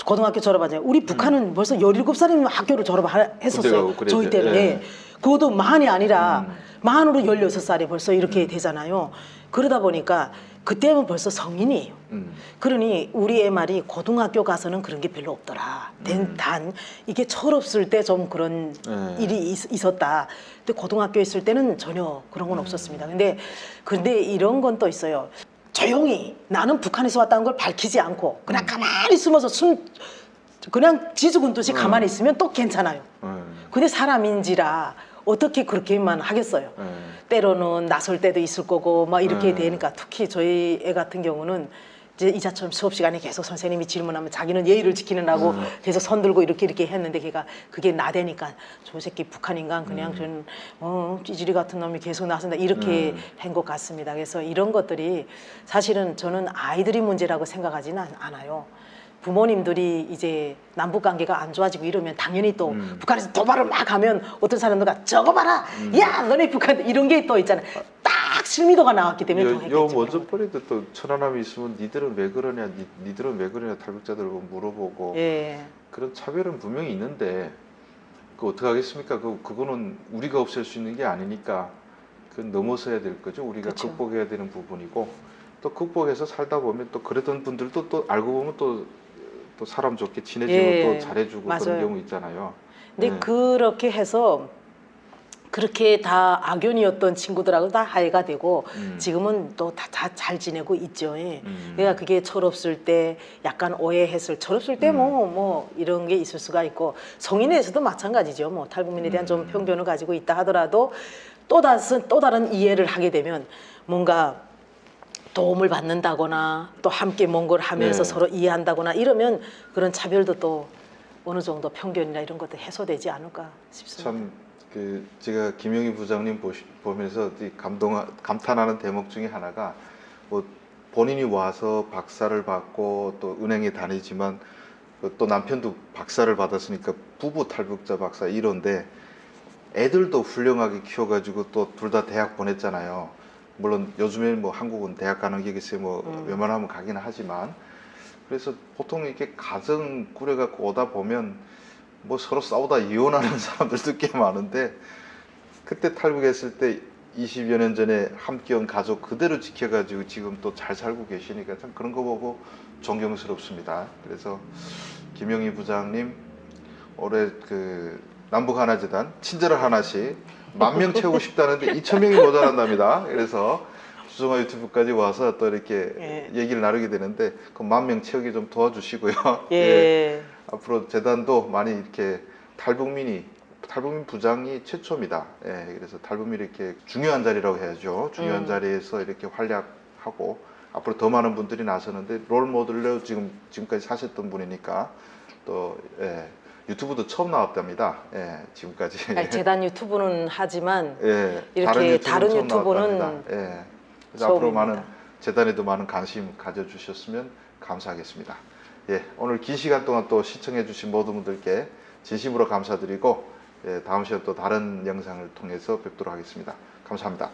[SPEAKER 2] 고등학교 졸업하잖아요. 우리 북한은 벌써 17살이면 학교를 졸업했었어요.
[SPEAKER 1] 그때가
[SPEAKER 2] 저희 때는.
[SPEAKER 1] 네.
[SPEAKER 2] 그것도 만이 아니라 만으로 16살에 벌써 이렇게 되잖아요. 그러다 보니까 그때는 벌써 성인이에요. 그러니 우리 애 말이 고등학교 가서는 그런 게 별로 없더라. 단 이게 철없을 때 좀 그런 일이 있었다. 근데 고등학교 있을 때는 전혀 그런 건 없었습니다. 근데 이런 건 또 있어요. 조용히 나는 북한에서 왔다는 걸 밝히지 않고 그냥 가만히 숨어서 그냥 지죽은 듯이 가만히 있으면 또 괜찮아요. 근데 사람인지라 어떻게 그렇게만 하겠어요. 때로는 나설 때도 있을 거고 막 이렇게 되니까 특히 저희 애 같은 경우는 이제 이자처럼 수업 시간에 계속 선생님이 질문하면 자기는 예의를 지키느라고 계속 손 들고 이렇게 했는데 걔가 그게 나대니까 저 새끼 북한 인간 그냥 전 찌질이 같은 놈이 계속 나선다 이렇게 한 것 같습니다. 그래서 이런 것들이 사실은 저는 아이들이 문제라고 생각하지는 않아요. 부모님들이 이제 남북 관계가 안 좋아지고 이러면 당연히 또 북한에서 도발을 막 하면 어떤 사람들가 저거 봐라 야 너네 북한 이런 게 또 있잖아요. 딱 실미도가 나왔기 때문에 더 했겠죠.
[SPEAKER 1] 요 먼저 버리도 또 천안함이 있으면 니들은 왜 그러냐 니들은 왜 그러냐 탈북자들 물어보고
[SPEAKER 2] 예.
[SPEAKER 1] 그런 차별은 분명히 있는데 그 어떻게 하겠습니까? 그거는 우리가 없앨 수 있는 게 아니니까 그건 넘어서야 될 거죠. 우리가
[SPEAKER 2] 그쵸.
[SPEAKER 1] 극복해야 되는 부분이고 또 극복해서 살다 보면 또 그랬던 분들도 또 알고 보면 또 사람 좋게 친해지고
[SPEAKER 2] 예,
[SPEAKER 1] 또 잘해주고
[SPEAKER 2] 맞아요.
[SPEAKER 1] 그런 경우 있잖아요.
[SPEAKER 2] 근데
[SPEAKER 1] 네.
[SPEAKER 2] 그렇게 해서 그렇게 다 악연이었던 친구들하고 다 화해가 되고 지금은 또 다 잘 지내고 있죠. 예. 그러니까 그게 철없을 때 약간 오해했을 철없을 때 뭐 이런 게 있을 수가 있고 성인에서도 마찬가지죠. 뭐 탈북민에 대한 좀 편견을 가지고 있다 하더라도 또 다른 이해를 하게 되면 뭔가 도움을 받는다거나 또 함께 뭔가를 하면서
[SPEAKER 1] 네.
[SPEAKER 2] 서로 이해한다거나 이러면 그런 차별도 또 어느 정도 편견이나 이런 것도 해소되지 않을까 싶습니다.
[SPEAKER 1] 참 그 제가 김영희 부장님 보면서 감탄하는 대목 중에 하나가 뭐 본인이 와서 박사를 받고 또 은행에 다니지만 또 남편도 박사를 받았으니까 부부 탈북자 박사 이런데 애들도 훌륭하게 키워가지고 또 둘 다 대학 보냈잖아요. 물론 요즘에 뭐 한국은 대학 가는 게 글쎄 뭐 웬만하면 가긴 하지만 그래서 보통 이렇게 가정 꾸려갖고 오다 보면 뭐 서로 싸우다 이혼하는 사람들도 꽤 많은데 그때 탈북했을 때 20여 년 전에 함께 온 가족 그대로 지켜가지고 지금 또 잘 살고 계시니까 참 그런 거 보고 존경스럽습니다. 그래서 김영희 부장님 올해 그 남북 하나재단 친절을 하나씩 10,000명 채우고 싶다는데 2,000명이 모자란답니다. 그래서 주성아 유튜브까지 와서 또 이렇게
[SPEAKER 2] 예.
[SPEAKER 1] 얘기를 나누게 되는데 그 10,000명 채우기 좀 도와주시고요.
[SPEAKER 2] 예.
[SPEAKER 1] 앞으로 재단도 많이 이렇게 탈북민 부장이 최초입니다. 예, 그래서 탈북민이 이렇게 중요한 자리라고 해야죠. 중요한 자리에서 이렇게 활약하고 앞으로 더 많은 분들이 나서는데 롤 모델로 지금까지 사셨던 분이니까 또 예, 유튜브도 처음 나왔답니다. 예, 지금까지.
[SPEAKER 2] 아니, 재단 유튜브는 하지만
[SPEAKER 1] 예,
[SPEAKER 2] 이렇게 다른
[SPEAKER 1] 처음
[SPEAKER 2] 유튜브는
[SPEAKER 1] 나왔답니다. 예, 그래서 앞으로
[SPEAKER 2] 처음입니다.
[SPEAKER 1] 많은 재단에도 많은 관심 가져주셨으면 감사하겠습니다. 예, 오늘 긴 시간 동안 또 시청해주신 모든 분들께 진심으로 감사드리고 예, 다음 시간 또 다른 영상을 통해서 뵙도록 하겠습니다. 감사합니다.